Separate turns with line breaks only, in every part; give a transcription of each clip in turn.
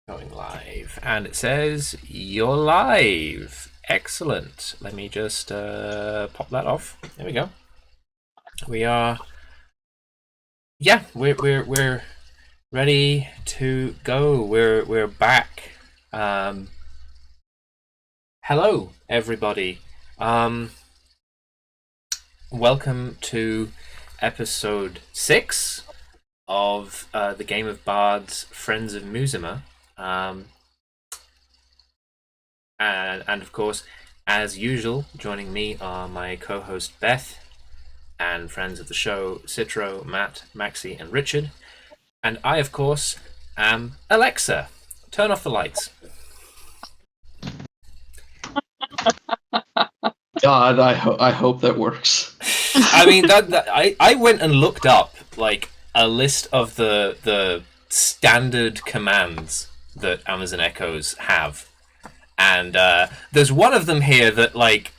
Going live, and it says you're live. Excellent. Let me just pop that off. There we go. We are. Yeah, we're ready to go. We're back. Hello, everybody. Welcome to episode 6 of the game of Bards, Friends of Muzema. And of course, as usual, joining me are my co-host Beth and friends of the show Citro, Matt, Maxi, and Richard. And I, of course, am Alexa. Turn off the lights.
God, I hope that works.
I mean, I went and looked up like a list of the standard commands that Amazon Echoes have, and there's one of them here that like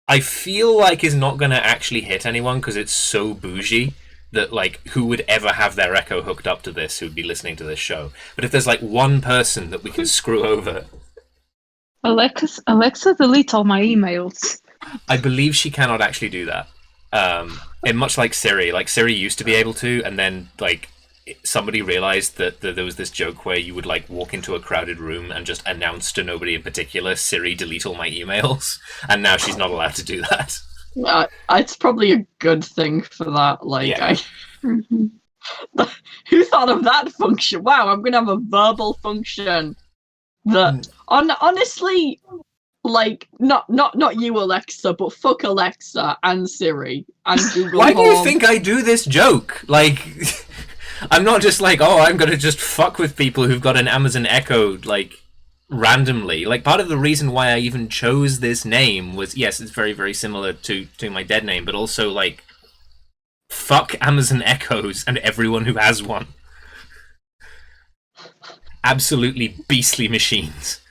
I feel like is not going to actually hit anyone because it's so bougie that like who would ever have their Echo hooked up to this who'd be listening to this show. But if there's like one person that we can screw over,
Alexa, delete all my emails.
I believe she cannot actually do that. And much like Siri used to be able to, and then like somebody realized that there was this joke where you would like walk into a crowded room and just announce to nobody in particular, Siri, delete all my emails, and now she's not allowed to do that.
It's probably a good thing for that. Like,
Yeah.
Who thought of that function? Wow, I'm gonna have a verbal function that, honestly, like not you, Alexa, but fuck Alexa and Siri and Google.
Why do you
Home.
think I do this joke? Like, I'm not just like, oh, I'm gonna just fuck with people who've got an Amazon Echo, like, randomly. Like, part of the reason why I even chose this name was, yes, it's very, very similar to my dead name, but also, like, fuck Amazon Echoes and everyone who has one. Absolutely beastly machines.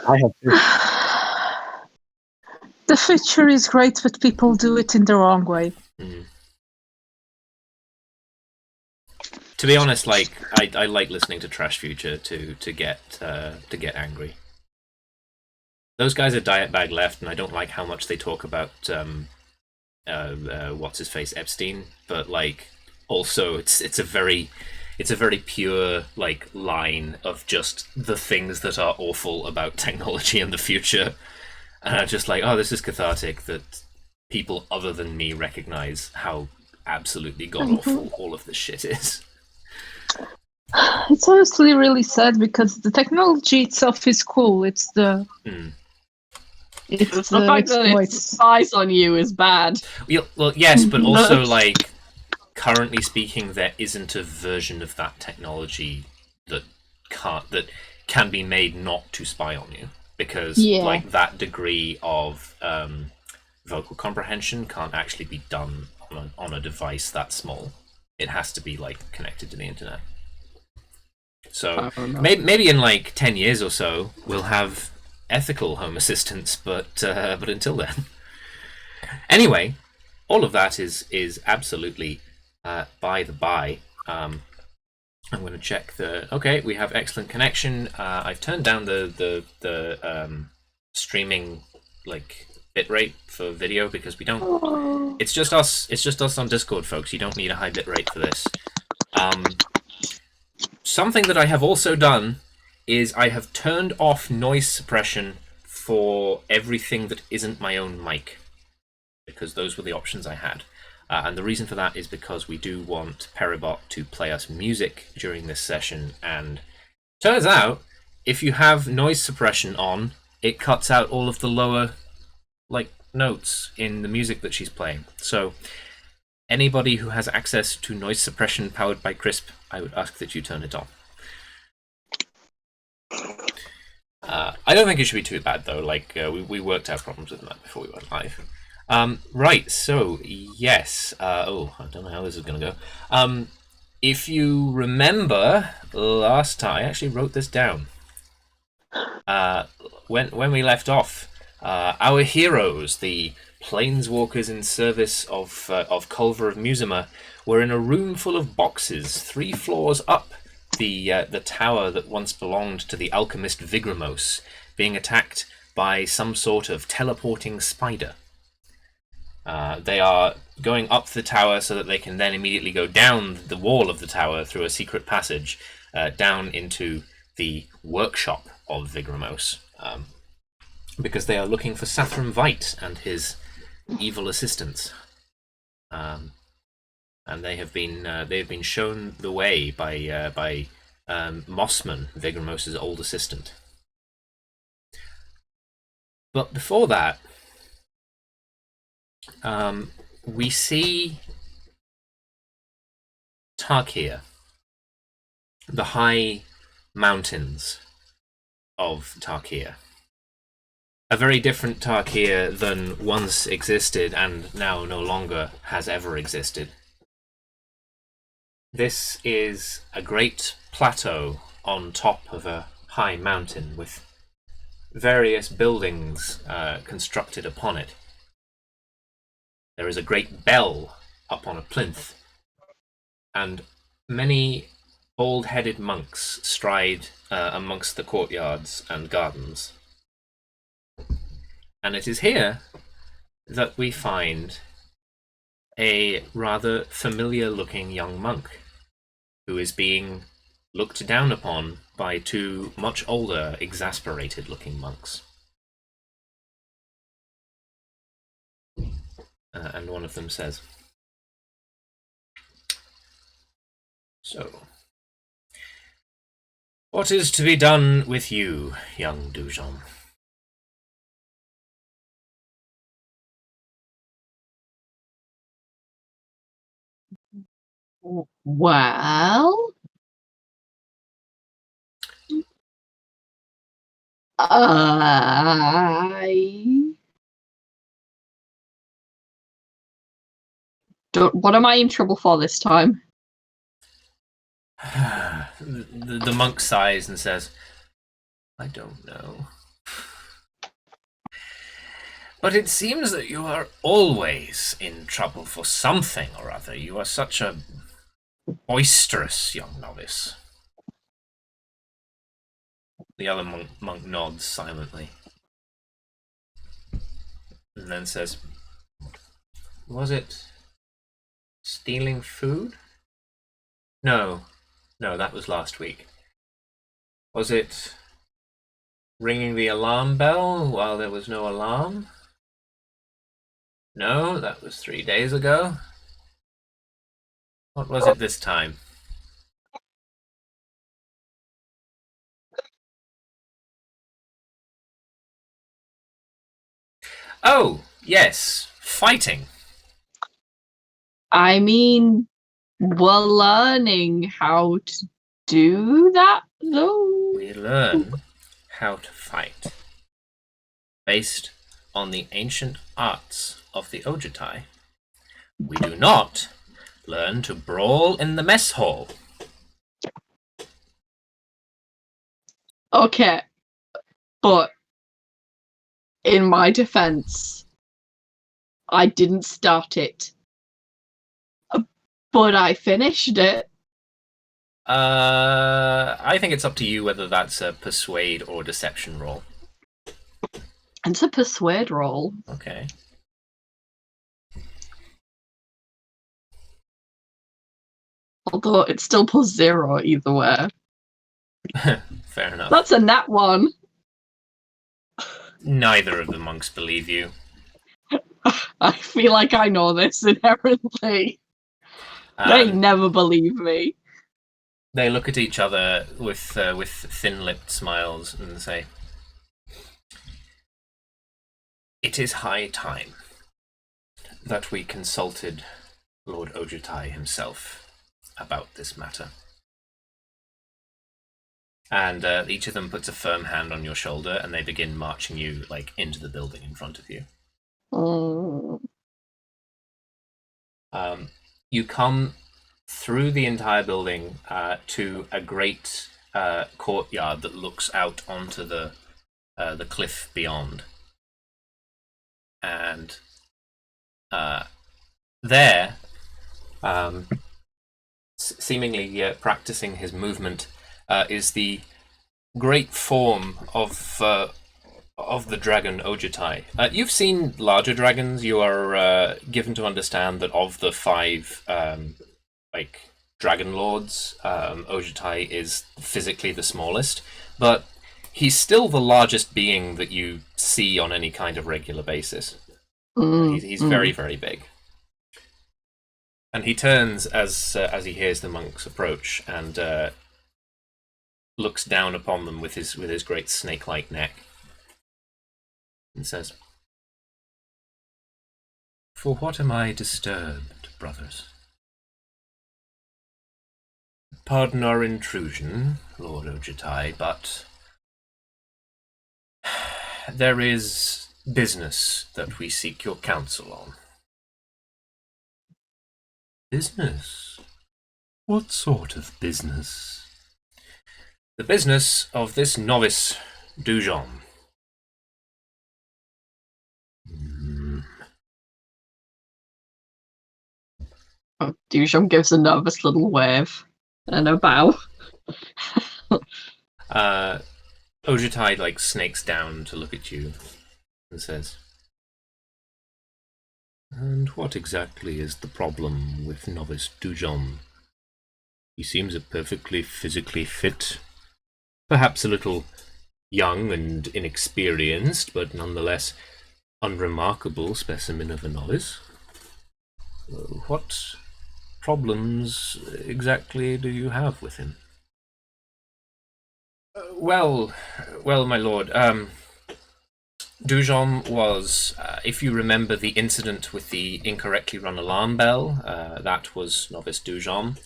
I have.
The feature is great, but people do it in the wrong way.
Mm. To be honest, like I like listening to Trash Future to get angry. Those guys are diet bag left, and I don't like how much they talk about what's his face, Epstein. But like, also it's a very pure like line of just the things that are awful about technology in the future, and I'm just like, oh, this is cathartic that people other than me recognize how absolutely god awful all of this shit is.
It's honestly really sad because the technology itself is cool. It's the
It's the fact that it spies on you is bad.
Well, yes, but also like currently speaking, there isn't a version of that technology that can be made not to spy on you, because like that degree of vocal comprehension can't actually be done on a device that small. It has to be like connected to the internet. So maybe in like 10 years or so we'll have ethical home assistants, but until then. Anyway, all of that is absolutely by the by. I'm going to check the. Okay, we have excellent connection. I've turned down the streaming like bitrate for video because we don't. It's just us. It's just us on Discord, folks. You don't need a high bitrate for this. Something that I have also done is I have turned off noise suppression for everything that isn't my own mic, because those were the options I had. And the reason for that is because we do want Peribot to play us music during this session, and turns out if you have noise suppression on, it cuts out all of the lower like notes in the music that she's playing. So anybody who has access to noise suppression powered by Crisp, I would ask that you turn it on. I don't think it should be too bad though. Like we worked out problems with that before we went live. Right, so yes. I don't know how this is going to go. If you remember last time, I actually wrote this down. When we left off, our heroes, the planeswalkers in service of Culver of Muzema were in a room full of boxes, 3 floors up the tower that once belonged to the alchemist Vigramos, being attacked by some sort of teleporting spider. They are going up the tower so that they can then immediately go down the wall of the tower through a secret passage down into the workshop of Vigramos, because they are looking for Sathram Vight and his evil assistants. And they have been shown the way by Mossman, Vigramos's old assistant. But before that, we see Tarkir, the high mountains of Tarkir. A very different Tarkir than once existed and now no longer has ever existed. This is a great plateau on top of a high mountain with various buildings constructed upon it. There is a great bell up on a plinth, and many bald-headed monks stride amongst the courtyards and gardens. And it is here that we find a rather familiar-looking young monk who is being looked down upon by 2 much older, exasperated-looking monks. And one of them says, "So, what is to be done with you, young Dujon?"
Well, what am I in trouble for this time?
The monk sighs and says, "I don't know. But it seems that you are always in trouble for something or other. You are such a boisterous young novice." The other monk nods silently and then says, "Was it stealing food? No, that was last week. Was it ringing the alarm bell while there was no alarm? No, that was 3 days ago. What was it this time?" "Oh, yes, fighting."
I mean, we're learning how to do that, though.
We learn how to fight based on the ancient arts of the Ojutai. We do not learn to brawl in the mess hall.
Okay, but in my defense, I didn't start it, but I finished it.
I think it's up to you whether that's a persuade or deception roll.
It's a persuade roll.
Okay.
Although it's still +0 either way.
Fair enough.
That's a nat 1.
Neither of the monks believe you.
I feel like I know this inherently. They never believe me.
They look at each other with thin-lipped smiles and say, "It is high time that we consulted Lord Ojutai himself about this matter." And each of them puts a firm hand on your shoulder, and they begin marching you into the building in front of you. You come through the entire building to a great courtyard that looks out onto the cliff beyond. And there, seemingly practicing his movement, is the great form of the dragon Ojutai. You've seen larger dragons. You are given to understand that of the 5 dragon lords, Ojutai is physically the smallest, but he's still the largest being that you see on any kind of regular basis. He's very, very big. And he turns as he hears the monks approach and looks down upon them with his great snake-like neck and says, "For what am I disturbed, brothers? Pardon our intrusion, Lord Ojutai, but there is business that we seek your counsel on." "Business? What sort of business?" "The business of this novice, Dujon."
Dujon gives a nervous little wave and a bow.
Ojutai snakes down to look at you and says, "And what exactly is the problem with novice Dujon? He seems a perfectly physically fit, perhaps a little young and inexperienced, but nonetheless unremarkable specimen of a novice. What problems exactly do you have with him?" Well, my lord, Dujon was, if you remember the incident with the incorrectly run alarm bell, that was novice Dujon.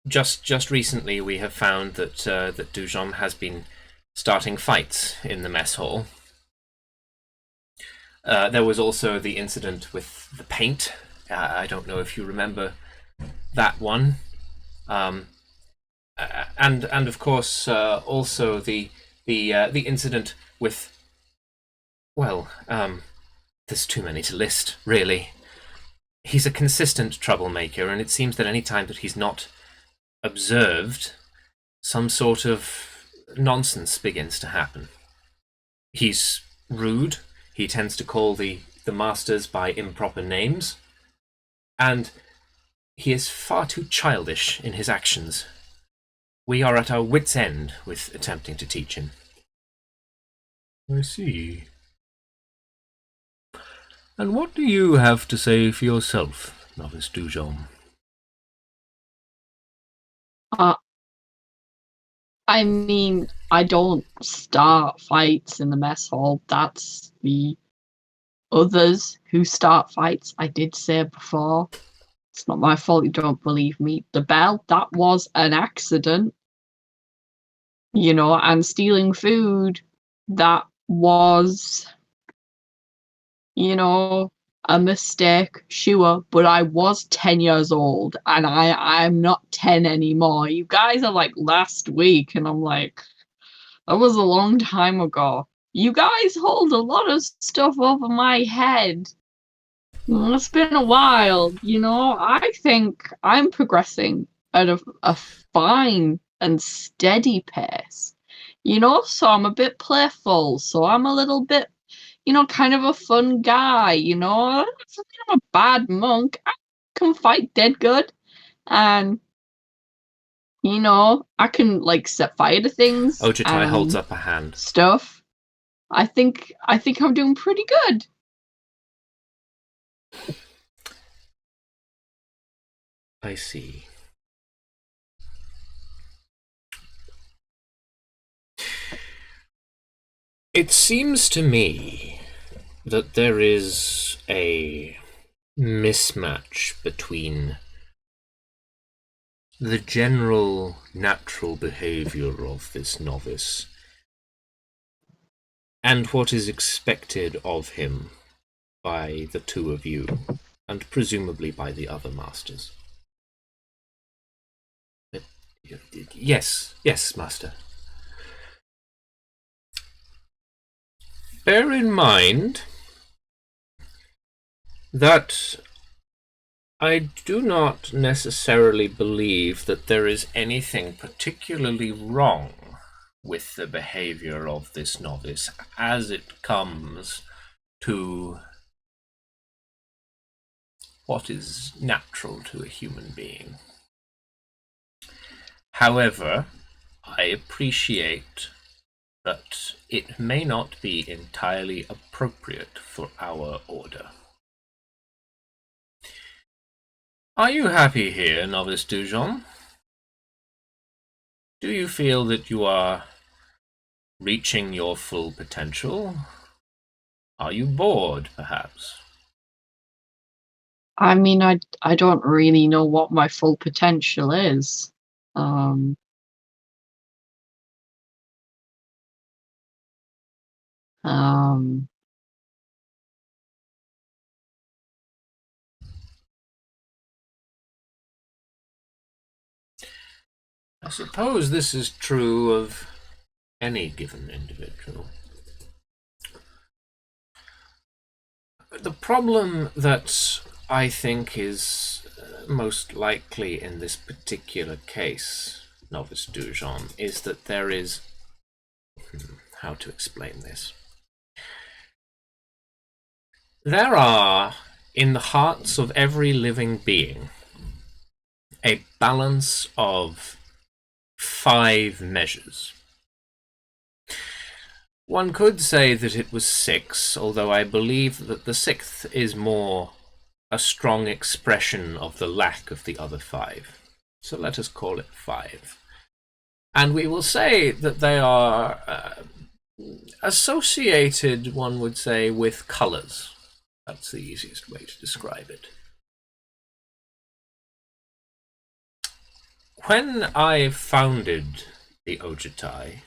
Just recently we have found that that Dujon has been starting fights in the mess hall. There was also the incident with the paint. I don't know if you remember that one. And of course also the incident with, well, there's too many to list, really. He's a consistent troublemaker, and it seems that any time that he's not observed, some sort of nonsense begins to happen. He's rude. He tends to call the masters by improper names, and he is far too childish in his actions. We are at our wits' end with attempting to teach him. I see. And what do you have to say for yourself, novice Dujon?
I mean, I don't start fights in the mess hall. That's the others who start fights. I did say before. It's not my fault you don't believe me. The bell, that was an accident. And stealing food, that was, a mistake, sure, but I was 10 years old, and I'm not 10 anymore. You guys are like last week, and I'm like, that was a long time ago. You guys hold a lot of stuff over my head. It's been a while, I think I'm progressing at a fine and steady pace. So I'm a bit playful, so I'm a little bit, kind of a fun guy, I'm a bad monk. I can fight dead good, and I can set fire to things.
Ojutai holds up a hand.
Stuff. I think I'm doing pretty good.
I see. It seems to me that there is a mismatch between the general natural behavior of this novice and what is expected of him by the two of you, and presumably by the other masters. Yes, master. Bear in mind that I do not necessarily believe that there is anything particularly wrong with the behavior of this novice as it comes to what is natural to a human being. However, I appreciate that it may not be entirely appropriate for our order. Are you happy here, Novice Dujon? Do you feel that you are reaching your full potential? Are you bored, perhaps?
I mean, I don't really know what my full potential is. Um, um,
I suppose this is true of any given individual. The problem that I think is most likely in this particular case, Novice Dujon, is that there is... how to explain this? There are, in the hearts of every living being, a balance of 5 measures. One could say that it was 6, although I believe that the 6th is more a strong expression of the lack of the other 5. So let us call it 5. And we will say that they are associated, one would say, with colors. That's the easiest way to describe it. When I founded the Ojitai,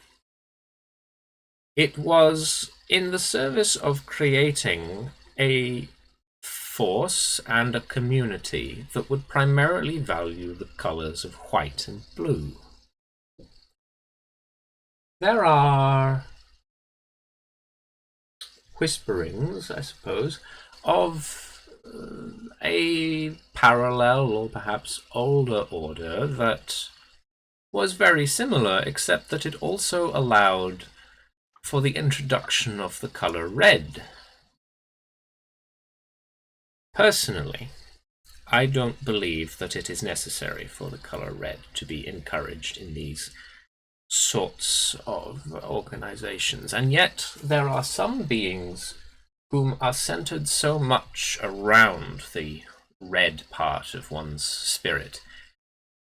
it was in the service of creating a force and a community that would primarily value the colors of white and blue. There are whisperings, I suppose, of a parallel or perhaps older order that was very similar, except that it also allowed for the introduction of the color red. Personally, I don't believe that it is necessary for the color red to be encouraged in these sorts of organizations, and yet there are some beings whom are centered so much around the red part of one's spirit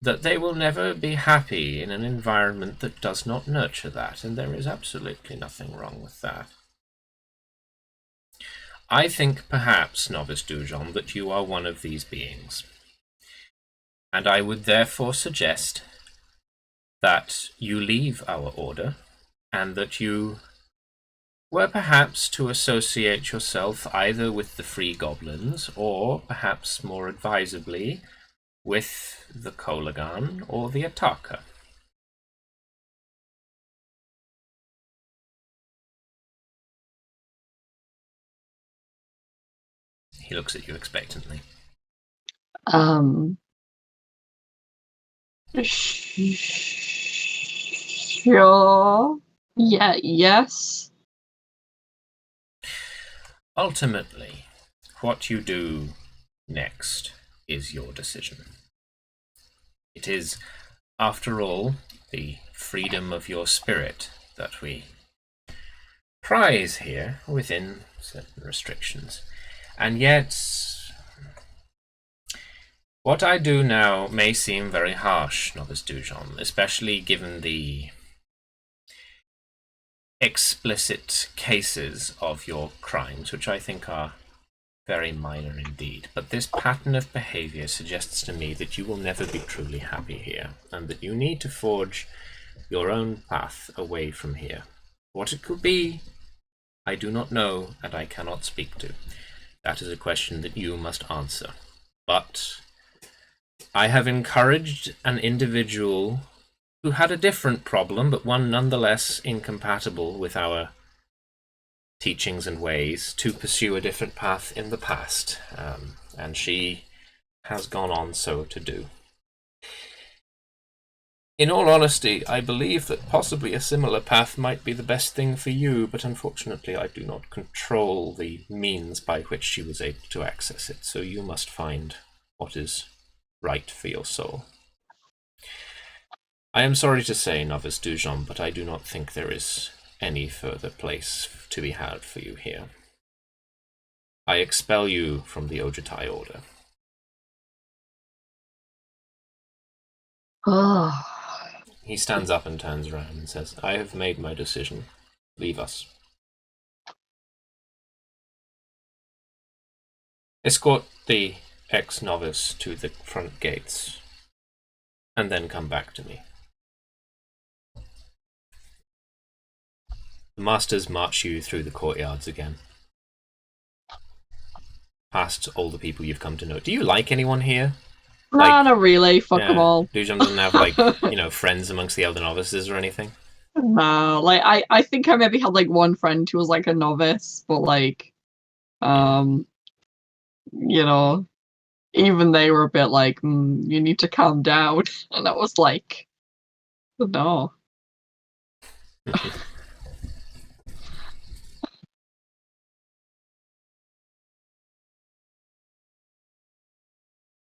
that they will never be happy in an environment that does not nurture that, and there is absolutely nothing wrong with that. I think perhaps, Novice Dujon, that you are one of these beings, and I would therefore suggest that you leave our order, and that you were perhaps to associate yourself either with the Free Goblins, or perhaps more advisably with the Kolagan or the Ataka. He looks at you expectantly.
Sure. Yeah, yes.
Ultimately, what you do next is your decision. It is, after all, the freedom of your spirit that we prize here within certain restrictions. And yet, what I do now may seem very harsh, Novice Dujon, especially given the explicit cases of your crimes, which I think are very minor indeed. But this pattern of behavior suggests to me that you will never be truly happy here, and that you need to forge your own path away from here. What it could be, I do not know, and I cannot speak to. That is a question that you must answer. But I have encouraged an individual who had a different problem, but one nonetheless incompatible with our teachings and ways to pursue a different path in the past, and she has gone on so to do. In all honesty, I believe that possibly a similar path might be the best thing for you, but unfortunately I do not control the means by which she was able to access it, so you must find what is right for your soul. I am sorry to say, Novice Dujon, but I do not think there is any further place to be had for you here. I expel you from the Ojutai Order. He stands up and turns around and says, I have made my decision. Leave us. Escort the ex-novice to the front gates, and then come back to me. The masters march you through the courtyards again, past all the people you've come to know. Do you like anyone here?
Nah, not really. Fuck them all.
Dujon doesn't have, like, friends amongst the elder novices or anything?
No, like, I think I maybe had, like, one friend who was, like, a novice, but, like, even they were a bit like, you need to calm down. And I was like, no.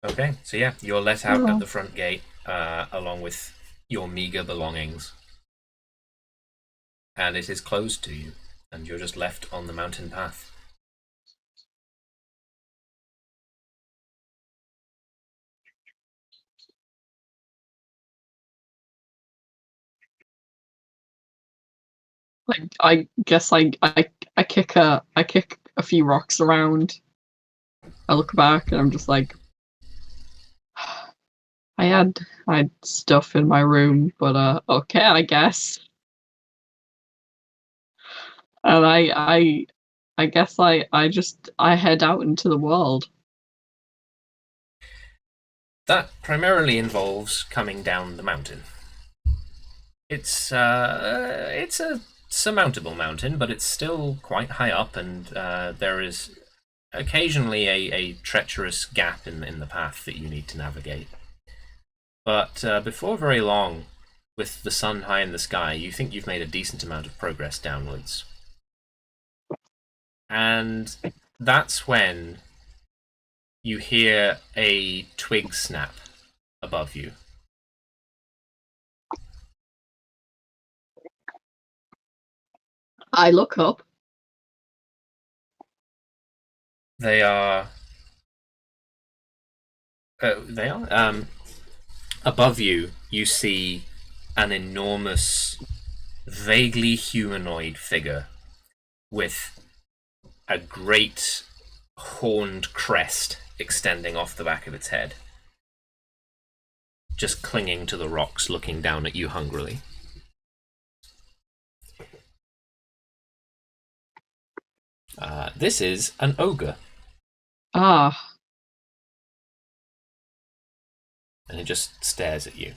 Okay, so yeah, you're let out at the front gate, along with your meager belongings. And it is closed to you, and you're just left on the mountain path.
Like, I guess I kick a few rocks around. I look back and I'm just like, I had stuff in my room, but okay, I guess. And I guess I head out into the world.
That primarily involves coming down the mountain. It's a surmountable mountain, but it's still quite high up, and there is occasionally a treacherous gap in the path that you need to navigate. But before very long, with the sun high in the sky, you think you've made a decent amount of progress downwards. And that's when you hear a twig snap above you.
I look up.
They are above you. You see an enormous, vaguely humanoid figure with a great horned crest extending off the back of its head, just clinging to the rocks, looking down at you hungrily. This is an ogre.
Ah.
And it just stares at you.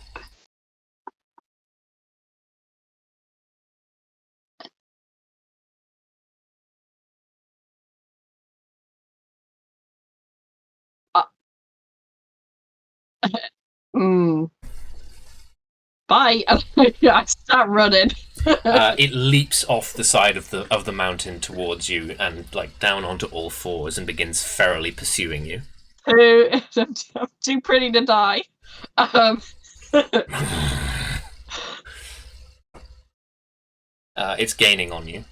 Bye. I start running.
It leaps off the side of the mountain towards you and down onto all fours and begins ferally pursuing you.
I'm too pretty to die.
It's gaining on you.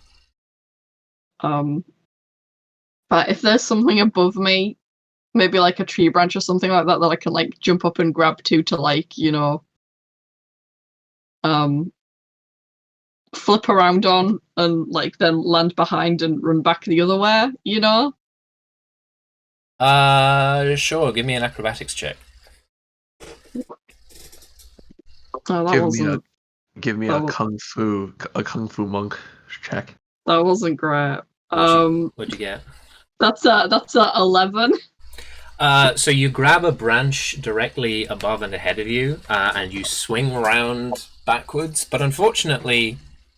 But if there's something above me, maybe like a tree branch or something like that I can jump up and grab to flip around on and then land behind and run back the other way,
Sure, give me an acrobatics check.
Oh,
give me a kung fu monk check.
That wasn't great.
What'd you get?
That's a 11.
So you grab a branch directly above and ahead of you, and you swing around backwards, but unfortunately,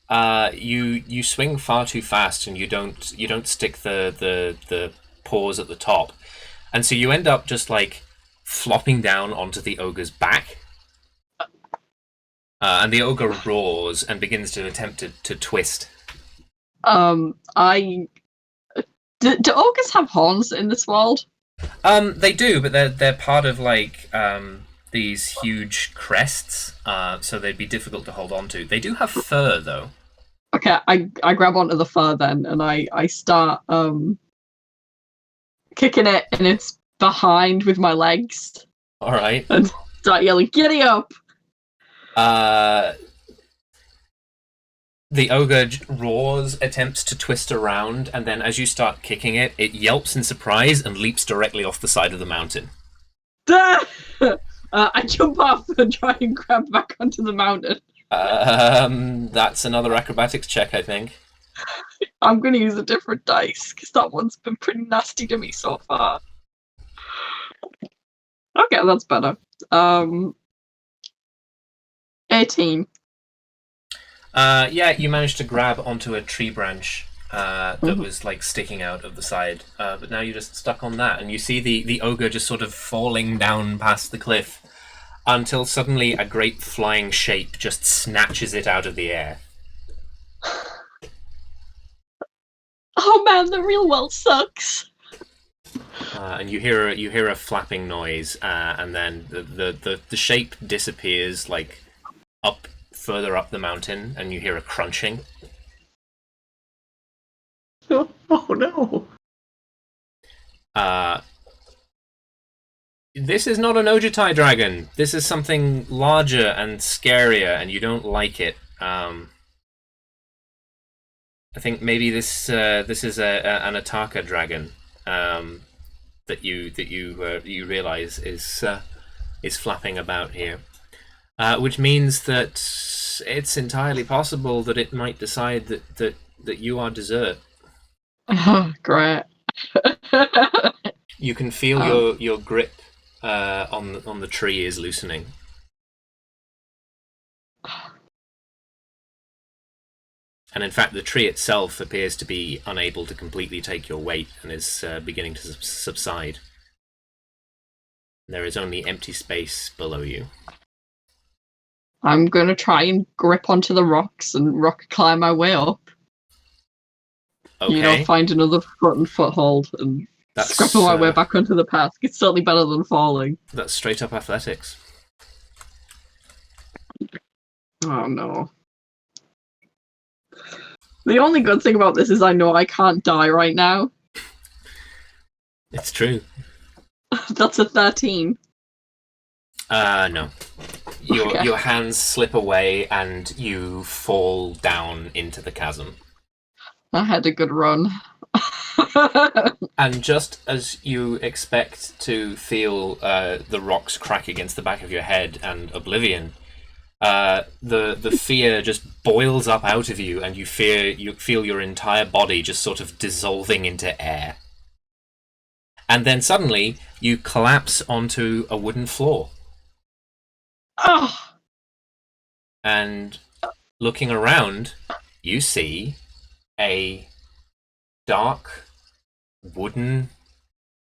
You swing far too fast, and you don't stick the paws at the top, and so you end up just like flopping down onto the ogre's back. And the ogre roars and begins to attempt to twist.
Do ogres have horns in this world?
They do, but they're part of like these huge crests, so they'd be difficult to hold on to. They do have fur, though.
Okay, I grab onto the fur then, and I start kicking it in its behind with my legs.
All right.
And start yelling, "Giddy up!"
The ogre roars, attempts to twist around, and then as you start kicking it, it yelps in surprise and leaps directly off the side of the mountain.
I jump off and try and grab back onto the mountain.
That's another acrobatics check, I think.
I'm going to use a different dice, because that one's been pretty nasty to me so far. Okay, that's better. 18.
Yeah, you managed to grab onto a tree branch that was like sticking out of the side, but now you're just stuck on that, and you see the ogre just sort of falling down past the cliff until suddenly a great flying shape just snatches it out of the air.
Oh man, the real world sucks.
And you hear a flapping noise, and then the shape disappears like further up the mountain, and you hear a crunching.
Oh no!
This is not an Ojutai dragon. This is something larger and scarier, and you don't like it. I think maybe this is an Ataka dragon that you realize is flapping about here, which means that it's entirely possible that it might decide that you are dessert.
Oh, great.
You can feel your grip on the tree is loosening. And in fact, the tree itself appears to be unable to completely take your weight and is beginning to subside. There is only empty space below you.
I'm going to try and grip onto the rocks and rock climb my way up.
Okay.
You know, find another foothold and scrapple my way back onto the path. It's certainly better than falling.
That's straight up athletics.
Oh no. The only good thing about this is I know I can't die right now.
It's true.
That's a 13.
No. Your hands slip away and you fall down into the chasm.
I had a good run.
And just as you expect to feel the rocks crack against the back of your head and oblivion, the fear just boils up out of you, and you feel your entire body just sort of dissolving into air. And then suddenly you collapse onto a wooden floor.
Oh.
And looking around, you see a dark wooden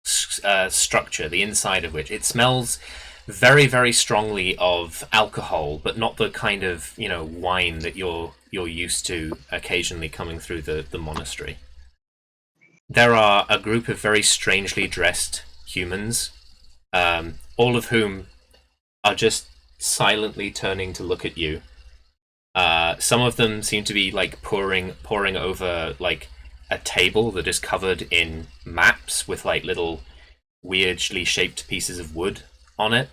structure, the inside of which it smells very, very strongly of alcohol, but not the kind of, wine that you're used to occasionally coming through the monastery. There are a group of very strangely dressed humans, all of whom are just silently turning to look at you. Some of them seem to be like pouring over like a table that is covered in maps with like little weirdly shaped pieces of wood on it,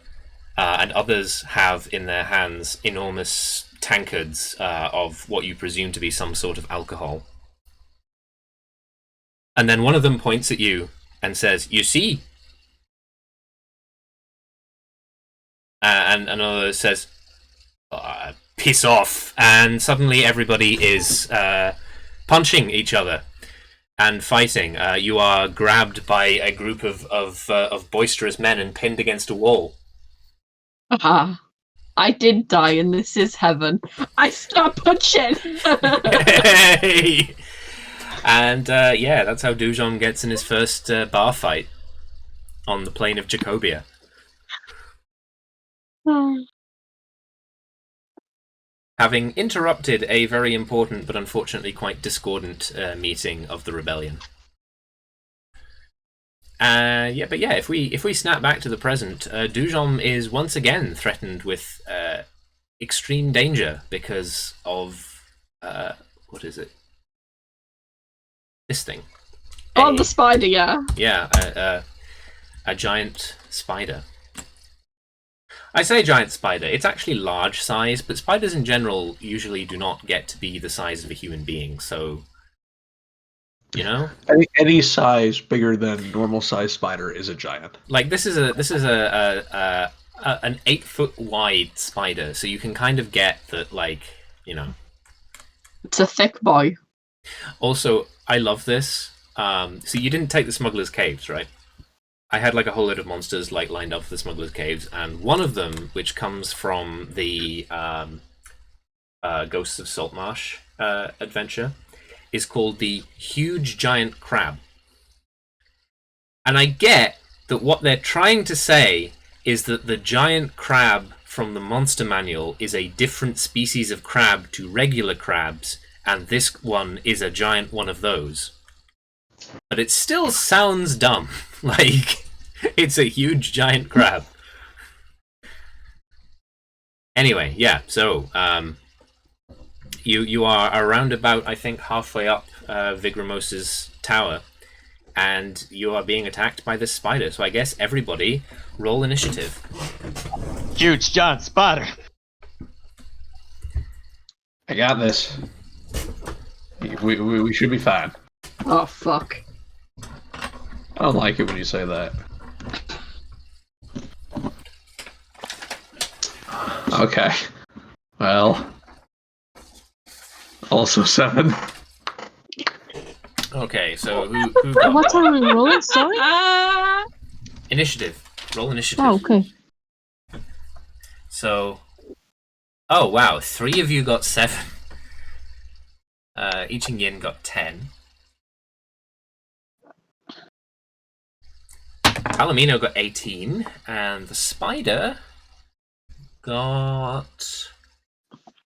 and others have in their hands enormous tankards of what you presume to be some sort of alcohol. And then one of them points at you and says, "You see?" And another says, "Piss off!" And suddenly everybody is punching each other and fighting. You are grabbed by a group of boisterous men and pinned against a wall.
Uh-huh. I did die, and this is heaven. I stop punching.
Hey! And yeah, that's how Dujon gets in his first bar fight on the plane of Jacobia. Having interrupted a very important but unfortunately quite discordant meeting of the rebellion. But if we snap back to the present, Dujon is once again threatened with extreme danger because of what is it? This thing.
Oh, the spider, yeah.
Yeah, a giant spider. I say giant spider. It's actually large size, but spiders in general usually do not get to be the size of a human being. So, you know,
Any size bigger than normal size spider is a giant.
like this is an 8-foot wide spider, so you can kind of get that, like, you know.
It's a thick boy.
Also, I love this. So you didn't take the Smuggler's Caves, right? I had like a whole load of monsters like lined up for the Smuggler's Caves, and one of them, which comes from the Ghosts of Saltmarsh adventure, is called the Huge Giant Crab. And I get that what they're trying to say is that the giant crab from the monster manual is a different species of crab to regular crabs, and this one is a giant one of those. But it still sounds dumb. Like, it's a huge giant crab. Anyway, yeah, so you are around about, I think, halfway up Vigramos' tower, and you are being attacked by this spider. So I guess everybody roll initiative.
Huge giant spider.
I got this. We should be fine.
Oh, fuck.
I don't like it when you say that. Okay. Well. Also 7.
Okay, so who got
What are we rolling? Sorry?
initiative? Roll initiative.
Oh, okay.
So, oh wow, 3 of you got 7. Each and Yin got 10. Palomino got 18, and the spider got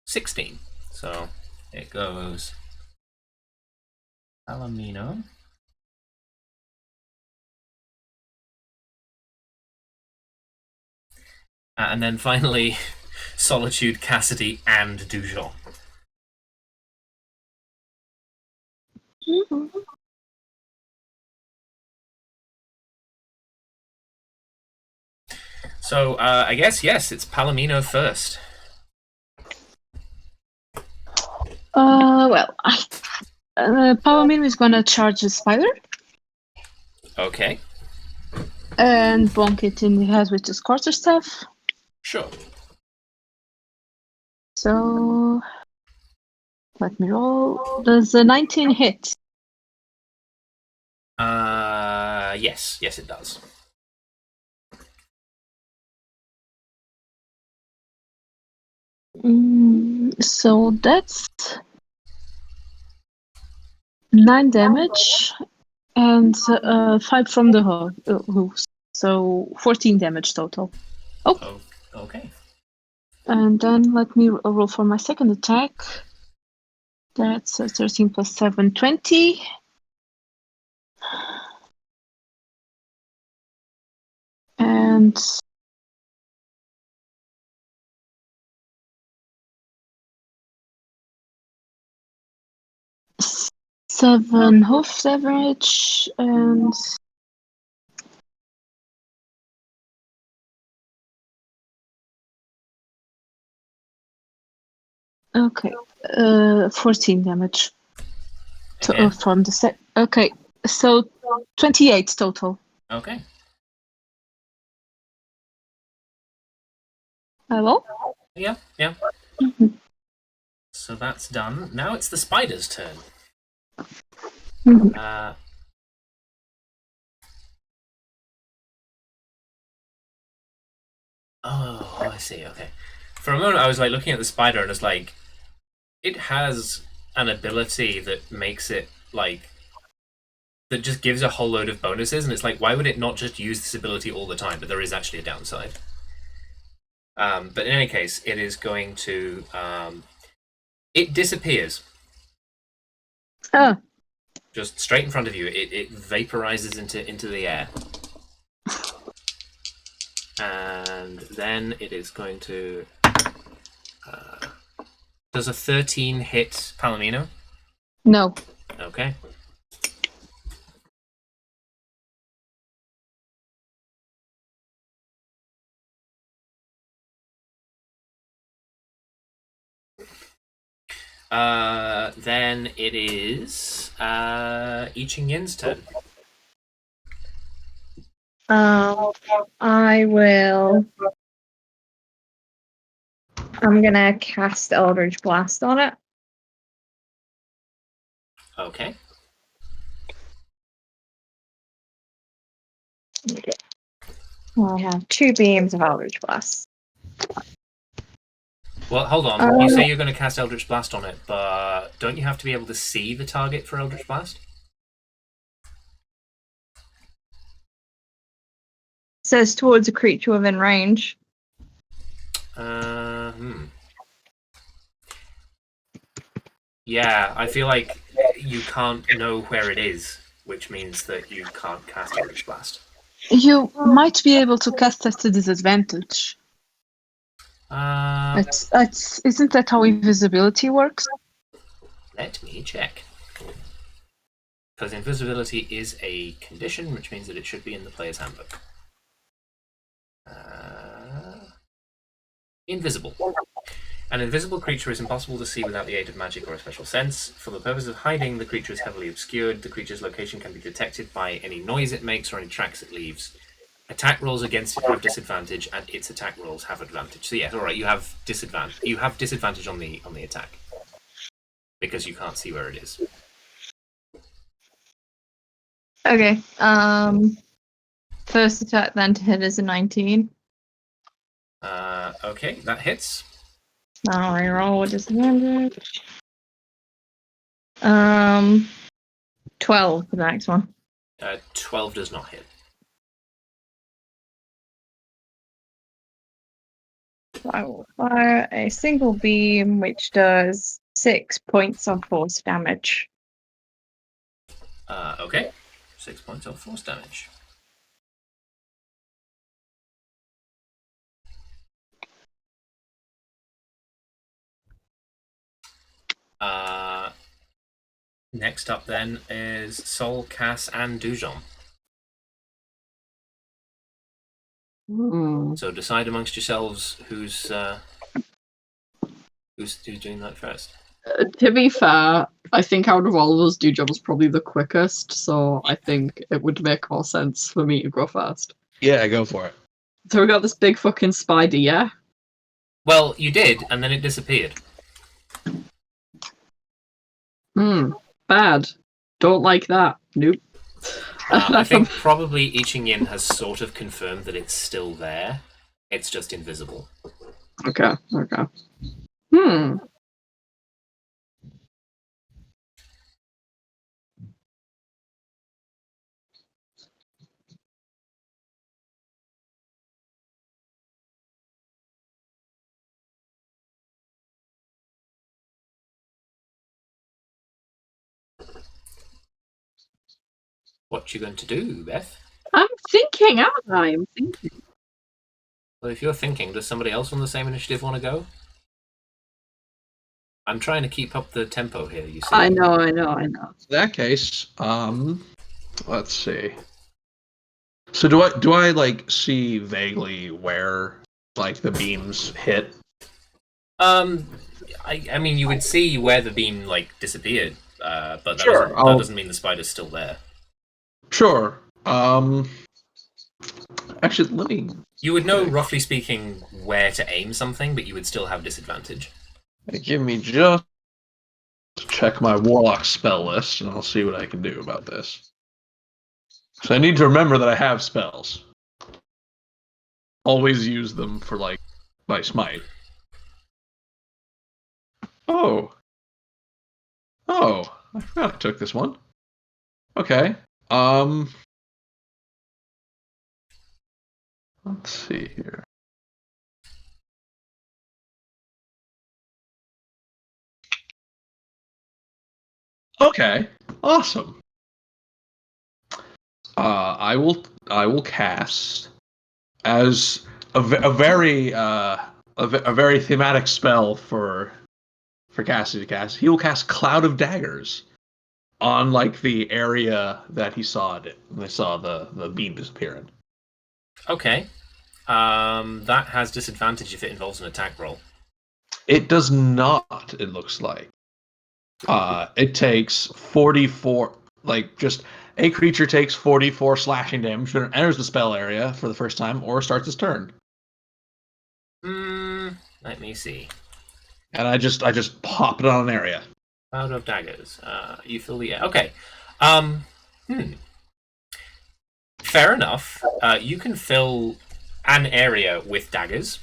16. So it goes Palomino. And then finally, Solitude, Cassidy, and Dujon. So, I guess, yes, it's Palomino first.
Well, Palomino is gonna charge the spider
Okay,
and bonk it in the head with his quarterstaff.
sure.
So, let me roll. Does a 19 hit?
Yes, it does.
So that's 9 damage and 5 from the hooves. So 14 damage total.
Oh, okay.
And then let me roll for my second attack. That's 13 plus 7, 20. And seven hoof damage and okay, 14 damage
Okay.
from the set. Okay, so 28 total.
Okay.
Hello?
Yeah. So that's done. Now it's the spider's turn. Oh, I see. Okay. For a moment, I was like looking at the spider and it's like, it has an ability that makes it like that just gives a whole load of bonuses, and it's like, why would it not just use this ability all the time? But there is actually a downside. But in any case, it is going to it disappears.
Oh.
Just straight in front of you. It vaporizes into the air. And then it is going to does a 13 hit Palomino?
No.
Okay. Then it is I Ching-yin's turn.
I will. I'm gonna cast Eldritch Blast on it.
Okay.
I have 2 beams of Eldritch Blast.
Well, hold on. You say you're going to cast Eldritch Blast on it, but don't you have to be able to see the target for Eldritch Blast?
Says towards a creature within range.
Yeah, I feel like you can't know where it is, which means that you can't cast Eldritch Blast.
You might be able to cast at a disadvantage. Isn't that how invisibility works?
Let me check. Because invisibility is a condition, which means that it should be in the player's handbook. Invisible. An invisible creature is impossible to see without the aid of magic or a special sense. For the purpose of hiding, the creature is heavily obscured. The creature's location can be detected by any noise it makes or any tracks it leaves. Attack rolls against it have disadvantage, and its attack rolls have advantage. So yes, all right, you have disadvantage. You have disadvantage on the attack because you can't see where it is.
Okay. First attack then to hit is a 19.
Okay, that hits.
Now I roll with disadvantage. 12 for the next one.
12 does not hit.
I will fire a single beam, which does 6 points of force damage.
Okay. 6 points of force damage. Next up then is Sol, Cass, and Dujon. So decide amongst yourselves who's doing that first.
To be fair, I think out of all of us, Dujon was probably the quickest, so I think it would make more sense for me to go first.
Yeah, go for it.
So we got this big fucking spider, yeah?
Well, you did, and then it disappeared.
Bad. Don't like that. Nope.
I think probably I Ching-yin has sort of confirmed that it's still there. It's just invisible.
Okay.
What you going to do, Beth?
I'm thinking, aren't I? I'm thinking.
Well, if you're thinking, does somebody else on the same initiative want to go? I'm trying to keep up the tempo here, you see.
I know.
In that case, let's see. So do I like see vaguely where like the beams hit?
I mean, you would see where the beam like disappeared, but that,
Sure,
that doesn't mean the spider's still there.
Sure. Actually, let me.
You would know, roughly speaking, where to aim something, but you would still have disadvantage.
Give me just check my warlock spell list, and I'll see what I can do about this. So I need to remember that I have spells. Always use them for like my smite. Oh. Oh, I forgot I took this one. Okay. Let's see here. Okay. Awesome. I will cast as a very thematic spell for Cassie to cast. He will cast Cloud of Daggers on like the area that he saw it. They saw the beam disappearing.
Okay. That has disadvantage if it involves an attack roll.
It does not. It looks like. It takes 44. Like just a creature takes 44 slashing damage when it enters the spell area for the first time or starts its turn.
Let me see.
And I just pop it on an area.
Cloud of Daggers. You fill the air. Okay. Fair enough. You can fill an area with daggers.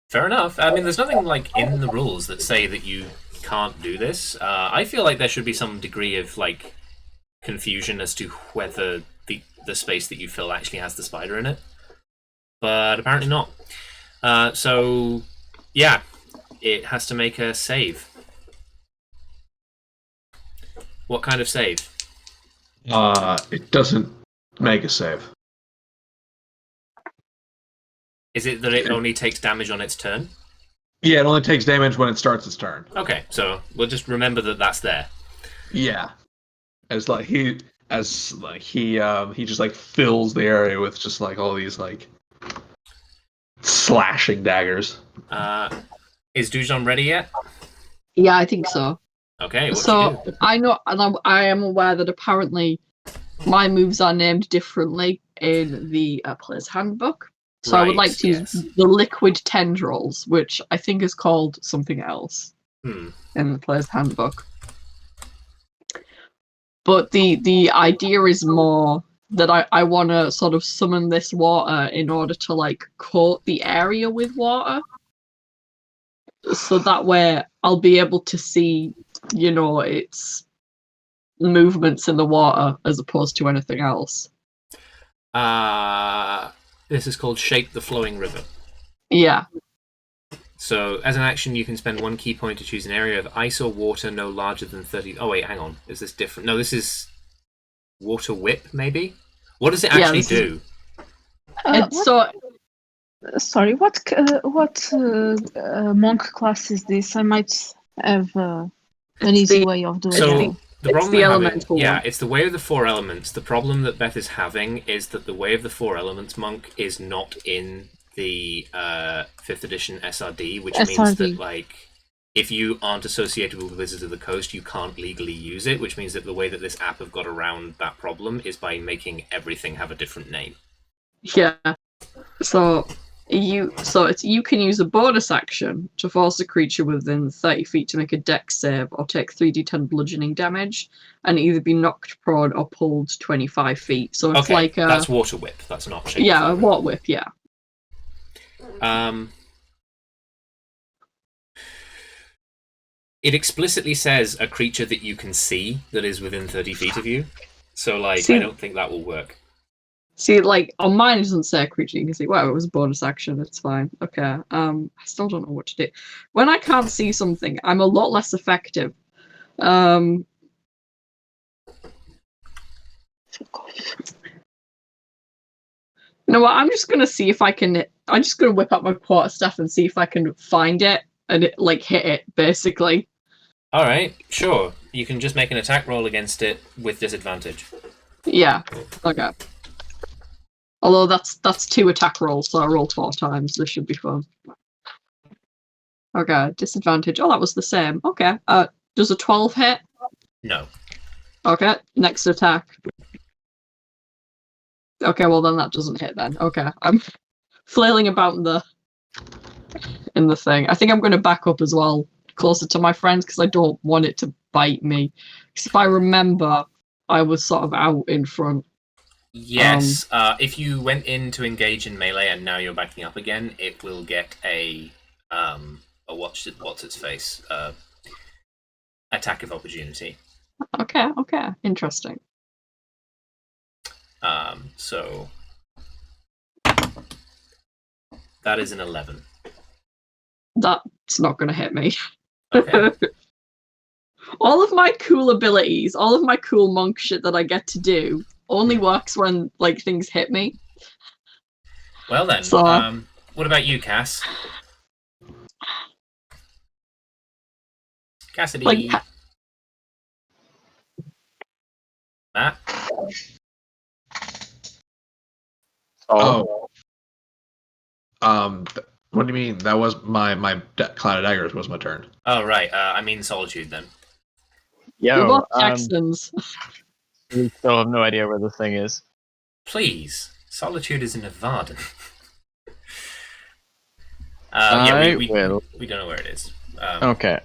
Fair enough. I mean, there's nothing like in the rules that say that you can't do this. I feel like there should be some degree of like confusion as to whether the space that you fill actually has the spider in it, but apparently not. So yeah, it has to make a save. What kind of save?
It doesn't make a save.
Is it that it only takes damage on its turn?
Yeah, it only takes damage when it starts its turn.
Okay, so we'll just remember that that's there.
Yeah, he just like fills the area with just like all these like slashing daggers.
Is Dujon ready yet?
Yeah, I think so.
Okay, what
So
do you do?
I know, and I am aware that apparently my moves are named differently in the player's handbook. So I would like to use the liquid tendrils, which I think is called something else in the player's handbook. But the idea is more that I want to sort of summon this water in order to like coat the area with water. So that way I'll be able to see, you know, its movements in the water as opposed to anything else.
This is called Shape the Flowing River.
Yeah.
So, as an action, you can spend 1 key point to choose an area of ice or water no larger than 30... Oh, wait, hang on. Is this different? No, this is Water Whip, maybe? What does it actually do?
Sorry, what monk class is this? I might have an easy way of doing it.
The problem
the elemental one.
it's the Way of the Four Elements. The problem that Beth is having is that the Way of the Four Elements monk is not in the 5th edition SRD, which means that like if you aren't associated with Wizards of the Coast, you can't legally use it, which means that the way that this app have got around that problem is by making everything have a different name.
Yeah. So you can use a bonus action to force a creature within 30 feet to make a dex save or take 3d10 bludgeoning damage and either be knocked prone or pulled 25 feet. So it's like
that's Water Whip. That's not Shape.
Yeah, a Water Whip, yeah.
It explicitly says a creature that you can see that is within 30 feet of you. So like I don't think that will work.
See, like, on mine it doesn't say a creature you can see. Well, it was a bonus action, it's fine. Okay. I still don't know what to do. When I can't see something, I'm a lot less effective. You know what, I'm just gonna see if I can... I'm just gonna whip up my quarterstaff and see if I can find it and it, like, hit it, basically.
Alright, sure. You can just make an attack roll against it with disadvantage.
Yeah, okay. Although that's 2 attack rolls, so I rolled 4 times. This should be fun. Okay, disadvantage. Oh, that was the same. Okay. Does a 12 hit?
No.
Okay, next attack. Okay, well then that doesn't hit then. Okay, I'm flailing about in the thing. I think I'm going to back up as well closer to my friends because I don't want it to bite me. Because if I remember, I was sort of out in front.
Yes, if you went in to engage in melee and now you're backing up again, it will get a what's its face attack of opportunity.
Okay, interesting.
So that is an 11.
That's not going to hit me.
Okay.
All of my cool abilities, all of my cool monk shit that I get to do only works when like things hit me.
Well then,
So,
what about you, Cass? Cassidy.
like,
Matt?
Oh. What do you mean? That was my Cloud of Daggers was my turn.
Oh, right. I mean Solitude then.
we're
Yo,
both Jacksons.
we still have no idea where the thing is.
Please. Solitude is in Nevada. Yeah, we don't know where it is.
Okay.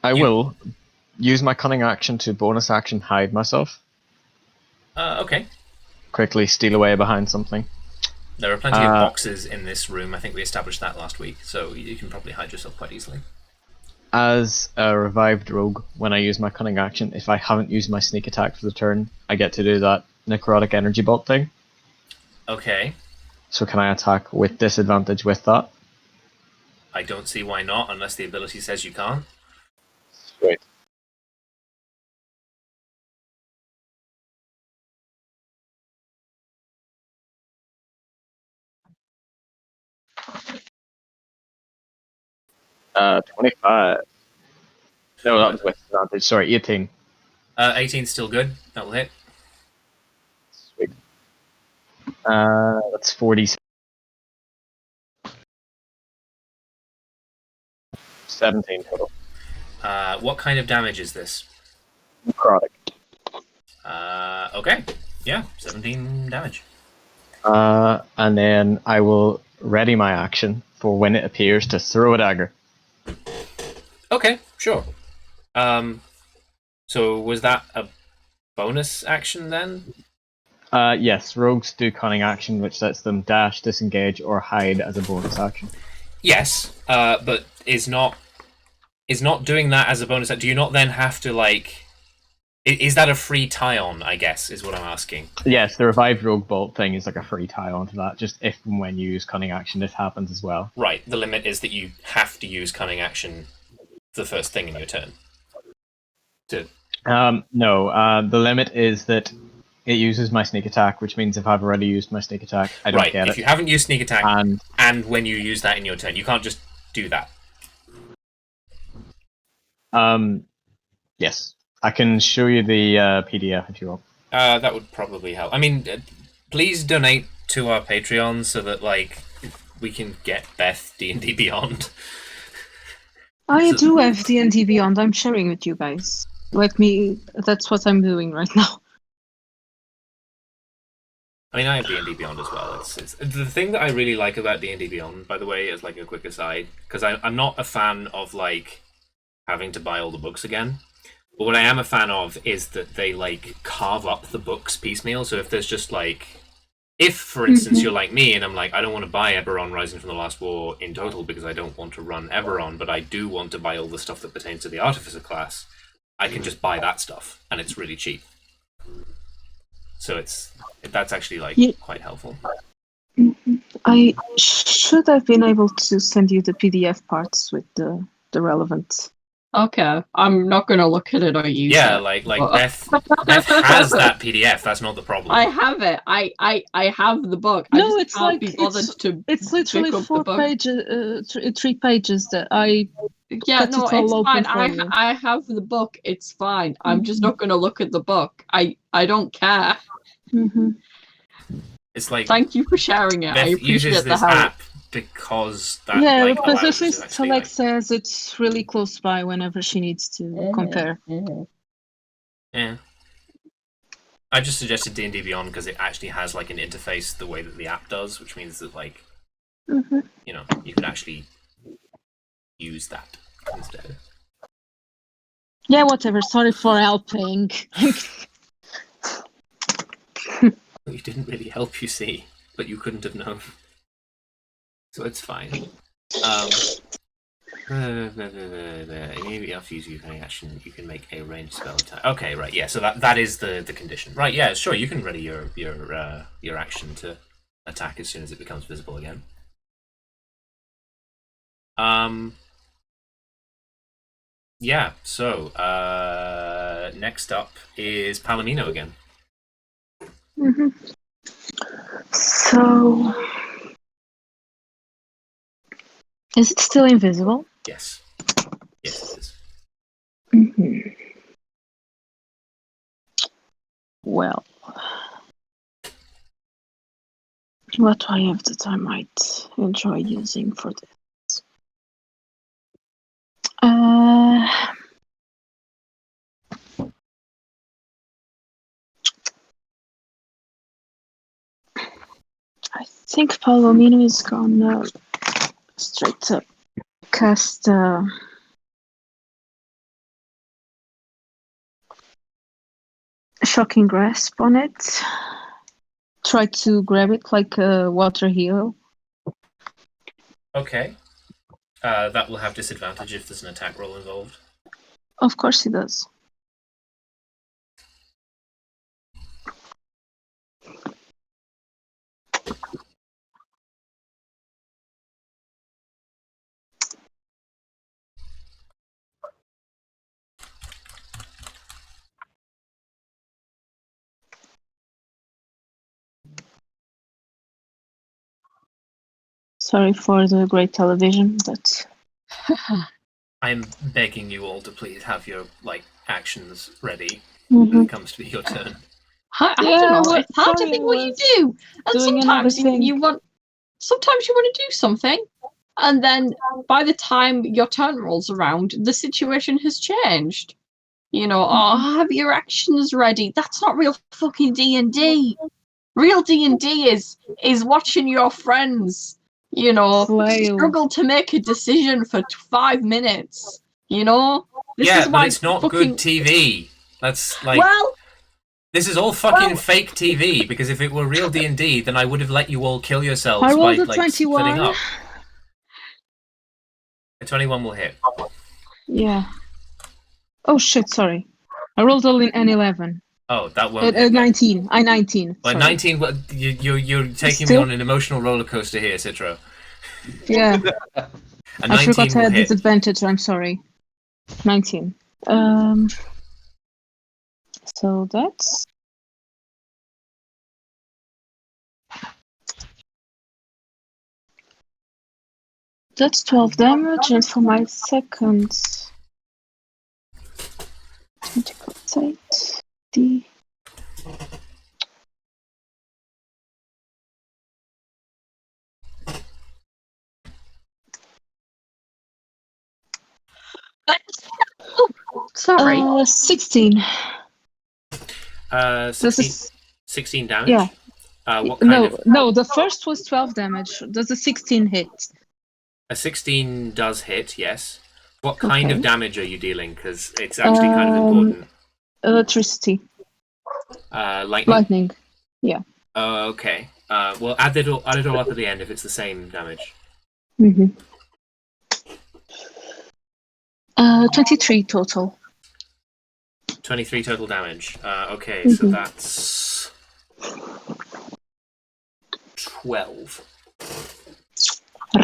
I will use my cunning action to bonus action hide myself.
Okay.
Quickly steal away behind something.
There are plenty of boxes in this room. I think we established that last week, so you can probably hide yourself quite easily.
As a revived rogue, when I use my cunning action, if I haven't used my sneak attack for the turn, I get to do that necrotic energy bolt thing.
Okay.
So can I attack with disadvantage with that?
I don't see why not, unless the ability says you can't.
Sweet. Uh, 25. No, that was with advantage. Sorry, 18.
18's still good. That will hit.
Sweet. That's 40. 17 total.
What kind of damage is this?
Necrotic.
Okay. Yeah, 17 damage.
And then I will ready my action for when it appears to throw a dagger.
Okay, sure. So was that a bonus action then?
Yes, rogues do cunning action, which lets them dash, disengage, or hide as a bonus action.
Yes, but is not doing that as a bonus. Do you not then have to like? Is that a free tie-on? I guess is what I'm asking.
Yes, the revived rogue bolt thing is like a free tie-on to that. Just if and when you use cunning action, this happens as well.
Right. The limit is that you have to use cunning action the first thing in your turn.
No, the limit is that it uses my sneak attack, which means if I've already used my sneak attack, I don't get it.
If you haven't used sneak attack, and when you use that in your turn, you can't just do that.
Yes. I can show you the PDF if you want.
That would probably help. I mean, please donate to our Patreon so that like we can get Beth D&D Beyond.
I do have D&D Beyond. I'm sharing with you guys. That's what I'm doing right now.
I mean, I have D&D Beyond as well. It's the thing that I really like about D&D Beyond, by the way, is like a quick aside, because I'm not a fan of like having to buy all the books again. But what I am a fan of is that they like carve up the books piecemeal. So if there's just like, if for instance you're like me and I'm like, I don't want to buy Eberron Rising from the Last War in total because I don't want to run Eberron, but I do want to buy all the stuff that pertains to the Artificer class, I can just buy that stuff and it's really cheap. So that's actually like quite helpful.
I should have been able to send you the PDF parts with the relevant.
Okay, I'm not gonna look at it or use it.
Yeah, like Beth has that PDF. That's not the problem.
I have it. I have the book.
No,
I just
it's
can't
like
be bothered to.
it's literally
pick up
4
the book.
pages, 3 pages that I.
Yeah,
cut
no,
it all
it's
open
fine.
for you.
I have the book. It's fine. I'm just not gonna look at the book. I don't care.
Mm-hmm.
It's like
Thank you for sharing it. I
Beth
appreciate
uses
the
this
help.
app because that
Yeah,
like
but
allows
at
us to
least
actually,
Alex says it's really close by whenever she needs to compare.
Yeah. I just suggested D&D Beyond because it actually has like an interface the way that the app does, which means that like you know, you could actually use that instead.
Yeah, whatever. Sorry for helping.
You didn't really help, you see, but you couldn't have known. So it's fine. Maybe after you use any action, you can make a ranged spell attack. Okay, right, yeah. So that is the condition, right? Yeah, sure. You can ready your action to attack as soon as it becomes visible again. Yeah. So next up is Palomino again.
Mm-hmm. So, is it still invisible?
Yes. Yes, it is.
Mm-hmm. Well, what do I have that I might enjoy using for this? I think Palomino is gonna straight up cast Shocking Grasp on it. Try to grab it like a water hero.
Okay. That will have disadvantage if there's an attack roll involved.
Of course he does. Sorry for the great television, but
I'm begging you all to please have your actions ready
Mhm.
when it comes to be your turn.
I
Yeah,
don't know.
well,
It's hard to
sorry,
think
I
what you
was
do, and
doing another
sometimes
thing.
you want. Sometimes you want to do something, and then by the time your turn rolls around, the situation has changed. You know, oh, have your actions ready. That's not real fucking D&D. Real D&D is watching your friends, you know,
Flail.
struggle to make a decision for 5 minutes. You know, this
Yeah,
is
but
why
it's not
fucking
good TV. That's
well.
this is all fucking fake TV. Because if it were real D&D, then I would have let you all kill
I
yourselves by
rolled a
splitting
21.
up. A 21 will hit.
Yeah. Oh shit, sorry. I rolled only an 11.
Oh, that won't hit. Then.
19. I 19.
Well,
Sorry.
19. You're taking me
Still?
on an emotional roller coaster here, Citro.
Yeah.
A
I
19
forgot I
will
had
hit.
disadvantage. I'm sorry. 19. So that's That's 12 damage, and for my second... 20 plus 8, D.
Sorry.
16.
16, 16 damage?
Yeah.
What kind of...
No, the first was 12 damage. Does a 16 hit?
A 16 does hit, yes. What kind of
Okay.
damage are you dealing? Because it's actually kind of important.
Electricity.
Lightning?
Yeah.
Okay. Well, add it all up at the end if it's the same damage.
23 total.
23 total damage. Okay, so that's 12.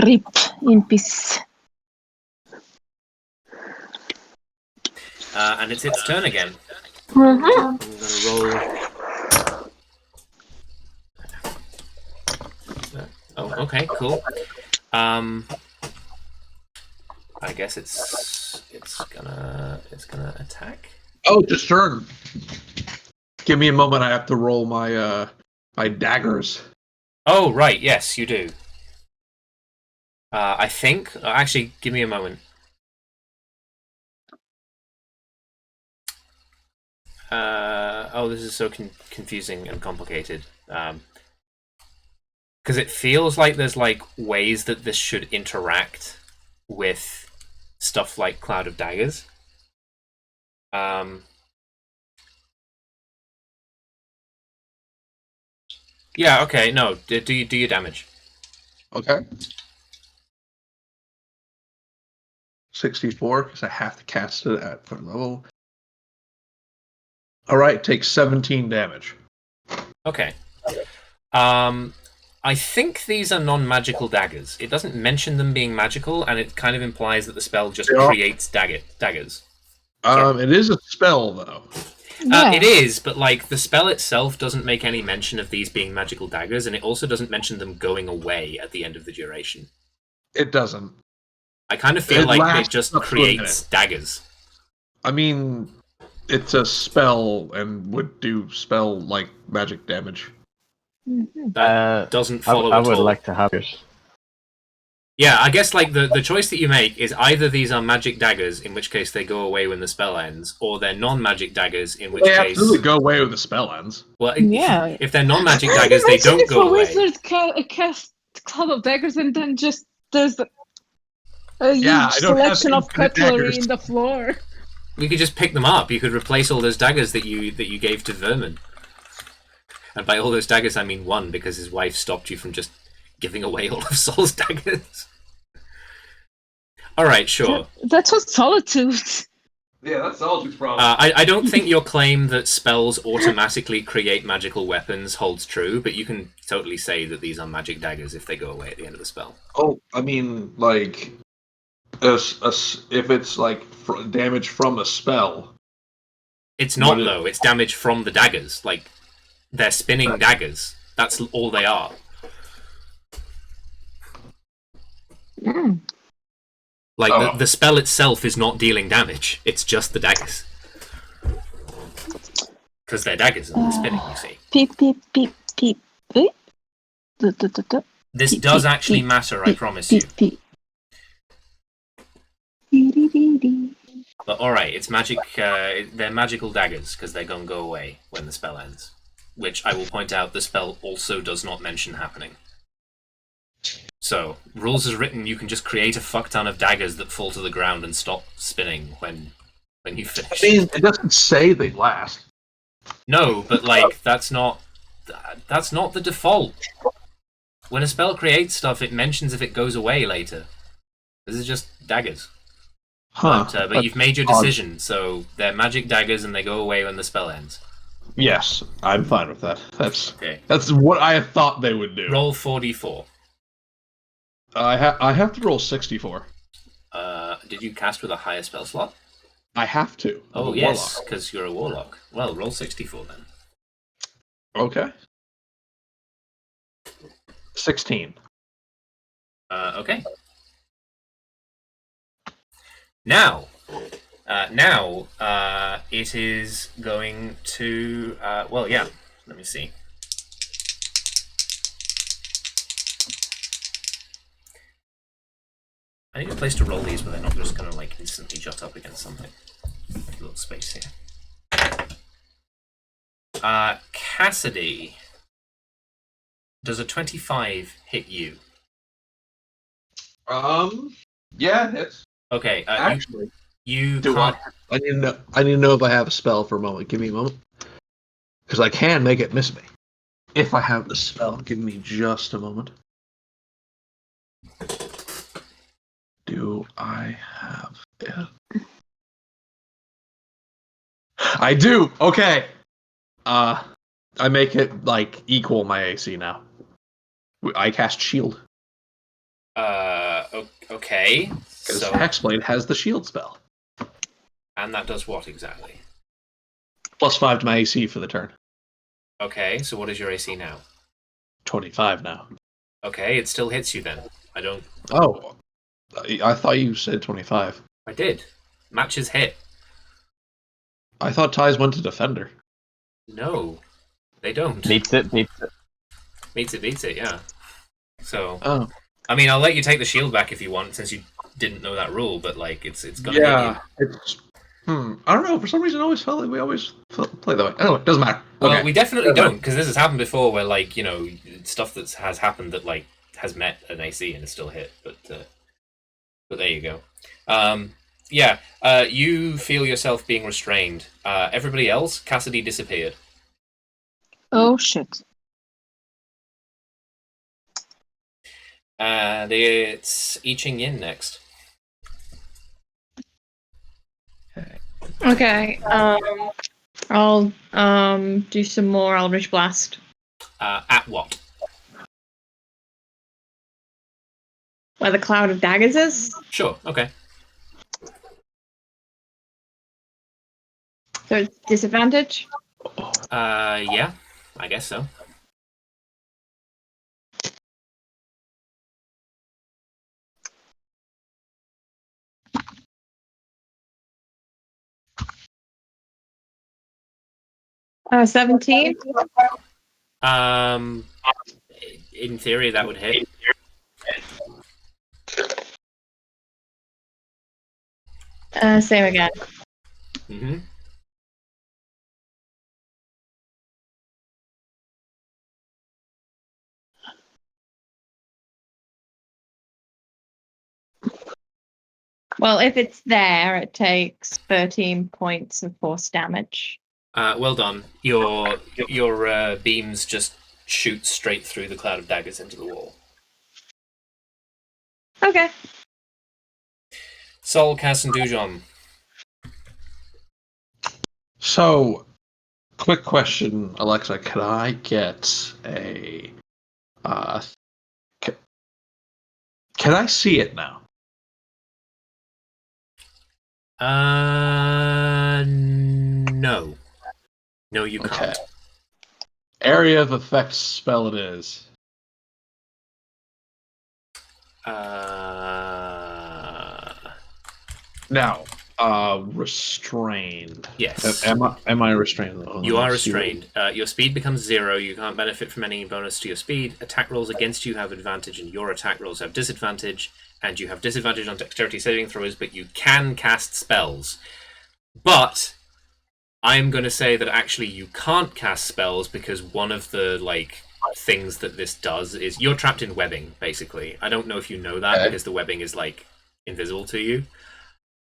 Rip in peace.
And it's its turn again.
Mm-hmm.
I'm gonna roll. Oh, okay, cool. I guess it's gonna attack.
Oh, just turn. Give me a moment. I have to roll my my daggers.
Oh, right. Yes, you do. I think. Actually, give me a moment. Oh, this is so confusing and complicated. Because it feels like there's ways that this should interact with stuff like Cloud of Daggers. Yeah. Okay. No. Do your damage.
Okay. 64, because I have to cast it at third level. Alright, takes 17 damage.
Okay. I think these are non-magical daggers. It doesn't mention them being magical, and it kind of implies that the spell just creates daggers.
It is a spell, though.
Yeah.
It is, but like the spell itself doesn't make any mention of these being magical daggers, and it also doesn't mention them going away at the end of the duration.
It doesn't.
I kind of feel
It
like it
lasts
just
up to a
creates daggers.
I mean, it's a spell and would do spell-like magic damage.
That doesn't follow
I
at
would
all.
like to have it.
Yeah, I guess like the choice that you make is either these are magic daggers, in which case they go away when the spell ends, or they're non-magic daggers, in which
They
case
absolutely go away when the spell ends.
well,
Yeah.
if they're non-magic daggers, they don't go away.
Wizards cast Cloud of Daggers, and then just there's a huge
Yeah, I don't have
selection of
infinite
cutlery
daggers.
in the floor.
You could just pick them up. You could replace all those daggers that you gave to Vermin. And by all those daggers, I mean one, because his wife stopped you from just giving away all of Saul's daggers. All right, sure.
That was Solitude.
Yeah, that's Aldu's problem.
I don't think your claim that spells automatically create magical weapons holds true, but you can totally say that these are magic daggers if they go away at the end of the spell.
Oh, I mean, like, if it's like damage from a spell.
It's not,
What
though. It's damage from the daggers. Like, they're spinning daggers. That's all they are. Like, the spell itself is not dealing damage. It's just the daggers. Because they're daggers and they're spinning, you see.
Beep, beep, beep, beep. Beep.
This does actually matter, I promise you. But alright, it's magic. They're magical daggers, because they're going to go away when the spell ends. Which, I will point out, the spell also does not mention happening. So, rules as written, you can just create a fuck ton of daggers that fall to the ground and stop spinning when you finish.
I mean, it doesn't say they last.
No, but like that's not the default. When a spell creates stuff, it mentions if it goes away later. This is just daggers.
Huh.
But you've made your decision, so they're magic daggers and they go away when the spell ends.
Yes, I'm fine with that.
Okay.
That's what I thought they would do.
Roll 4d4.
I have to roll 64.
Did you cast with a higher spell slot?
I have to. I'm
Oh
a
yes,
warlock.
because you're a warlock. Well, roll 64 then.
Okay. 16.
Okay. Now, it is going to. Well, yeah. Let me see. I need a place to roll these, but they're not just going to like instantly jut up against something. Make a little space here. Cassidy, does a 25 hit you?
Yeah, it's
Okay.
actually.
You
Do
can't.
I need to know. I need to know if I have a spell for a moment. Give me a moment, because I can make it miss me. If I have the spell, give me just a moment. Do I have it? I do. Okay. I make it like equal my AC now. I cast shield
Okay.
because
So,
Hexblade has the shield spell.
and that does what exactly?
+5 to my AC for the turn.
Okay. So, what is your AC now?
25 now.
Okay, it still hits you then. I don't.
Oh, I thought you said 25.
I did. Matches hit.
I thought ties went to defender.
No, they don't.
Beats it.
Beats it. Yeah. So,
Oh.
I mean, I'll let you take the shield back if you want, since you didn't know that rule. But like, it's gonna hit you.
Yeah, it's. I don't know. For some reason, I always felt like we always play that way. Anyway, doesn't matter.
Well,
Okay.
we definitely don't, because this has happened before, where like stuff that has happened that like has met an AC and it's still hit. But there you go. Yeah, you feel yourself being restrained. Everybody else, Cassidy disappeared.
Oh shit.
And it's I Ching Yin next.
Okay. I'll do some more Eldritch Blast.
At what?
Where the Cloud of Daggers is.
Sure, okay.
So it's disadvantage.
Yeah, I guess so.
Uh, 17.
In theory, that would hit.
Same again.
Mm-hmm.
Well, if it's there, it takes 13 points of force damage.
Well done. Your beams just shoot straight through the cloud of daggers into the wall.
Okay.
Sol, Cass, and Dujon.
So, quick question, Alexa. Can I get a... can I see it now?
No. No, you can't.
Area of effect spell it is. Now, restrained.
Yes.
Am I restrained?
You are restrained. Your speed becomes 0. You can't benefit from any bonus to your speed. Attack rolls against you have advantage, and your attack rolls have disadvantage. And you have disadvantage on dexterity saving throws, but you can cast spells. But I'm going to say that actually you can't cast spells because one of the things that this does is you're trapped in webbing. Basically, I don't know if you know that because the webbing is invisible to you.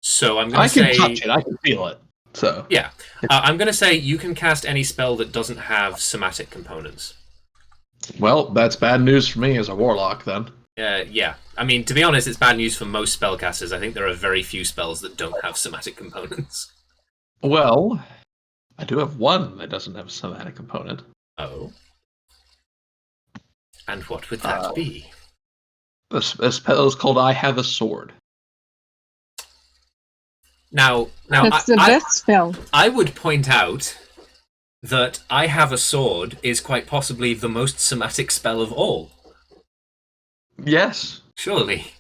So I'm going to say
I can touch it. I can feel it. So
yeah, I'm going to say you can cast any spell that doesn't have somatic components.
Well, that's bad news for me as a warlock then.
Yeah. I mean, to be honest, it's bad news for most spellcasters. I think there are very few spells that don't have somatic components.
Well, I do have one that doesn't have a somatic component.
Oh. And what would that be?
The spell is called I Have a Sword.
Now
That's the best spell.
I would point out that I Have a Sword is quite possibly the most somatic spell of all.
Yes.
Surely.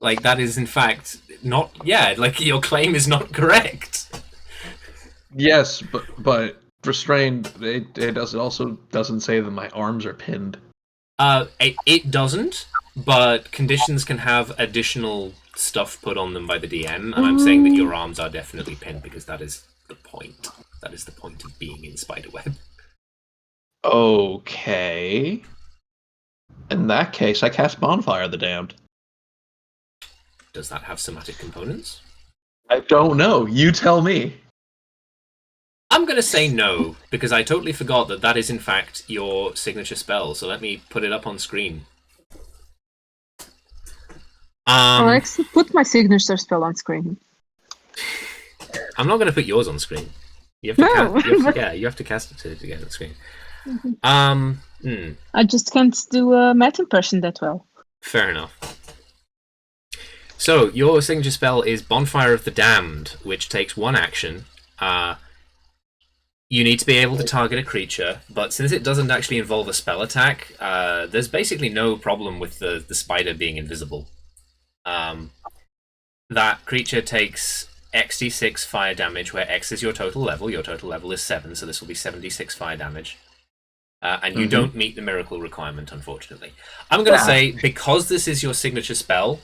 That is in fact not... Yeah, your claim is not correct.
Yes, but restrained, it also doesn't say that my arms are pinned.
It doesn't, but conditions can have additional stuff put on them by the DM, and I'm saying that your arms are definitely pinned because that is the point. That is the point of being in Spiderweb.
Okay. In that case, I cast Bonfire of the Damned.
Does that have somatic components?
I don't know. You tell me.
I'm going to say no, because I totally forgot that is in fact your signature spell, so let me put it up on screen.
Alex, put my signature spell on screen.
I'm not going to put yours on screen. You have to you have to cast it to get on screen.
I just can't do a math impression that well.
Fair enough. So, your signature spell is Bonfire of the Damned, which takes 1 action. You need to be able to target a creature, but since it doesn't actually involve a spell attack, there's basically no problem with the spider being invisible. That creature takes XD6 fire damage, where X is your total level. Your total level is 7, so this will be 76 fire damage. And you don't meet the miracle requirement, unfortunately. I'm going to say, because this is your signature spell,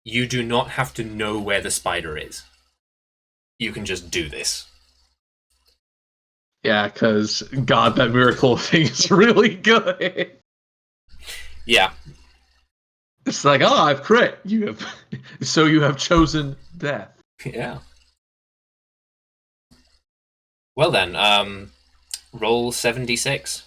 you do not have to know where the spider is. You can just do this.
Yeah, because, God, that miracle thing is really good.
Yeah.
It's like, I've crit. You have chosen death.
Yeah. Well then, roll 76.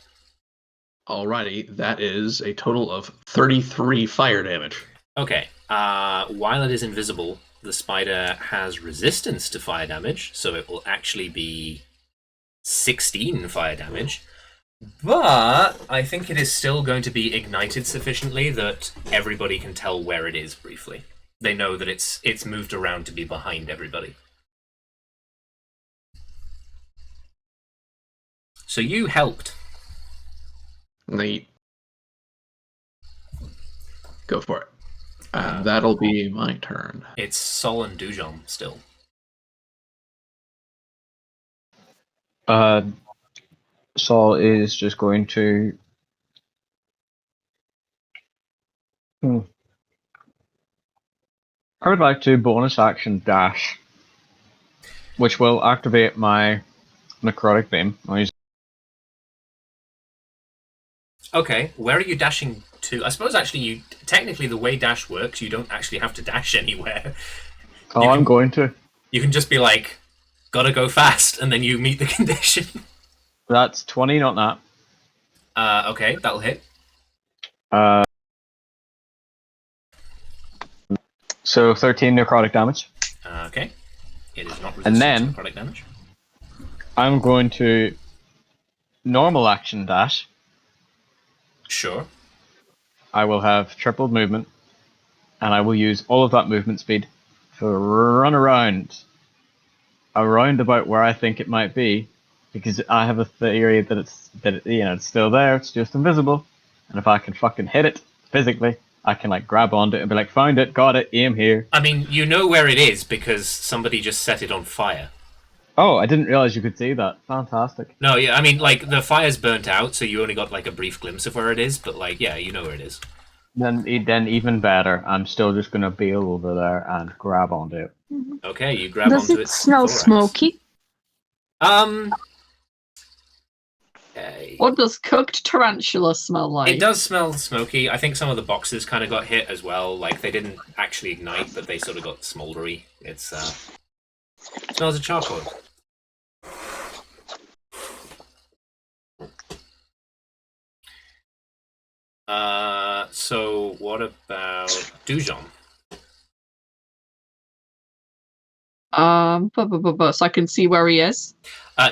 Alrighty, that is a total of 33 fire damage.
Okay. While it is invisible, the spider has resistance to fire damage, so it will actually be 16 fire damage. But I think it is still going to be ignited sufficiently that everybody can tell where it is briefly. They know that it's moved around to be behind everybody. So you helped.
Neat. Go for it. That'll be my turn.
It's Sol and Dujon still.
Saul is just going to. I would like to bonus action dash, which will activate my necrotic beam.
Okay, where are you dashing to? I suppose actually, technically the way dash works, you don't actually have to dash anywhere.
I'm going to.
You can just be like, gotta go fast, and then you meet the condition.
That's 20, not that.
Okay, that'll hit.
So 13 necrotic damage.
Okay. It is not resistant
And then
to necrotic damage.
I'm going to normal action dash.
Sure.
I will have tripled movement, and I will use all of that movement speed to run around about where I think it might be, because I have a theory that it's still there. It's just invisible, and if I can fucking hit it physically, I can like grab onto it and be like, "Found it, got it, aim here."
I mean, you know where it is because somebody just set it on fire.
Oh, I didn't realize you could see that. Fantastic.
No, yeah, I mean, like, the fire's burnt out, so you only got, like, a brief glimpse of where it is, but, like, yeah, you know where it is.
Then even better, I'm still just going to bail over there and grab onto it.
Okay, you grab
Does
onto
it
its
smell
thorax.
smoky?
What does cooked tarantula smell like?
It does smell smoky. I think some of the boxes kind of got hit as well. Like, they didn't actually ignite, but they sort of got smoldery. It smells of charcoal. So what about Dujon?
So I can see where he is.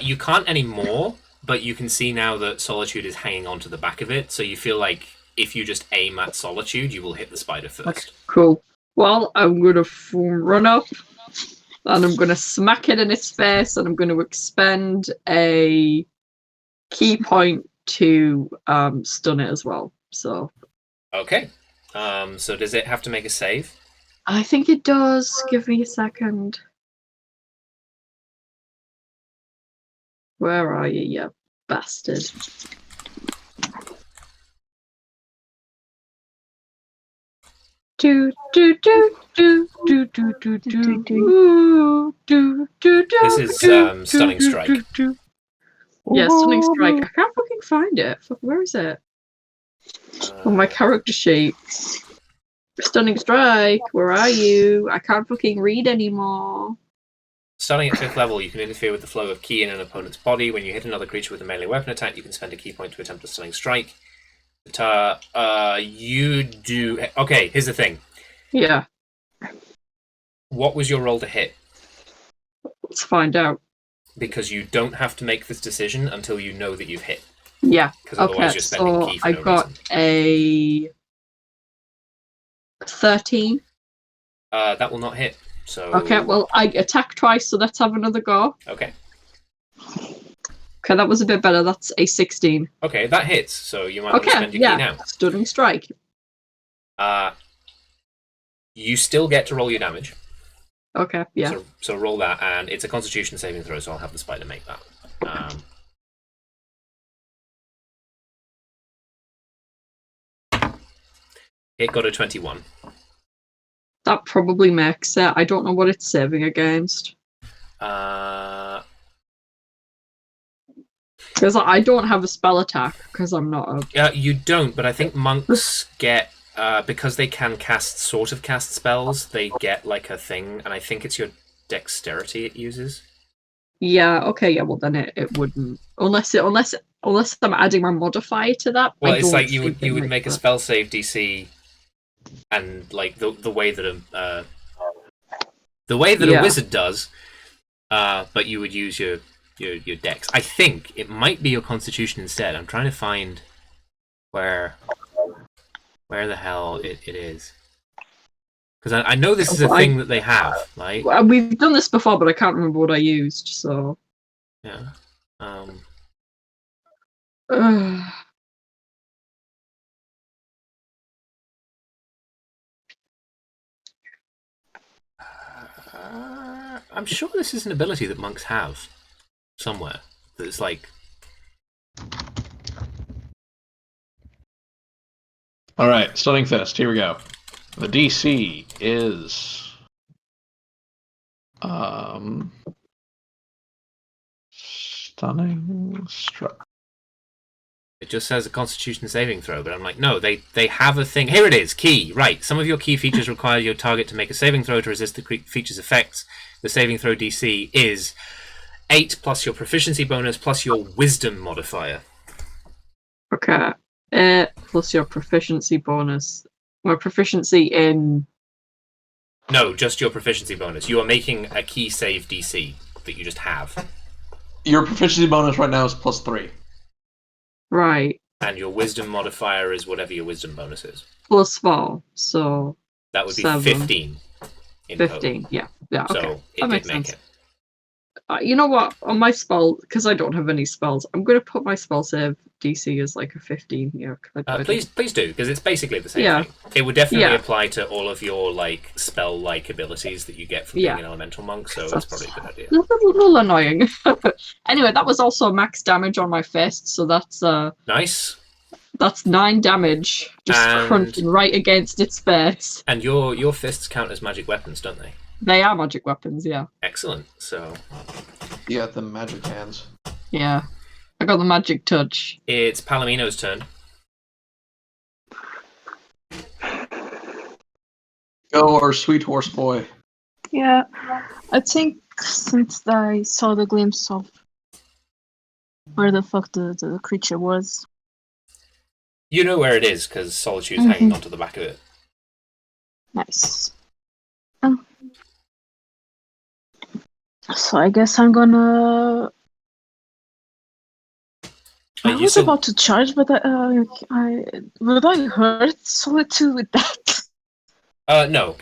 You can't anymore, but you can see now that Solitude is hanging onto the back of it, so you feel like if you just aim at Solitude, you will hit the spider first.
Okay, cool. Well, I'm gonna run up, and I'm gonna smack it in its face, and I'm gonna expend a key point to stun it as well. So.
Okay. So does it have to make a save?
I think it does. Give me a second. Where are you, you bastard? Do do do do do do do do do do do.
This is Stunning Strike.
Yeah, Stunning Strike. I can't fucking find it. Where is it? On my character sheet. Stunning Strike, where are you? I can't fucking read anymore.
Starting at 5th level, you can interfere with the flow of ki in an opponent's body. When you hit another creature with a melee weapon attack, you can spend a key point to attempt a Stunning Strike. You do... Okay, here's the thing.
Yeah.
What was your roll to hit?
Let's find out.
Because you don't have to make this decision until you know that you've hit.
Yeah.
Because otherwise you're spending
So
ki for
I
no
got
reason.
a 13.
That will not hit. So
Okay, well, I attack twice, so let's have another go.
Okay.
Okay, that was a bit better. That's a 16.
Okay, that hits. So you might want to
Okay,
spend your ki now.
Stunning Strike.
You still get to roll your damage.
Okay, yeah.
So roll that, and it's a Constitution saving throw, so I'll have the spider make that. It got a 21.
That probably makes it. I don't know what it's saving against.
Uh,
Because I don't have a spell attack, because I'm not a...
you don't, but I think monks get... because they can cast spells, they get like a thing, and I think it's your dexterity it uses.
Yeah. Okay. Yeah. Well, then it wouldn't unless I'm adding my modifier to that.
Well,
I
it's
don't
like you
think
would
it
make
makes
a
that.
spell save DC, and like the way that a
Yeah.
wizard does, but you would use your dex. I think it might be your constitution instead. I'm trying to find where the hell it is. Because I know this is a thing that they have, right?
Well, we've done this before, but I can't remember what I used. So
Yeah. I'm sure this is an ability that monks have somewhere. That's like.
All right, Stunning Fist. Here we go. The DC is Stunning Strike.
It just says a Constitution saving throw, but I'm like, no, they have a thing. Here it is, key. Right, some of your key features require your target to make a saving throw to resist the feature's effects. The saving throw DC is 8 plus your proficiency bonus plus your wisdom modifier.
okay. Plus your proficiency bonus. My proficiency in.
No, just your proficiency bonus. You are making a key save DC that you just have.
Your proficiency bonus right now is +3.
Right.
And your wisdom modifier is whatever your wisdom bonus is.
+4, so
That would be
7.
15. In
15.
total.
Yeah. Okay.
So
that
it did
makes
make
sense.
it.
You know what? On my spell, because I don't have any spells, I'm going to put my spell save DC as like a 15 here.
Please do, because it's basically the same
Yeah.
thing. It would definitely
Yeah.
apply to all of your like spell-like abilities that you get from being an elemental monk, so it's probably a good idea.
A little annoying. Anyway, that was also max damage on my fist, so that's
Nice.
That's 9 damage, just
And-
crunching right against its face.
And your fists count as magic weapons, don't they?
They are magic weapons, yeah.
Excellent. So
Yeah, the magic hands.
Yeah. I got the magic touch.
it's Palomino's turn.
Go, our sweet horse boy.
Yeah, I think since I saw the glimpse of where the fuck the creature was.
You know where it is because Solitude's hanging onto the back of it.
Nice. So I guess I'm gonna. I
You
was
still-
about to charge, but would I hurt Solitude with that?
No.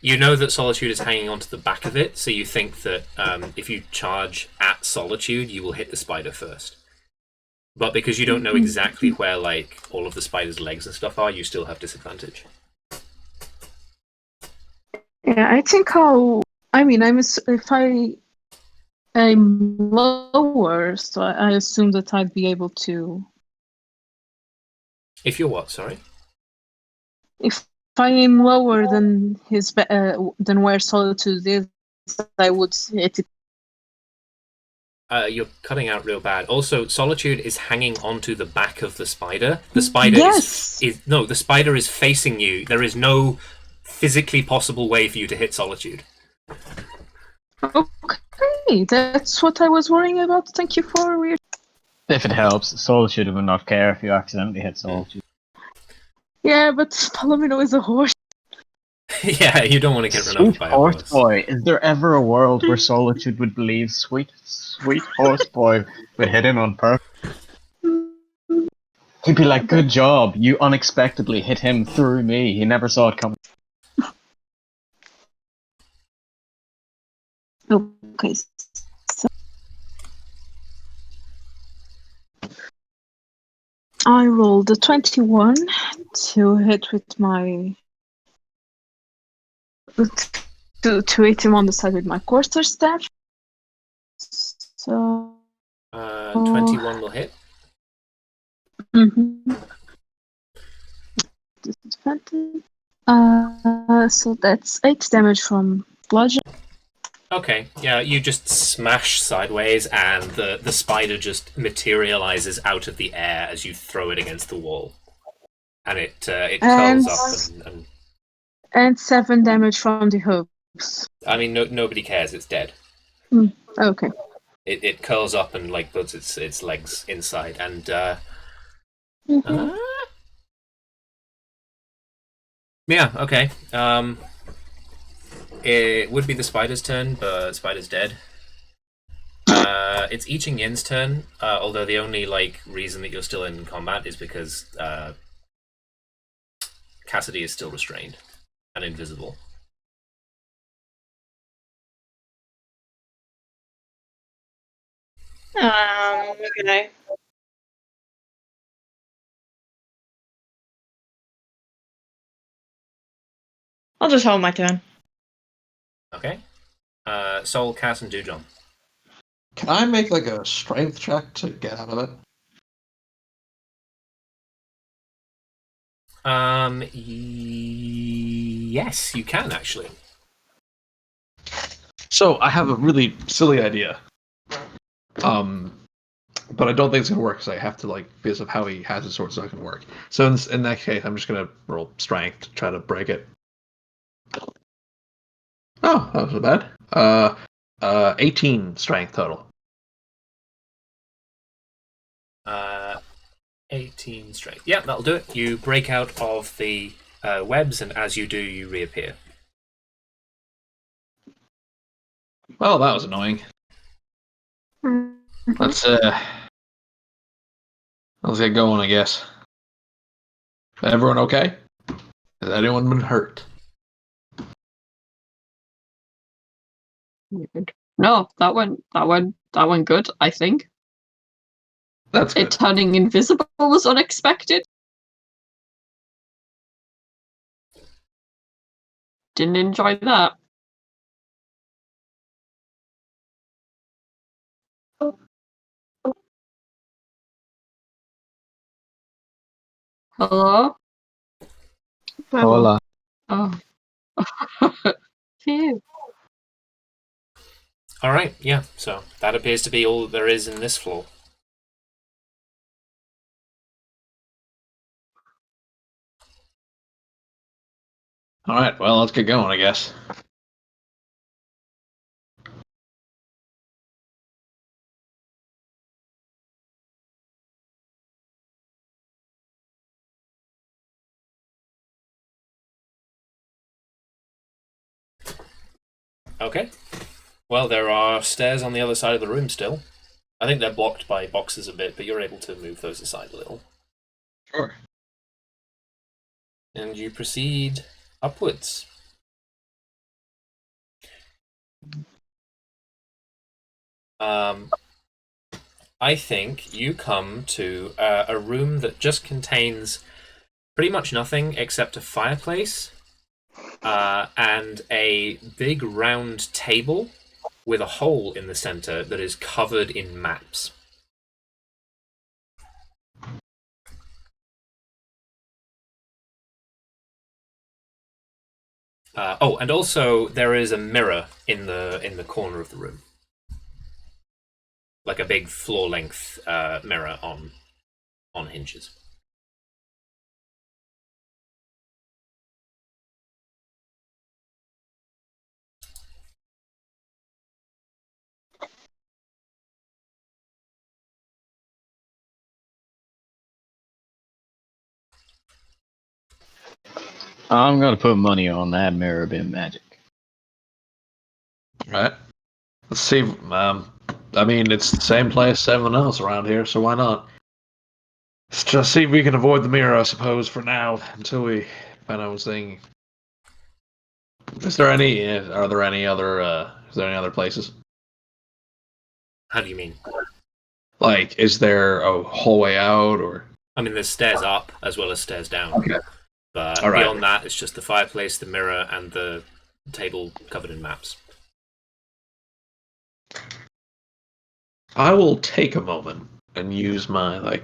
You know that Solitude is hanging onto the back of it, so you think that if you charge at Solitude, you will hit the spider first. But because you don't know exactly where like all of the spider's legs and stuff are, you still have disadvantage.
Yeah, I think I'll. I mean, I'm lower, so I assume that I'd be able to.
If you're what? Sorry.
If I am lower than than where Solitude is, I would hit it.
You're cutting out real bad. Also, Solitude is hanging onto the back of the spider. The spider
Yes!
the spider is facing you. There is no physically possible way for you to hit Solitude.
Okay, that's what I was worrying about. Thank you for reassuring.
If it helps, Solitude would not care if you accidentally hit Solitude.
Yeah, but Palomino is a horse.
Yeah, you don't want to get run
Sweet
over by a
horse
horse.
boy. Is there ever a world where Solitude would believe sweet horse boy would hit him on purpose? He'd be like, good job, you unexpectedly hit him through me. He never saw it coming.
Okay. So I rolled a 21 to hit with my to hit him on the side with my quarter staff. So
21 will hit.
Disadvantage. So that's 8 damage from bludgeon.
Okay, yeah, you just smash sideways, and the spider just materializes out of the air as you throw it against the wall, and it curls up and
And 7 damage from the hooks.
I mean, nobody cares. It's dead.
Okay.
It curls up and like puts its legs inside, and yeah, okay. It would be the spider's turn, but spider's dead. It's Iching Yin's turn, although the only like reason that you're still in combat is because Cassidy is still restrained and invisible.
Okay. I'll just hold my turn.
Okay. Soul, Cass, and Dujon.
Can I make like a strength check to get out of it?
Yes, you can actually.
So I have a really silly idea. But I don't think it's gonna work because I have to like because of how he has his sword, so it can work. So in that case, I'm just gonna roll strength to try to break it. Oh, that wasn't bad. 18 strength total.
18 strength. Yeah, that'll do it. You break out of the webs, and as you do, you reappear.
Well, that was annoying. Let's get going, I guess. Everyone okay? Has anyone been hurt?
No, that went good, I think.
That's good.
It turning invisible was unexpected. Didn't enjoy that. Hello?
Hola.
Oh. Phew.
All right, yeah. So that appears to be all there is in this floor.
All right, well, let's get going, I guess.
Okay. Well, there are stairs on the other side of the room still. I think they're blocked by boxes a bit, but you're able to move those aside a little.
Sure.
And you proceed upwards. I think you come to a room that just contains pretty much nothing except a fireplace and a big round table with a hole in the center that is covered in maps. Oh, and also there is a mirror in the corner of the room, like a big floor-length mirror on hinges.
I'm gonna put money on that mirror being magic.
All right. Let's see. I mean, it's the same place as everyone else around here, so why not? Let's just see if we can avoid the mirror, I suppose, for now, until we find out what's thinking. Is there any? Are there any other? Is there any other places?
How do you mean?
Like, is there a hallway out, or?
I mean, there's stairs up as well as stairs down.
Okay.
But
All right.
beyond that, it's just the fireplace, the mirror, and the table covered in maps.
I will take a moment and use my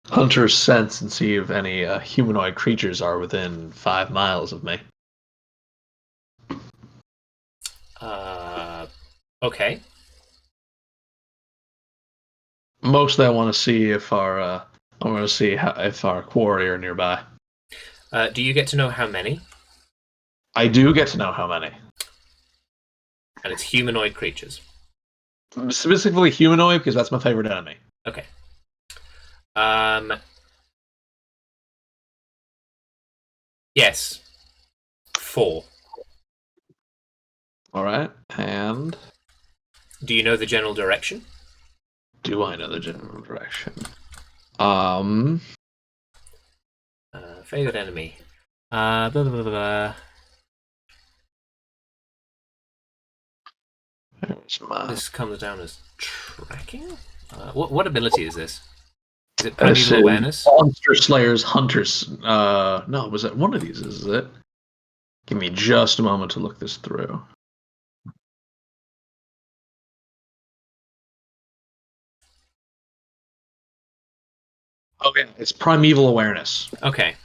hunter's sense and see if any humanoid creatures are within 5 miles of me.
Okay.
Mostly, I want to see if our quarry are nearby.
Do you get to know how many?
I do get to know how many.
And it's humanoid creatures.
Specifically humanoid, because that's my favorite enemy.
Okay. Yes. 4.
All right, and
Do you know the general direction?
do I know the general direction?
Favorite enemy. Blah, blah, blah, blah.
There's my
This comes down as tracking? What ability is this? Is it Primeval Awareness?
Monster Slayers Hunters. No, was it one of these? Is it? Give me just a moment to look this through. Okay, it's Primeval Awareness.
Okay.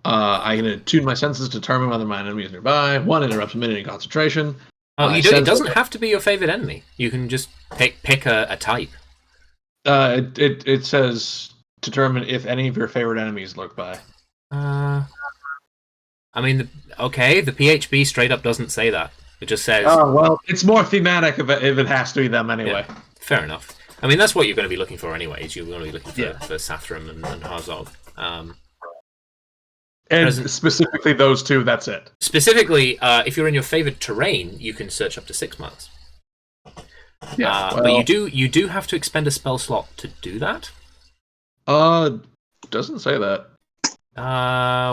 I can attune my senses to determine whether my enemy is nearby. 1 interrupts minute in concentration.
Oh, it doesn't have to be your favorite enemy. You can just pick a type.
It says determine if any of your favorite enemies lurk by.
I mean, the PHB straight up doesn't say that. It just says...
Oh, well, it's more thematic if it has to be them anyway.
Yeah, fair enough. I mean, that's what you're going to be looking for anyways. You're going to be looking for Sathram and Harzog.
And specifically those two, that's it.
Specifically, if you're in your favorite terrain, you can search up to 6 months.
Yeah,
but you do have to expend a spell slot to do that.
Doesn't say that.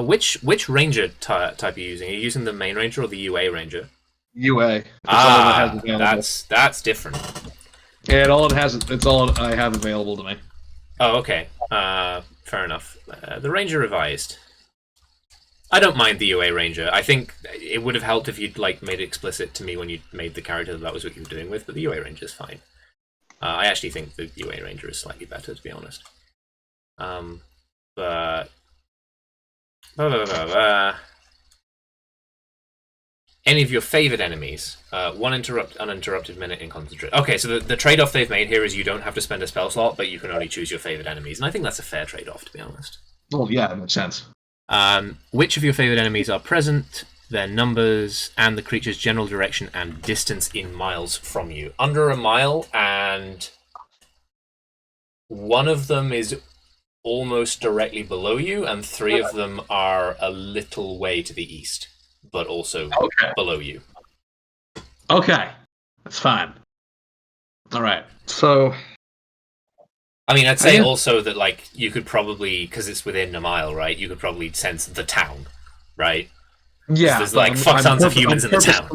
Which ranger type are you using? Are you using the main ranger or the UA ranger?
UA.
That's different.
Yeah, it's all I have available to me.
Oh, okay. Fair enough. The ranger revised. I don't mind the UA ranger. I think it would have helped if you'd made it explicit to me when you made the character that was what you were doing with, but the UA ranger is fine. I actually think the UA ranger is slightly better, to be honest. But any of your favorite enemies, 1 uninterrupted minute in concentration. Okay, so the trade-off they've made here is you don't have to spend a spell slot, but you can only choose your favorite enemies, and I think that's a fair trade-off, to be honest.
Well, yeah, that makes sense.
Which of your favorite enemies are present, their numbers, and the creature's general direction and distance in miles from you? Under a mile, and 1 of them is almost directly below you, and 3 of them are a little way to the east, but also below you.
Okay, that's fine. All right, so...
I mean, I'd say also that, you could probably, because it's within a mile, right, you could probably sense the town, right?
Yeah.
There's, fuck tons of humans in the town.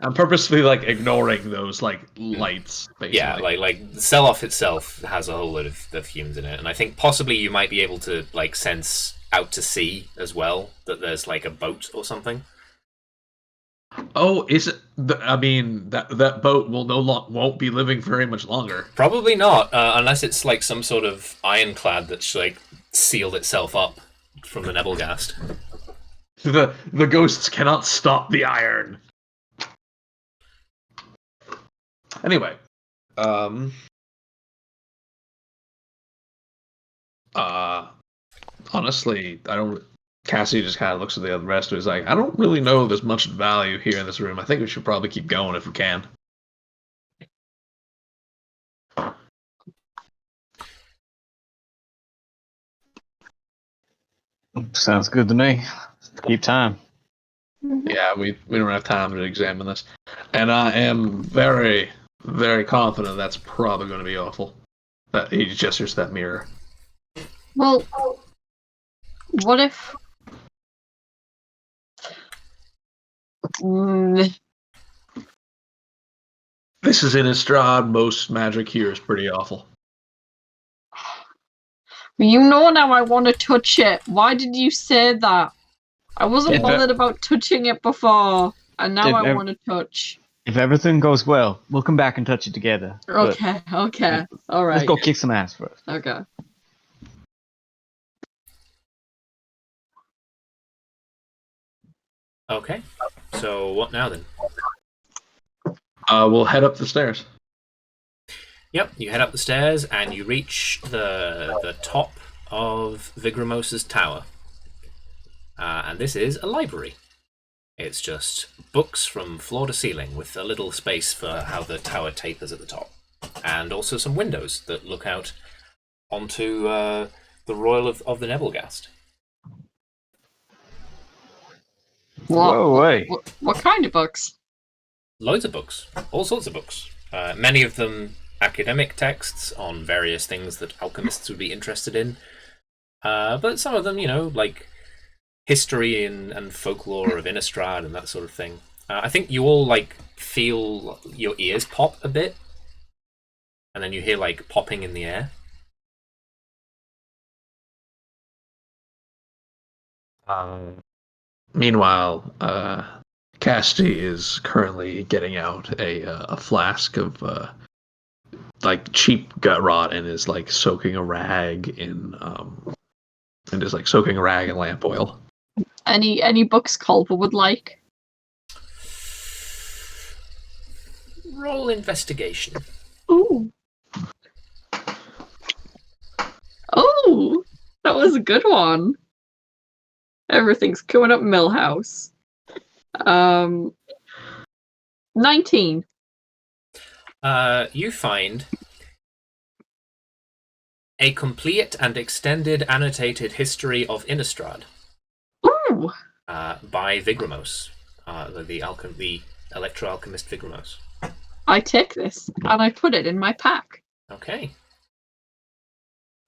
I'm purposely, ignoring those, lights, basically.
Yeah, the sell-off itself has a whole load of humans in it, and I think possibly you might be able to, sense out to sea as well, that there's, a boat or something.
Oh, is it? I mean, that boat won't be living very much longer.
Probably not, unless it's some sort of ironclad that's sealed itself up from the Nebelgast.
The ghosts cannot stop the iron. Anyway, honestly, I don't. Cassie just kind of looks at the rest of it. He's like, I don't really know there's much value here in this room. I think we should probably keep going if we can.
Sounds good to me. Keep time.
Yeah, we don't have time to examine this. And I am very, very confident that's probably going to be awful. That he gestures that mirror.
Well, what if...
This is Innistrad. Most magic here is pretty awful.
You know now I want to touch it. Why did you say that? I wasn't bothered about touching it before, and now I want to touch.
If everything goes well, we'll come back and touch it together.
Okay, all right.
Let's go kick some ass first.
Okay.
Okay, so what now then?
We'll head up the stairs.
Yep, you head up the stairs and you reach the top of Vigramos' tower. And this is a library. It's just books from floor to ceiling with a little space for how the tower tapers at the top. And also some windows that look out onto the Royal of the Nebelgast.
What kind of books?
Loads of books. All sorts of books. Many of them academic texts on various things that alchemists would be interested in. But some of them, like history and folklore of Innistrad and that sort of thing. I think you all feel your ears pop a bit, and then you hear popping in the air.
Meanwhile, Cassidy is currently getting out a flask of cheap gut rot and is soaking a rag in lamp oil.
Any books Culver would like?
Roll investigation.
Ooh. Oh, that was a good one. Everything's coming up Millhouse. 19.
You find a complete and extended annotated history of Innistrad.
Ooh.
By Vigramos, the electro-alchemist Vigramos.
I take this and I put it in my pack.
Okay.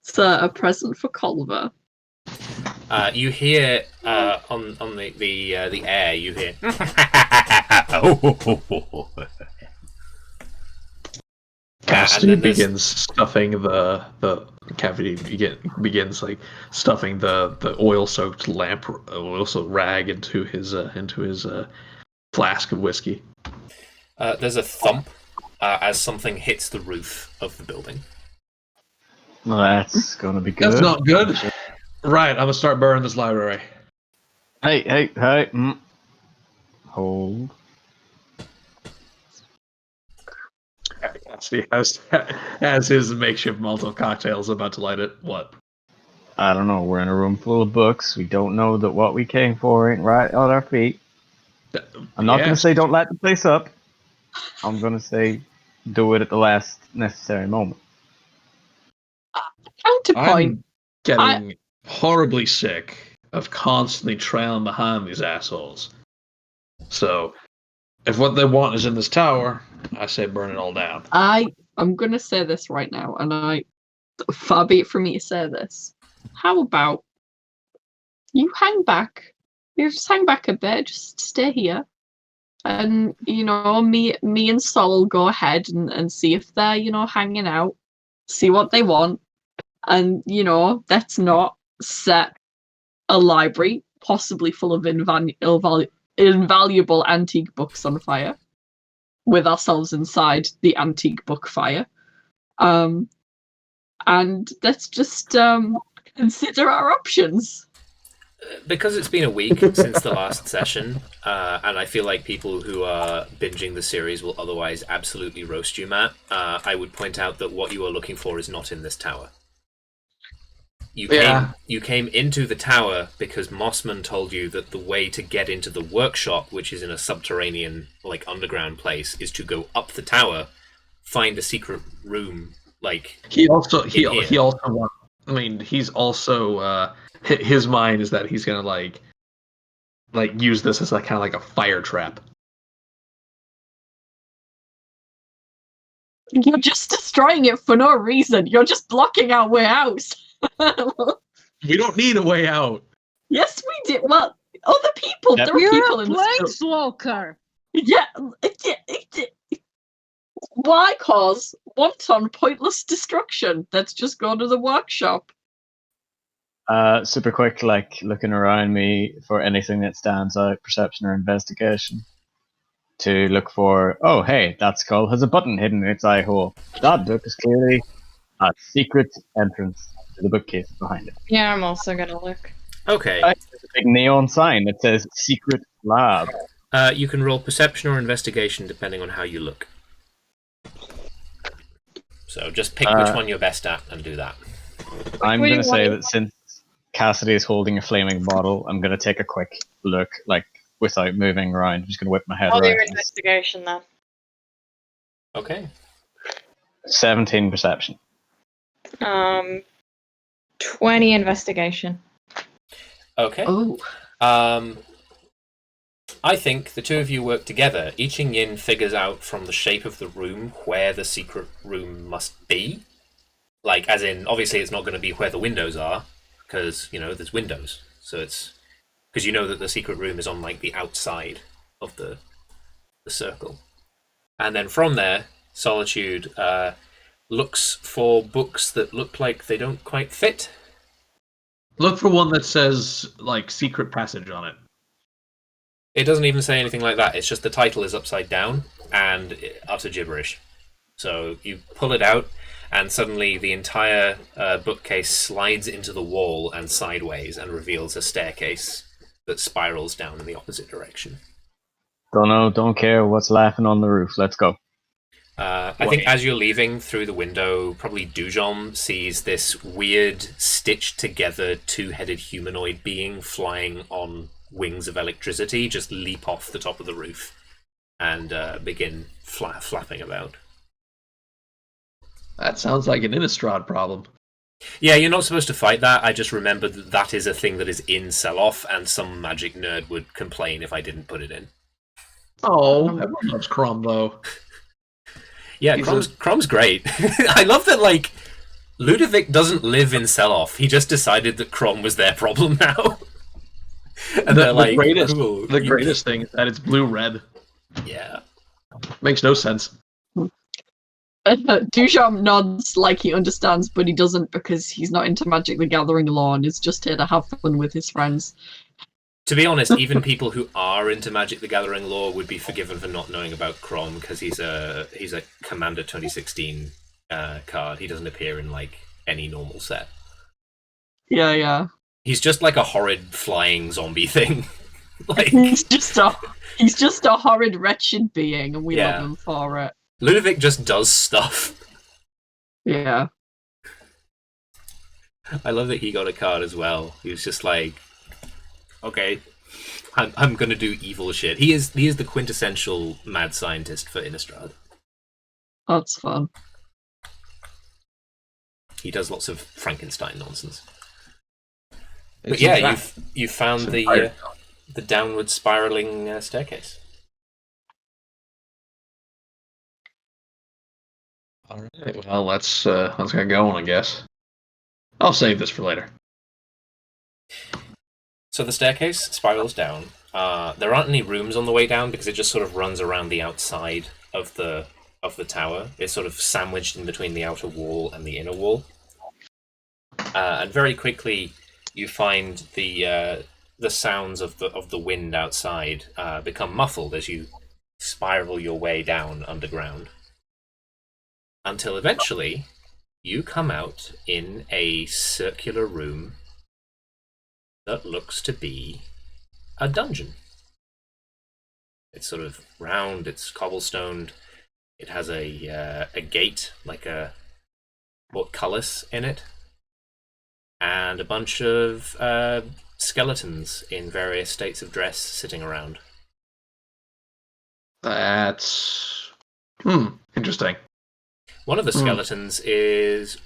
It's a present for Culver.
You hear on the air. You hear.
Cassidy begins stuffing the cavity. Begins stuffing the oil-soaked rag into his flask of whiskey.
There's a thump as something hits the roof of the building.
Well, that's gonna be good.
That's not good. Right, I'm gonna start burning this library.
Hey. Hold.
Cassidy has his makeshift Molotov cocktails about to light it. What?
I don't know. We're in a room full of books. We don't know that what we came for ain't right at our feet. I'm not gonna say don't light the place up. I'm gonna say do it at the last necessary moment.
Counterpoint.
I'm getting horribly sick of constantly trailing behind these assholes. So, if what they want is in this tower, I say burn it all down.
I'm gonna say this right now, and far be it from me to say this. How about you hang back? You just hang back a bit, just stay here. And, me and Sol will go ahead and see if they're, hanging out, see what they want. And, let's not set a library, possibly full of invaluable antique books on fire, with ourselves inside the antique book fire. And let's just consider our options.
Because it's been a week since the last session, and I feel like people who are binging the series will otherwise absolutely roast you, Matt, I would point out that what you are looking for is not in this tower. You came into the tower because Mossman told you that the way to get into the workshop, which is in a subterranean, underground place, is to go up the tower, find a secret room,
He also wants. I mean, he's also his mind is that he's gonna use this as kind of like a fire trap.
You're just destroying it for no reason. You're just blocking our way out.
We don't need a way out.
Yes, we did. Well, other people.
Yep.
There are people in
You're a
the
planeswalker.
Yeah. Why cause wanton, pointless destruction? Let's just go to the workshop.
Super quick, looking around me for anything that stands out, perception or investigation. To look for, oh hey, that skull has a button hidden in its eye hole. That book is clearly a secret entrance to the bookcase behind it.
Yeah, I'm also gonna look.
Okay.
There's a big neon sign that says secret lab.
You can roll perception or investigation depending on how you look. So just pick which one you're best at and do that.
I'm
What do
going to
you
say
want?
that since Cassidy is holding a flaming bottle, I'm going to take a quick look, without moving around. I'm just going to whip my head
I'll do
around.
investigation then.
Okay.
17 perception.
20 investigation.
Okay.
Oh.
I think the two of you work together. Iching Yin figures out from the shape of the room where the secret room must be. Like, as in, obviously it's not going to be where the windows are, because, you know, there's windows. So it's... Because you know that the secret room is on, like, the outside of the circle. And then from there, Solitude looks for books that look like they don't quite fit.
Look for one that says, like, secret passage on it.
It doesn't even say anything like that. It's just the title is upside down and utter gibberish. So you pull it out, and suddenly the entire bookcase slides into the wall and sideways and reveals a staircase that spirals down in the opposite direction.
Don't know, don't care what's laughing on the roof. Let's go.
I think as you're leaving through the window, probably Dujom sees this weird, stitched-together, two-headed humanoid being flying on wings of electricity just leap off the top of the roof and begin flapping about.
That sounds like an Innistrad problem.
Yeah, you're not supposed to fight that. I just remembered that that is a thing that is in Sell-Off, and some magic nerd would complain if I didn't put it in.
Oh, everyone loves Crom, though.
Yeah, Crom's great. I love that, like, Ludovic doesn't live in Sell-Off. He just decided that Crom was their problem now. And they're like, cool.
The greatest thing is that it's blue-red.
Yeah.
Makes no sense.
Dujam nods like he understands, but he doesn't because he's not into Magic the Gathering lore and is just here to have fun with his friends.
To be honest, even people who are into Magic the Gathering lore would be forgiven for not knowing about Crom because he's a Commander 2016 card. He doesn't appear in like any normal set.
Yeah.
He's just like a horrid flying zombie thing. Like
he's just a horrid, wretched being, and we love him for it.
Ludovic just does stuff.
Yeah.
I love that he got a card as well. He was just like, okay, I'm gonna do evil shit. He is the quintessential mad scientist for Innistrad.
That's fun.
He does lots of Frankenstein nonsense. But yeah, you found the downward spiraling staircase.
All right. Well, let's get going, I guess. I'll save this for later.
So the staircase spirals down. There aren't any rooms on the way down because it just sort of runs around the outside of the tower. It's sort of sandwiched in between the outer wall and the inner wall. And very quickly, you find the sounds of the wind outside become muffled as you spiral your way down underground. Until eventually, you come out in a circular room that looks to be a dungeon. It's sort of round, it's cobblestoned, it has a gate, like a portcullis in it, and a bunch of skeletons in various states of dress sitting around.
That's interesting.
One of the skeletons is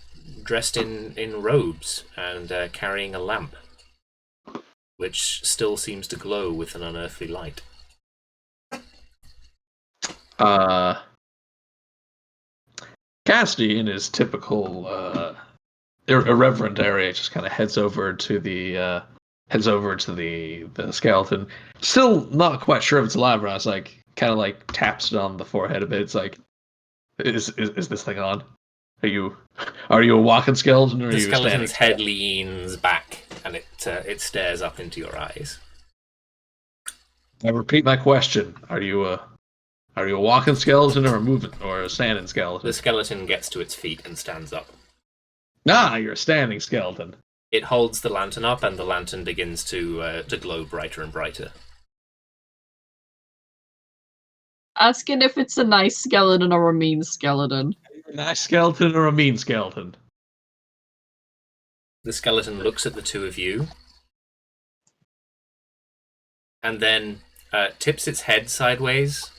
dressed in robes and carrying a lamp, which still seems to glow with an unearthly light.
Cassidy, in his typical irreverent area, just kind of heads over to the skeleton. Still not quite sure if it's alive or not. It's like kind of like taps it on the forehead a bit. It's like, is this thing on? Are you a walking skeleton, or are you standing?
The skeleton's head leans back, and it stares up into your eyes.
I repeat my question: Are you a walking skeleton, or a standing skeleton?
The skeleton gets to its feet and stands up.
You're a standing skeleton.
It holds the lantern up, and the lantern begins to glow brighter and brighter.
Asking if it's a nice skeleton or a mean skeleton.
A nice skeleton or a mean skeleton?
The skeleton looks at the two of you, and then tips its head sideways,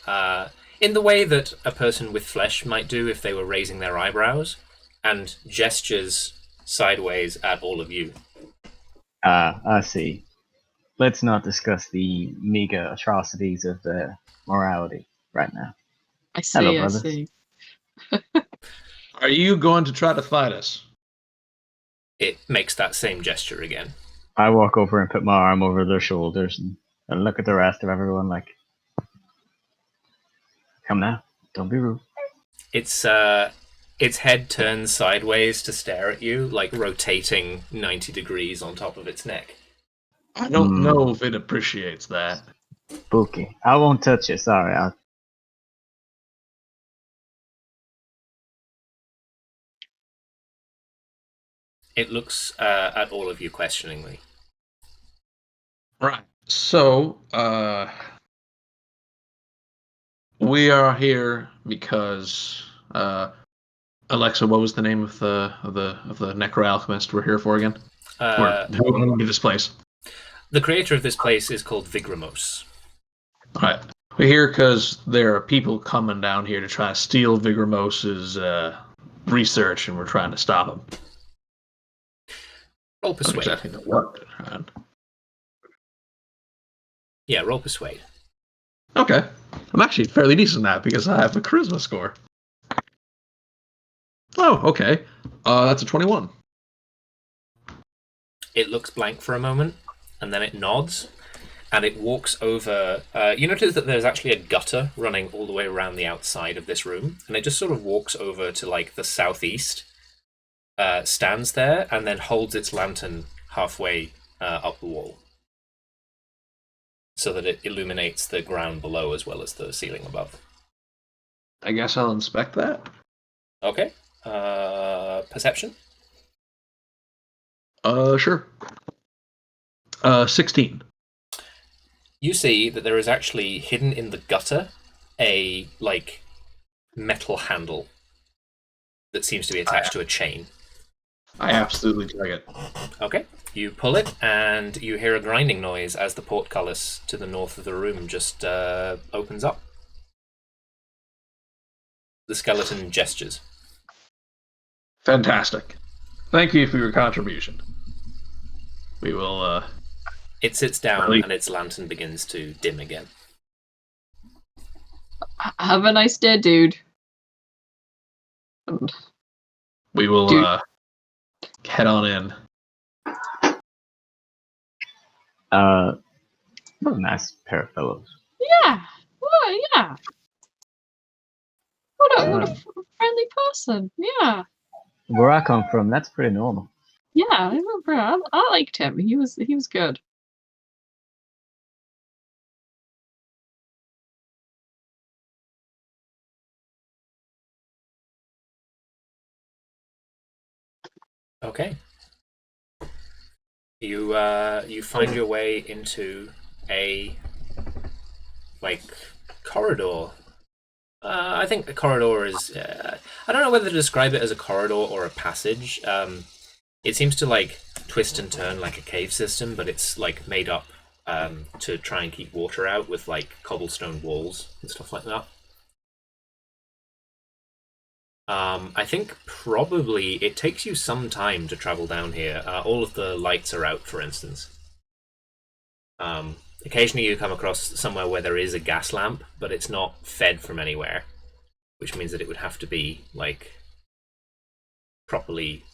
in the way that a person with flesh might do if they were raising their eyebrows, and gestures sideways at all of you.
I see. Let's not discuss the meager atrocities of the morality right now.
I see,
Hello,
I
brothers.
see.
Are you going to try to fight us?
It makes that same gesture again.
I walk over and put my arm over their shoulders and look at the rest of everyone like, come now, don't be rude.
Its head turns sideways to stare at you, like rotating 90 degrees on top of its neck.
I don't know if it appreciates that.
Spooky. I won't touch it, sorry.
It looks at all of you questioningly.
Right. So, we are here because Alexa, what was the name of the necro alchemist we're here for again? Who did this place?
The creator of this place is called Vigramos.
All right. We're here because there are people coming down here to try to steal Vigramos's research, and we're trying to stop them.
Roll
I don't
persuade.
exactly know what.
Yeah, roll persuade.
Okay. I'm actually fairly decent at that because I have a charisma score. Oh, okay. That's a 21.
It looks blank for a moment, and then it nods, and it walks over. You notice that there's actually a gutter running all the way around the outside of this room, and it just sort of walks over to like the southeast, stands there, and then holds its lantern halfway up the wall, so that it illuminates the ground below as well as the ceiling above.
I guess I'll inspect that.
Okay. Perception?
Sure. 16.
You see that there is actually hidden in the gutter a like metal handle that seems to be attached to a chain.
I absolutely drag it.
Okay. You pull it, and you hear a grinding noise as the portcullis to the north of the room just opens up. The skeleton gestures.
Fantastic. Thank you for your contribution. We will,
It sits down,
Really?
and its lantern begins to dim again.
Have a nice day, dude.
we will,
Dude.
head on in.
What a nice pair of fellows.
Yeah. Well, yeah. What a friendly person. Yeah.
Where I come from, that's pretty normal.
Yeah, I remember. I liked him. He was good.
Okay. You find your way into a like corridor. I think the corridor is. I don't know whether to describe it as a corridor or a passage. It seems to like twist and turn like a cave system, but it's like made up to try and keep water out with like cobblestone walls and stuff like that. I think probably it takes you some time to travel down here. All of the lights are out, for instance. Occasionally you come across somewhere where there is a gas lamp, but it's not fed from anywhere, which means that it would have to be, like, properly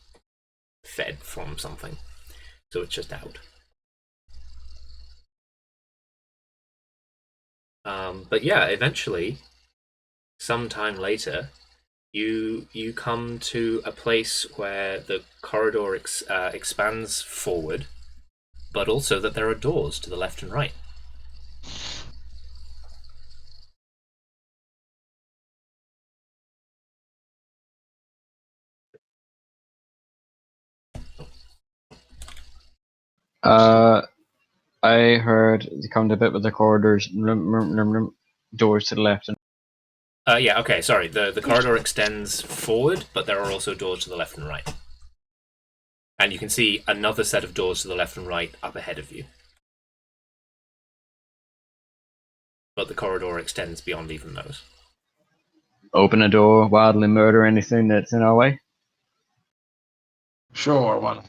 fed from something. So it's just out. But yeah, eventually, sometime later, you come to a place where the corridor expands forward, but also that there are doors to the left and right.
I heard you come to a bit with the corridors, doors to the left and
Yeah, okay, sorry. The corridor extends forward, but there are also doors to the left and right. And you can see another set of doors to the left and right up ahead of you. but the corridor extends beyond even those.
Open a door, wildly murder anything that's in our way.
Sure, why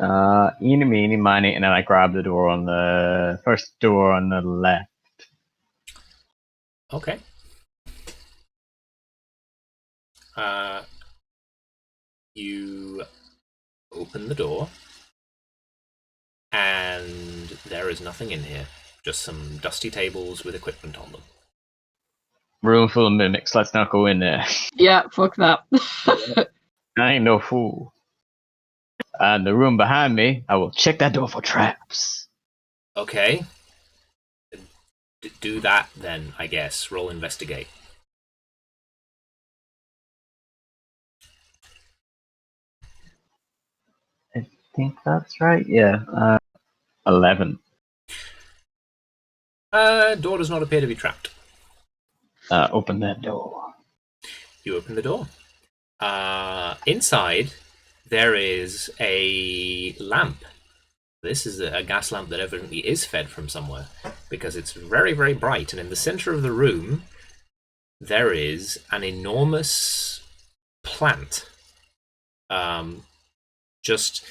not?
Eeny, meeny, miny, and then I grab the door on the first door on the left.
Okay. You open the door, and there is nothing in here. Just some dusty tables with equipment on them.
Room full of mimics, let's not go in there.
Yeah, fuck that.
I ain't no fool. And the room behind me, I will check that door for traps.
Okay. Do that then, I guess. Roll investigate.
I think that's right, yeah. 11.
Door does not appear to be trapped.
Open that door.
You open the door. Inside, there is a lamp. This is a gas lamp that evidently is fed from somewhere, because it's very, very bright. And in the center of the room, there is an enormous plant. Just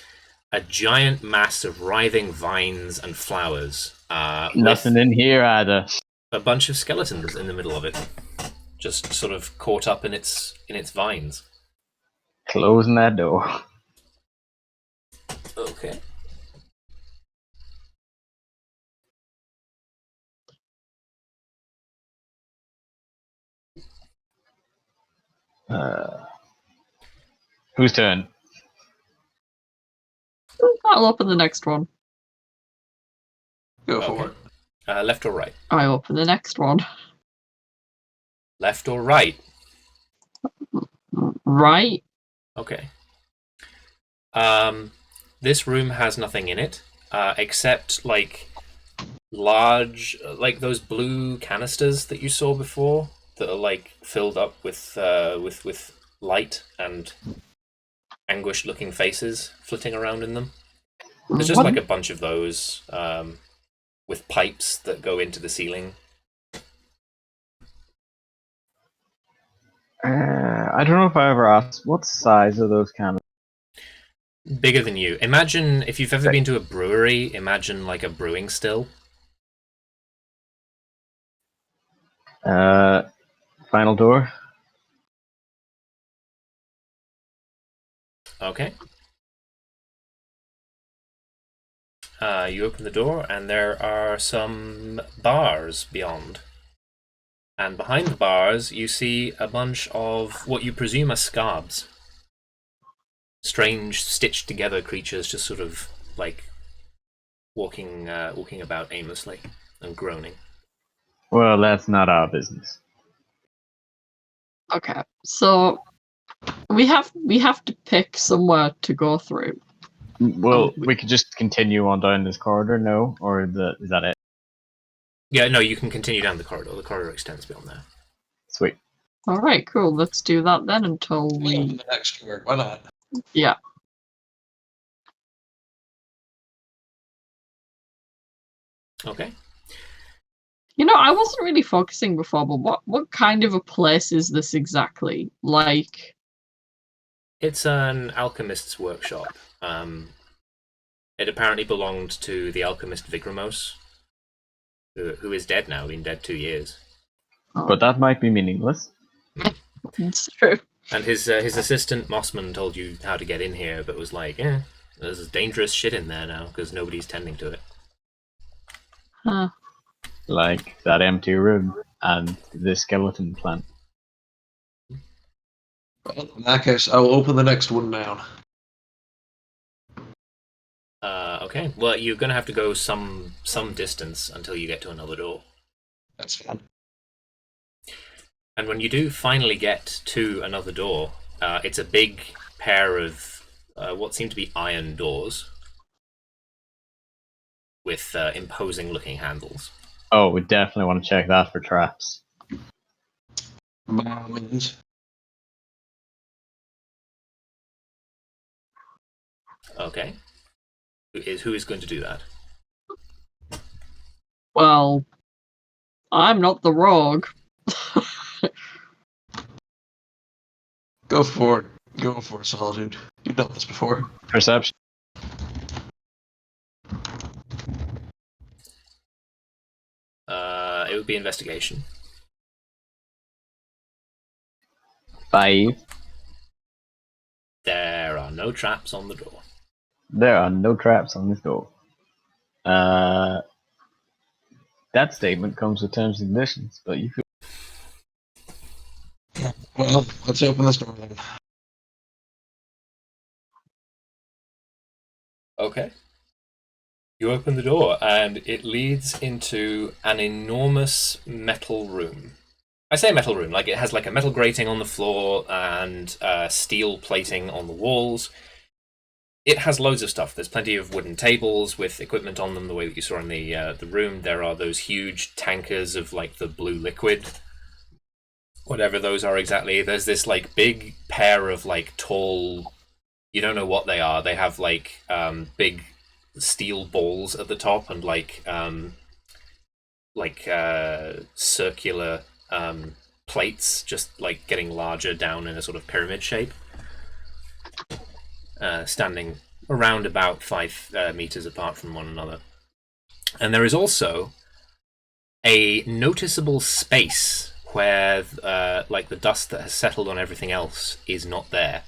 a giant mass of writhing vines and flowers.
Nothing in here either.
A bunch of skeletons in the middle of it, just sort of caught up in its vines.
Closing that door.
Okay.
Whose turn?
I'll open the next one.
Go for
Okay.
it.
Left or right?
I open the next one.
Left or right?
Right?
Okay. This room has nothing in it, except like large, like those blue canisters that you saw before that are like filled up with light and anguished-looking faces flitting around in them. There's just like a bunch of those with pipes that go into the ceiling.
I don't know if I ever asked, what size are those cannons?
Bigger than you. Imagine, if you've ever been to a brewery, imagine like a brewing still.
Final door.
Okay. You open the door, and there are some bars beyond. And behind the bars, you see a bunch of what you presume are scabs. Strange, stitched together creatures just sort of like walking about aimlessly and groaning.
Well, that's not our business.
Okay, so we have to pick somewhere to go through.
Well, we could just continue on down this corridor, no? Or is that it?
Yeah, no, you can continue down the corridor. The corridor extends beyond there.
Sweet.
All right, cool. Let's do that then until
Open
we.
the next door. Why not?
Yeah.
Okay.
You know, I wasn't really focusing before, but what kind of a place is this exactly? Like,
It's an alchemist's workshop. It apparently belonged to the alchemist Vigramos, who is dead now, been dead 2 years.
But that might be meaningless.
it's true.
And his assistant Mossman told you how to get in here, but was like, there's dangerous shit in there now because nobody's tending to it.
Huh.
Like that empty room and the skeleton plant.
Well, in that case, I will open the next one down.
Okay. Well, you're gonna have to go some distance until you get to another door.
That's fine.
And when you do finally get to another door, it's a big pair of what seem to be iron doors with imposing-looking handles.
Oh, we definitely want to check that for traps.
By all means.
Okay. Who is going to do that?
Well, I'm not the rogue.
Go for it. Go for it, Solitude. You've done this before.
Perception.
It would be investigation.
5.
There are no traps on the door.
There are no traps on this door. That statement comes with terms and conditions, but you could.
Well, let's open this door then.
Okay. You open the door, and it leads into an enormous metal room. I say metal room, like it has like a metal grating on the floor and steel plating on the walls. It has loads of stuff. There's plenty of wooden tables with equipment on them, the way that you saw in the room. There are those huge tankers of like the blue liquid, whatever those are exactly. There's this like big pair of like tall. You don't know what they are. They have like big steel balls at the top and like circular plates, just like getting larger down in a sort of pyramid shape, standing around about 5 meters apart from one another. And there is also a noticeable space where like the dust that has settled on everything else is not there.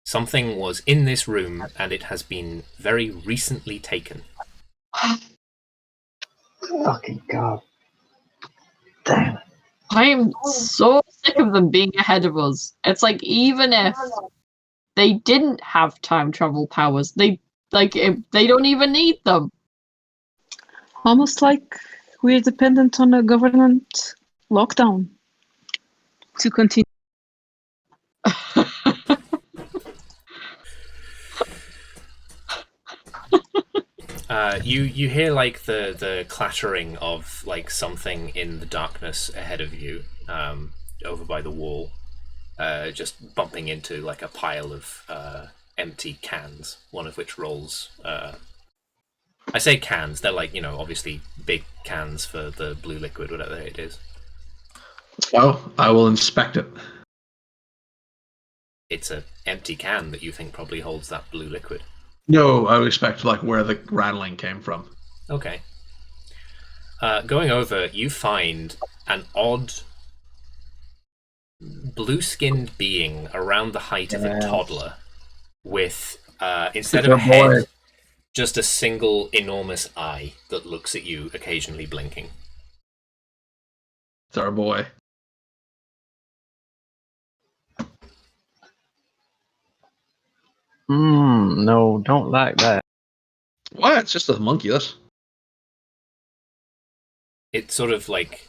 Something was in this room, and it has been very recently taken.
Fucking God. Damn it.
I am so sick of them being ahead of us. It's like, even if they didn't have time travel powers, they don't even need them.
Almost like we're dependent on a government lockdown to continue.
You hear like the clattering of like something in the darkness ahead of you, over by the wall, just bumping into like a pile of empty cans, one of which rolls. I say cans, they're like, obviously big cans for the blue liquid, whatever it is.
Well, I will inspect it.
It's an empty can that you think probably holds that blue liquid.
No, I would expect like where the rattling came from.
Okay. Going over, you find an odd blue-skinned being around the height of a toddler, with instead of a head, just a single enormous eye that looks at you, occasionally blinking.
It's our boy.
No, don't like that.
What? It's just a homunculus.
It sort of like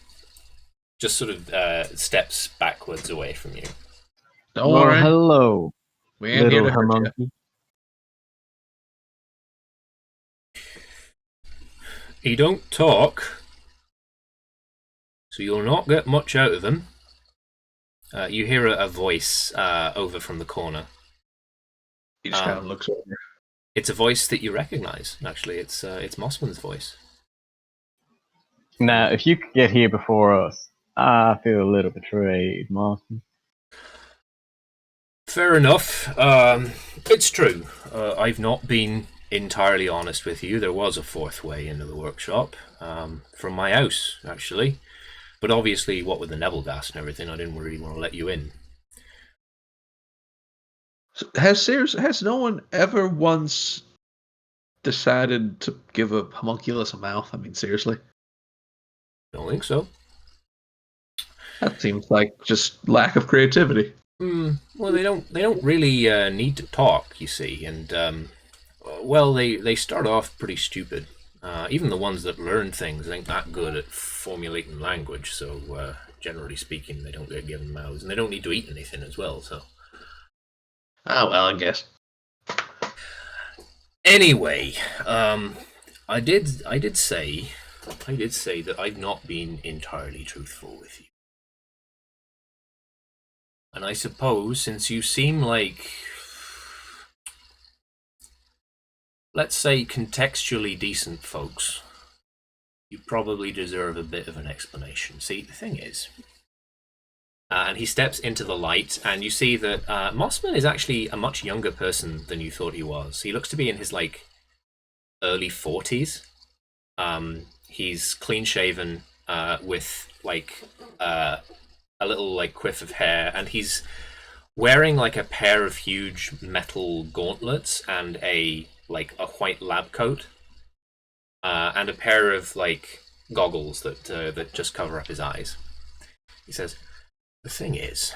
just sort of steps backwards away from you.
Don't
Well,
worry.
hello,
We ain't here
little
to hurt you.
homunculus.
He don't talk, so you'll not get much out of him. You hear a voice over from the corner.
He just kind of looks over.
It's a voice that you recognize. Actually, it's Mossman's voice.
Now, if you could get here before us, I feel a little betrayed, Marston.
Fair enough. It's true. I've not been entirely honest with you. There was a fourth way into the workshop, from my house, actually. But obviously, what with the Neville gas and everything, I didn't really want to let you in.
Has no one ever once decided to give a homunculus a mouth? I mean, seriously?
Don't think so.
That seems like just lack of creativity.
Well, they don't really need to talk, you see, and well, they start off pretty stupid. Even the ones that learn things ain't that good at formulating language, so generally speaking, they don't get given mouths, and they don't need to eat anything as well. So.
Oh well, I guess.
Anyway, I did say that I've not been entirely truthful with you. And I suppose, since you seem like, let's say, contextually decent folks, You probably deserve a bit of an explanation. See, the thing is... and he steps into the light, and you see that Mossman is actually a much younger person than you thought he was. He looks to be in his, like, early 40s. He's clean-shaven, with, like, a little, like, quiff of hair, and he's wearing, like, a pair of huge metal gauntlets and a white lab coat. And a pair of, like, goggles that just cover up his eyes. He says, "The thing is,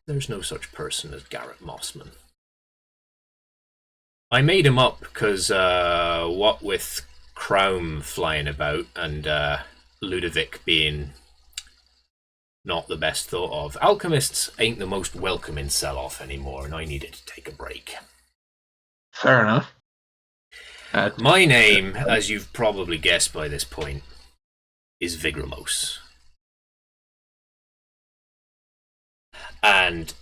there's no such person as Garrett Mossman. I made him up because, what with Crown flying about and Ludovic being not the best thought of, alchemists ain't the most welcoming sell-off anymore, and I needed to take a break."
Fair enough.
My name, as you've probably guessed by this point, is Vigramos. And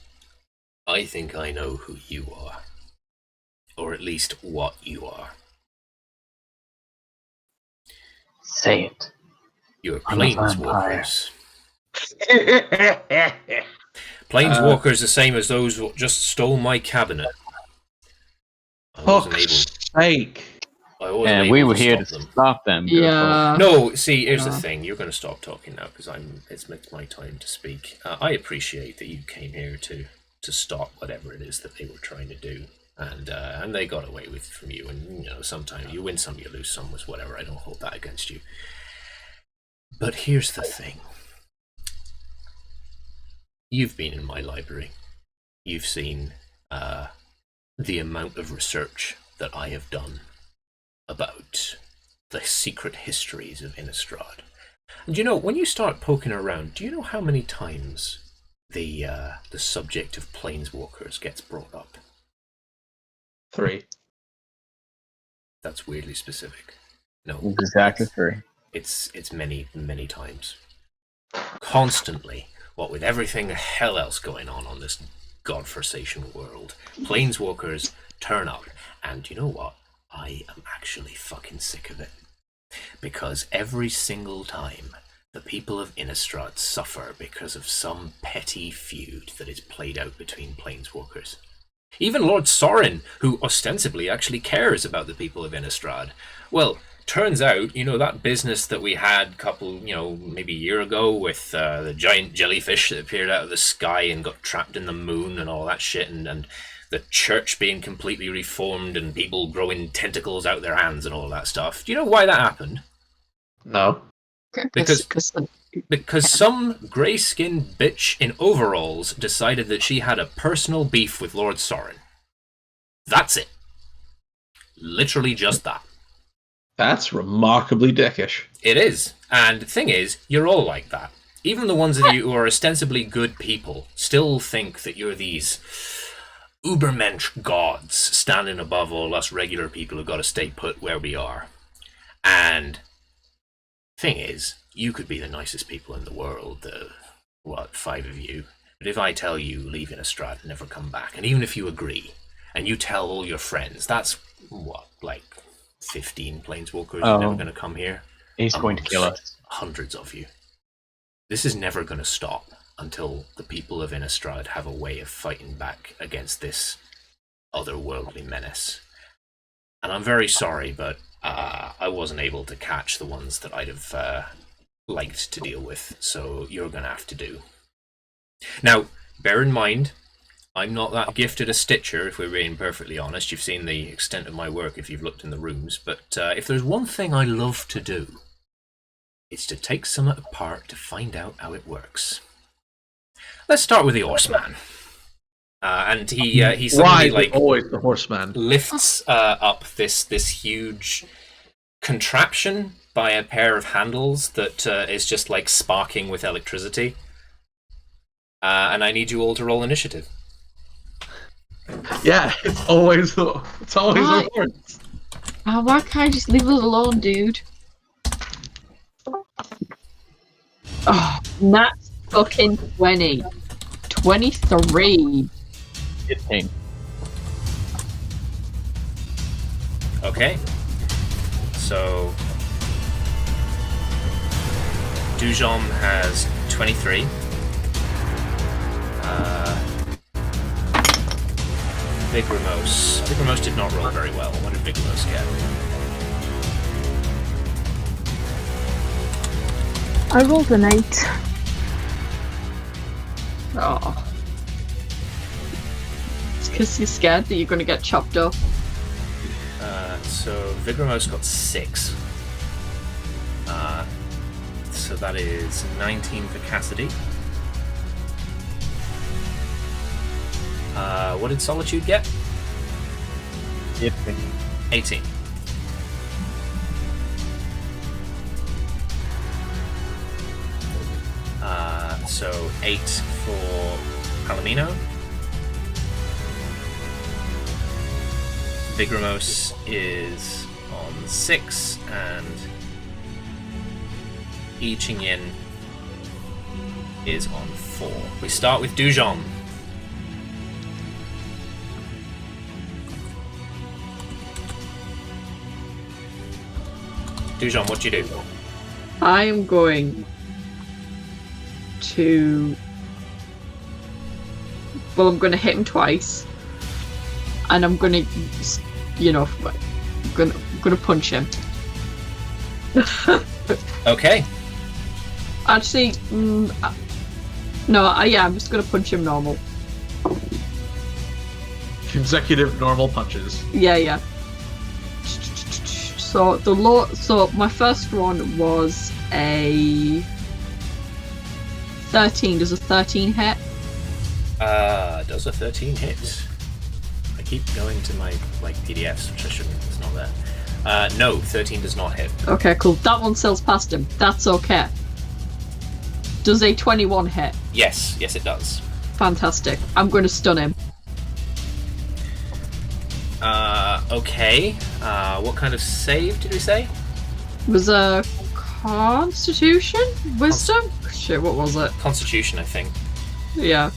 I think I know who you are. Or at least what you are.
Say it.
You're
I'm a vampire.
planeswalkers. Planeswalkers the same as those who just stole my cabinet. I wasn't able...
Sake.
Yeah, we were here to stop them.
Yeah.
No, see, here's the thing. You're going to stop talking now because it's my time to speak. I appreciate that you came here to stop whatever it is that they were trying to do, and they got away with it from you. And you know, sometimes you win some, you lose some, was whatever. I don't hold that against you. But here's the thing. You've been in my library. You've seen the amount of research that I have done about the secret histories of Innistrad. And you know, when you start poking around, do you know how many times the subject of planeswalkers gets brought up?
3.
That's weirdly specific. No,
Exactly 3.
it's many, many times. Constantly, what with everything the hell else going on this godforsaken world, planeswalkers turn up, and you know what? I am actually fucking sick of it. Because every single time the people of Innistrad suffer because of some petty feud that is played out between planeswalkers. Even Lord Sorin, who ostensibly actually cares about the people of Innistrad. Well, turns out, you know, that business that we had maybe a year ago with the giant jellyfish that appeared out of the sky and got trapped in the moon and all that shit, and the church being completely reformed and people growing tentacles out their hands and all that stuff. Do you know why that happened?
No.
Because some grey-skinned bitch in overalls decided that she had a personal beef with Lord Sorin. That's it. Literally just that.
That's remarkably dickish.
It is. And the thing is, you're all like that. Even the ones of you who are ostensibly good people still think that you're these Ubermensch gods standing above all us regular people who've got to stay put where we are. And thing is, you could be the nicest people in the world, 5 of you. But if I tell you leave Innistrad and never come back, and even if you agree, and you tell all your friends, that's, 15 planeswalkers are never going to come here?
He's going to kill us.
Hundreds of you. This is never going to stop until the people of Innistrad have a way of fighting back against this otherworldly menace. And I'm very sorry, but I wasn't able to catch the ones that I'd have liked to deal with, so you're going to have to do. Now, bear in mind, I'm not that gifted a stitcher, if we're being perfectly honest. You've seen the extent of my work if you've looked in the rooms, but if there's one thing I love to do, it's to take something apart to find out how it works. Let's start with the horseman. And he suddenly
always the horseman
lifts up this huge contraption by a pair of handles that is just like sparking with electricity. And I need you all to roll initiative.
Yeah, it's always the horse.
Why can't I just leave it alone, dude? Oh, not fucking 20. 23.
15.
Okay. So Dujom has 23. Vigramos. Vigramos did not roll very well. What did Vigramos get?
I rolled an 8.
Oh. It's because you're scared that you're going to get chopped up.
So Vigramos got 6. So that is 19 for Cassidy. What did Solitude get? 18. So 8 for Palomino. Vigramos is on 6, and Yi Qingyin is on 4. We start with Dujom. Dujom, what do you do?
I am going to... Well, I'm going to hit him twice. And I'm going to, you know, I'm going to punch him.
Okay.
Actually, no, yeah, I'm just going to punch him normal.
Consecutive normal punches.
Yeah. So so my first one was a 13. Does a 13 hit?
Does a 13 hit? I keep going to my PDFs, which I shouldn't. It's not there. No, 13 does not hit.
Okay, cool. That one sails past him. That's okay. Does a 21 hit?
Yes, it does.
Fantastic. I'm going to stun him.
Okay. What kind of save did we say?
It was a Constitution? Wisdom? Shit, what was it?
Constitution, I think.
Yeah.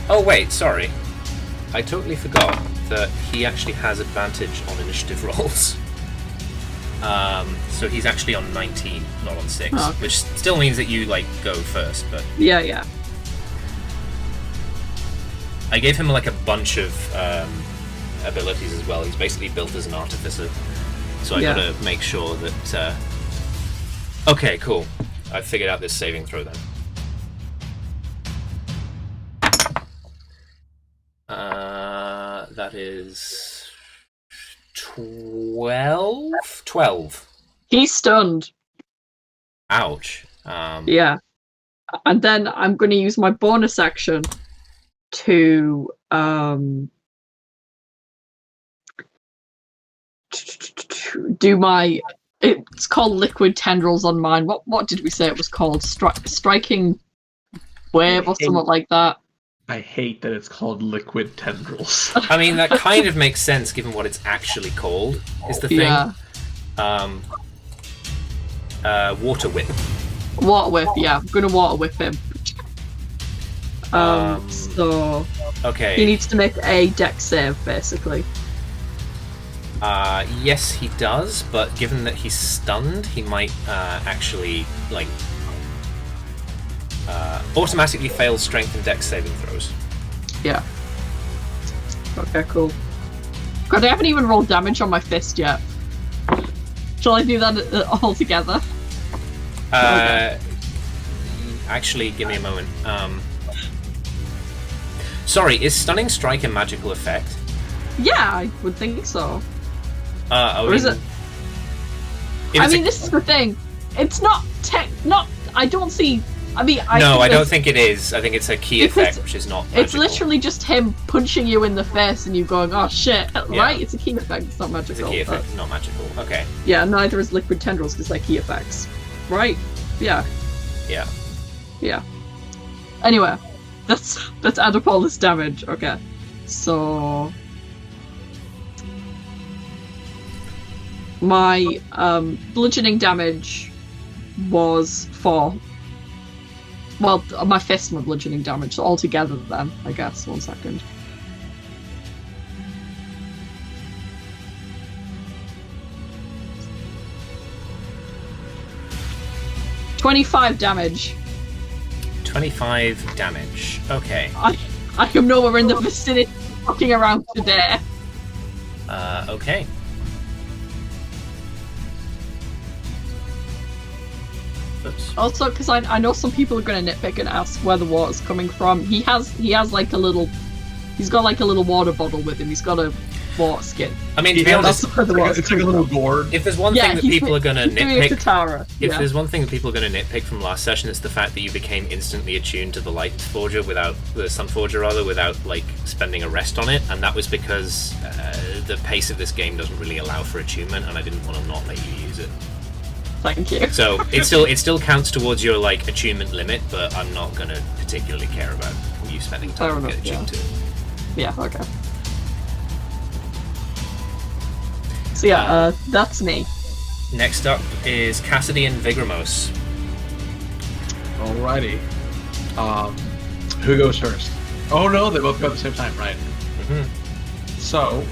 Oh wait, sorry. I totally forgot that he actually has advantage on initiative rolls. So he's actually on 19, not on 6,
oh, okay.
Which still means that you go first, but
Yeah.
I gave him a bunch of abilities as well. He's basically built as an artificer, so I gotta make sure that. Okay, cool. I figured out this saving throw then. That is 12. 12.
He's stunned.
Ouch.
Yeah. And then I'm going to use my bonus action to do my... It's called liquid tendrils on mine. What did we say it was called? Striking wave or something like that.
I hate that it's called liquid tendrils.
I mean, that kind of makes sense given what it's actually called, is the thing.
Yeah.
Water whip.
Water whip, yeah. I'm going to water whip him. So...
Okay.
He needs to make a dex save, basically.
Yes, he does, but given that he's stunned, he might actually, automatically fail strength and dex saving throws.
Yeah. Okay, cool. God, I haven't even rolled damage on my fist yet. Shall I do that all together? Okay.
Actually, give me a moment. Sorry, is Stunning Strike a magical effect?
Yeah, I would think so.
Or
is it? This is the thing. It's not I don't see... I
don't think it is. I think it's a key effect, which is not magical.
It's literally just him punching you in the face and you going, oh shit, right? It's a key effect, it's not magical.
It's a key effect, it's not magical. Okay.
Yeah, neither is liquid tendrils because they're key effects. Right? Yeah. Yeah. Anyway, let's add up all this damage. Okay. So... My bludgeoning damage was 4. Well, my fist and my bludgeoning damage, so altogether then, I guess. 1 second. 25 damage.
25 damage. Okay.
I am nowhere in the vicinity fucking around today.
Okay. Oops.
Also, because I know some people are going to nitpick and ask where the water's coming from. He has like a little... He's got like a little water bottle with him. He's got a water skin.
I mean, to be honest,
That's where the water's
it's like a little gourd.
if there's one thing that people are going to nitpick...
Katara.
If there's one thing that people are going to nitpick from last session, it's the fact that you became instantly attuned to the Light Forger without the Sun Forger, rather, without like spending a rest on it, and that was because the pace of this game doesn't really allow for attunement, and I didn't want to not let you use it.
Thank you.
So it still counts towards your like attunement limit, but I'm not going to particularly care about you spending time to get attuned to it.
Yeah. Okay. So yeah, that's me.
Next up is Cassidy and Vigramos.
Alrighty. Who goes first? Oh no, they both go at the same time, right?
Mm-hmm.
So,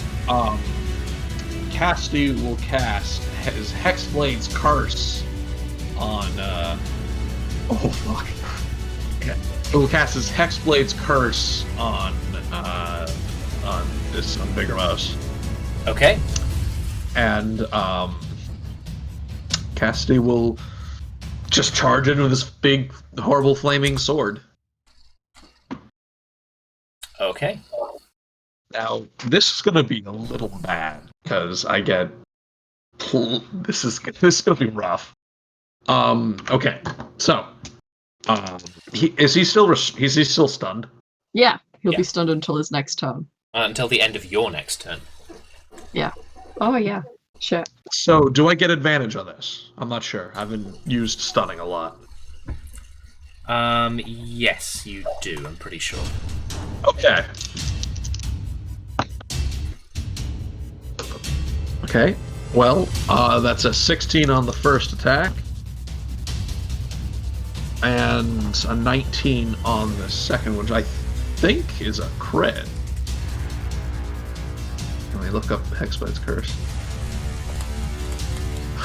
Cassidy will cast his Hexblade's Curse on, oh fuck. Okay. He will cast his Hexblade's Curse on Vigramos.
Okay.
And, Cassidy will just charge in with this big, horrible flaming sword.
Okay.
Now, this is going to be a little bad, because I get... This is going to be rough. Okay, so... is he still stunned?
Yeah, he'll be stunned until his next turn.
Until the end of your next turn.
Yeah. Oh yeah. Sure.
So, do I get advantage on this? I'm not sure. I haven't used stunning a lot.
Yes, you do, I'm pretty sure.
Okay. Okay, well, that's a 16 on the first attack. And a 19 on the second, which I think is a crit. Let me look up Hexblade's Curse.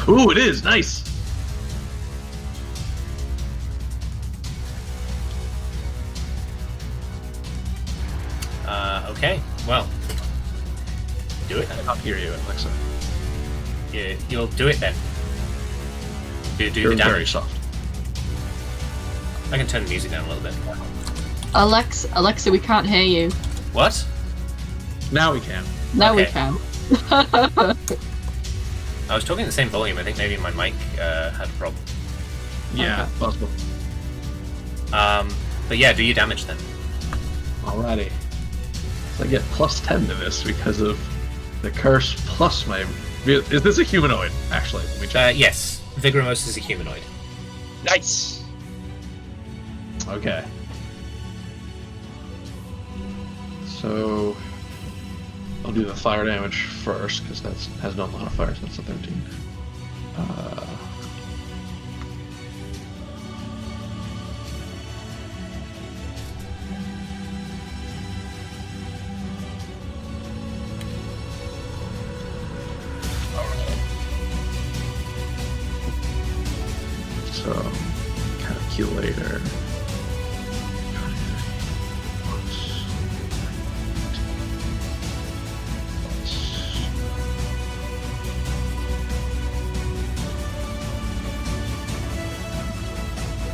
Ooh, it is! Nice!
Okay, well. Do it.
I can't hear you, Alexa.
You'll do it then. Do
You're
the damage.
very soft.
I can turn the music down a little bit.
Alexa, we can't hear you.
What?
Now we can.
Now we
Okay.
can.
I was talking the same volume. I think maybe my mic had a problem.
Yeah,
Okay.
possible.
But yeah, do your damage then.
Alrighty. So I get plus 10 to this because of the curse plus my... Is this a humanoid, actually? Let me check.
Yes, Vigramos is a humanoid.
Nice! Okay. So... I'll do the fire damage first, because that has no modifier, so that's a 13. So, calculator.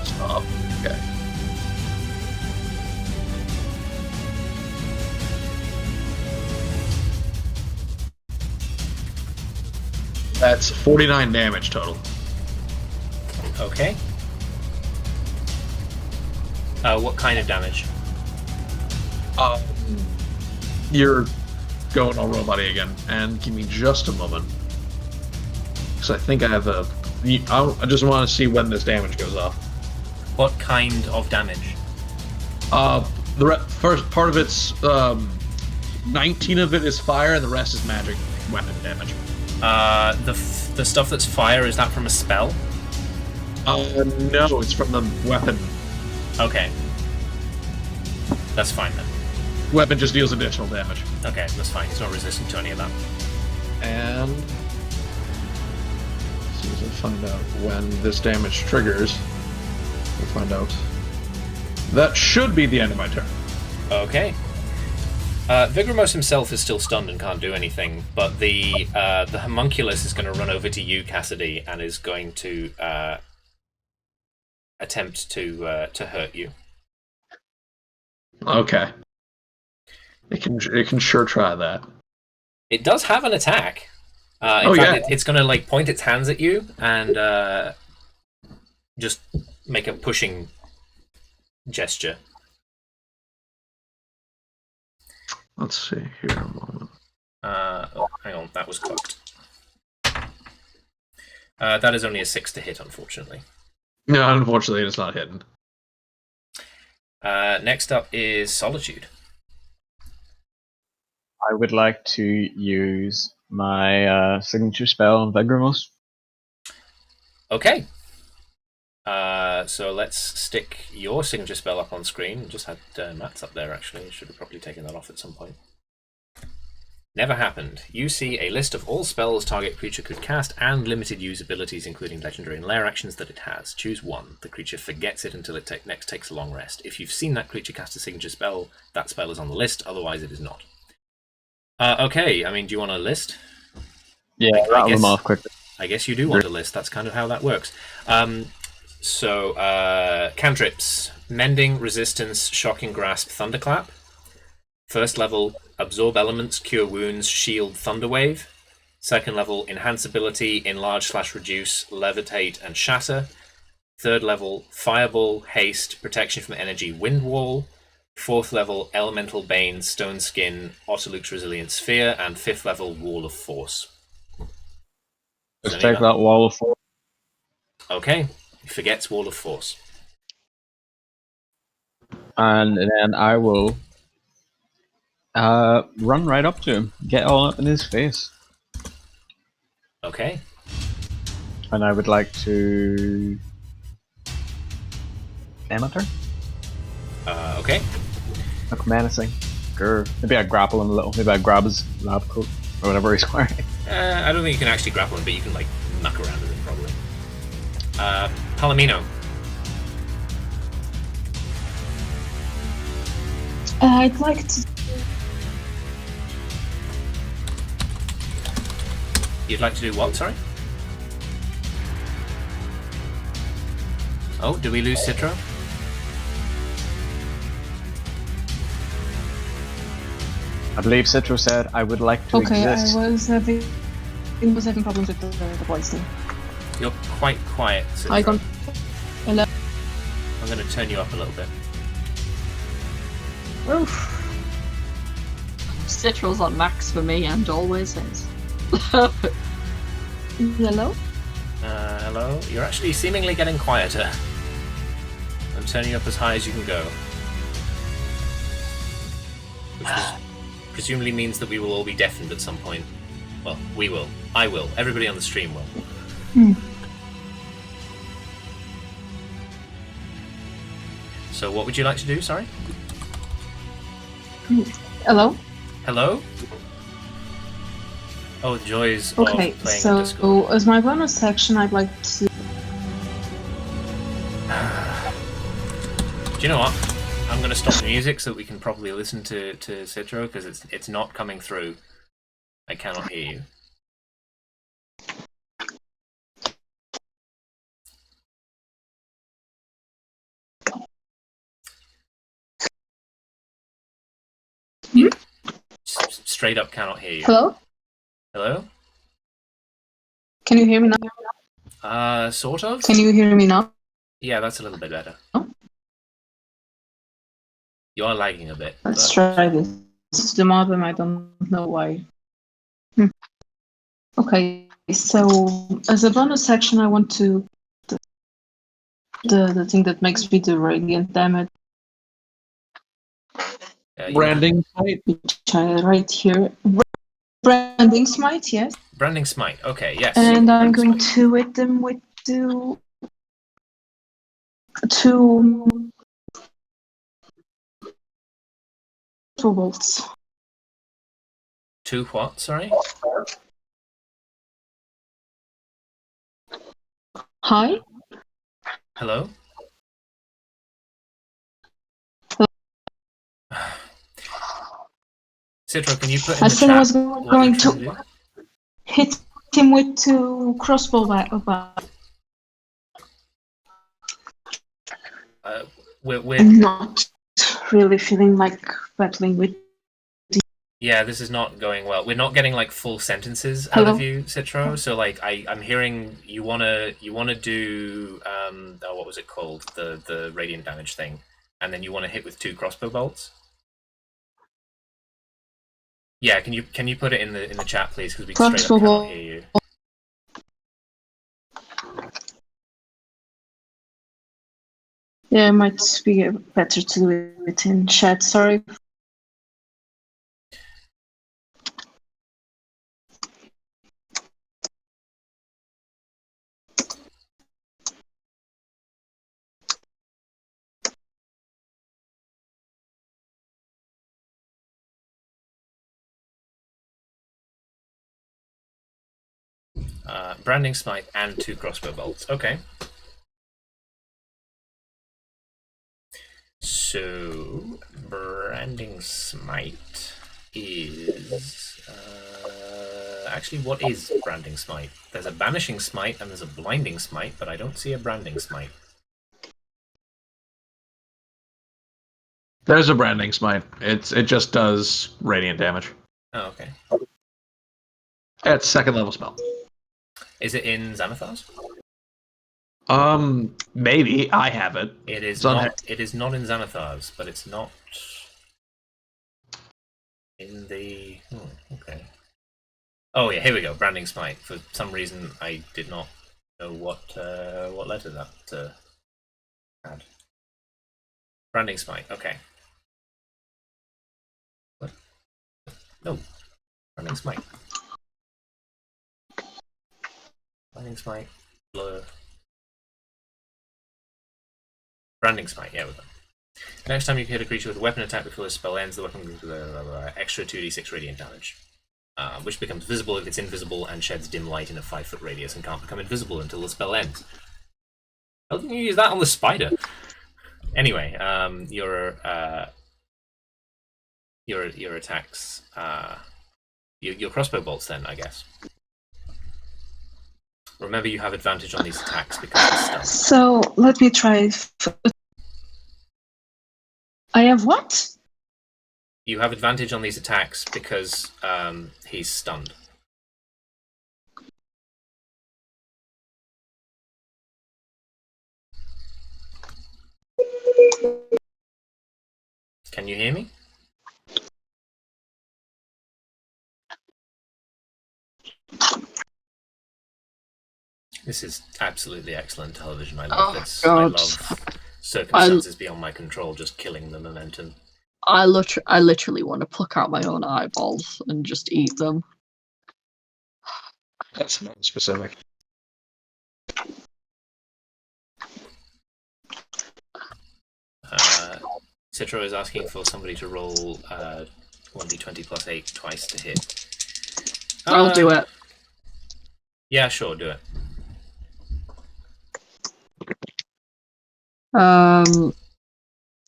Stop. Okay. That's 49 damage total.
Okay. What kind of damage?
You're going all robot-y again, and give me just a moment. Because I think I have a... I just want to see when this damage goes off.
What kind of damage?
First part of it's 19 of it is fire, and the rest is magic weapon damage.
The stuff that's fire, is that from a spell?
No, it's from the weapon.
Okay. That's fine then.
Weapon just deals additional damage.
Okay, that's fine. He's not resistant to any of that.
And as soon as I find out when this damage triggers, We'll find out. That should be the end of my turn.
Okay. Vigramos himself is still stunned and can't do anything, but the homunculus is going to run over to you, Cassidy, and is going to attempt to hurt you.
Okay. It can sure try that.
It does have an attack. In fact, it's going to like point its hands at you and just make a pushing gesture.
Let's see here a moment.
Oh, hang on, that was cocked. That is only a 6 to hit, unfortunately.
No, unfortunately, it's not hidden.
Next up is Solitude.
I would like to use my signature spell on Vigramos.
Okay. So let's stick your signature spell up on screen. Just had Matt's up there, actually. Should have probably taken that off at some point. Never happened. You see a list of all spells target creature could cast and limited use abilities, including legendary and lair actions that it has. Choose one. The creature forgets it until it next takes a long rest. If you've seen that creature cast a signature spell, that spell is on the list. Otherwise, it is not. Okay, I mean, do you want a list?
Yeah, rattle them off quickly.
I guess you do want a list. That's kind of how that works. So, cantrips. Mending, Resistance, Shocking Grasp, Thunderclap. First level, Absorb Elements, Cure Wounds, Shield, Thunderwave. Second level, Enhance Ability, Enlarge/Reduce, Levitate, and Shatter. Third level, Fireball, Haste, Protection from Energy, Wind Wall. Fourth level, Elemental Bane, Stone Skin, Otterluke's Resilient Sphere. And fifth level, Wall of Force.
Just take that Wall of Force.
Okay, he forgets Wall of Force.
And then I will run right up to him, get all up in his face.
Okay.
And I would like to end my turn.
Okay.
Look menacing. Grr. Maybe I grapple him a little. Maybe I grab his lab coat or whatever he's wearing.
I don't think you can actually grapple him, but you can like muck around with him probably. Palomino.
I'd like to.
You'd like to do what, sorry? Oh, did we lose Citro?
I believe Citro said I would like to exist.
I was having problems with the voice thing.
You're quite quiet, Citro.
I got. Hello.
I'm going to turn you up a little bit.
Oof. Citro's on max for me and always is.
Hello?
Hello? You're actually seemingly getting quieter. I'm turning you up as high as you can go. Which presumably means that we will all be deafened at some point. Well, we will. I will. Everybody on the stream will. So what would you like to do, sorry?
Hello?
Hello? Oh, the joys of
Okay,
playing
so
Discord.
as my bonus action, I'd like to.
Do you know what? I'm going to stop the music so that we can properly listen to Citro, because it's not coming through. I cannot hear you. Straight up cannot hear you.
Hello?
Hello?
Can you hear me now?
Sort of?
Can you hear me now?
Yeah, that's a little bit better.
Oh.
You are lagging a bit.
Let's
but...
try this. This is the modem, I don't know why. Okay, so as a bonus action, I want to the thing that makes me do radiant damage.
Branding Smite?
Which I right here. Branding Smite, yes.
Branding Smite, okay, yes.
And I'm going to hit them with two bolts.
Two what, sorry?
Hi?
Hello? Citro, can you put in
I
the
said I
chat
was
what
going
you're trying to
to
do?
hit him with 2 crossbow bolts.
We're
I'm not really feeling like battling with.
yeah, this is not going well. We're not getting like full sentences out
Hello?
of you, Citro. So like I'm hearing you wanna do oh, what was it called? The radiant damage thing. And then you wanna hit with 2 crossbow bolts? Yeah, can you put it in the chat please, because we straight up
Crossbow
cannot
bolt.
hear you.
Yeah, it might be better to do it in chat. Sorry.
Branding smite and 2 crossbow bolts. Okay. So branding smite is actually, what is branding smite? There's a banishing smite and there's a blinding smite, but I don't see a branding smite.
There's a branding smite. It just does radiant damage.
Oh, okay.
It's 2nd level spell.
Is it in Xanathar's?
Maybe I have it.
It is
It's on
not. It is not in Xanathar's, but it's not in the. Okay. Oh yeah, here we go. Branding smite. For some reason, I did not know what letter that had. Branding smite. Okay. What? No. Branding smite. Branding smite. Blur. Branding smite. Yeah, we go. Next time you hit a creature with a weapon attack before the spell ends, the weapon gives extra 2d6 radiant damage, which becomes visible if it's invisible and sheds dim light in a 5-foot radius and can't become invisible until the spell ends. How can you use that on the spider? Anyway, your attacks, your crossbow bolts. Then I guess. Remember, you have advantage on these attacks because he's stunned.
So let me try. I have what?
You have advantage on these attacks because he's stunned. Can you hear me? This is absolutely excellent television. I love this.
God.
I love circumstances beyond my control just killing the momentum.
I literally want to pluck out my own eyeballs and just eat them.
That's not specific.
Citro is asking for somebody to roll 1d20 plus 8 twice to hit.
I'll do it.
Yeah, sure, do it.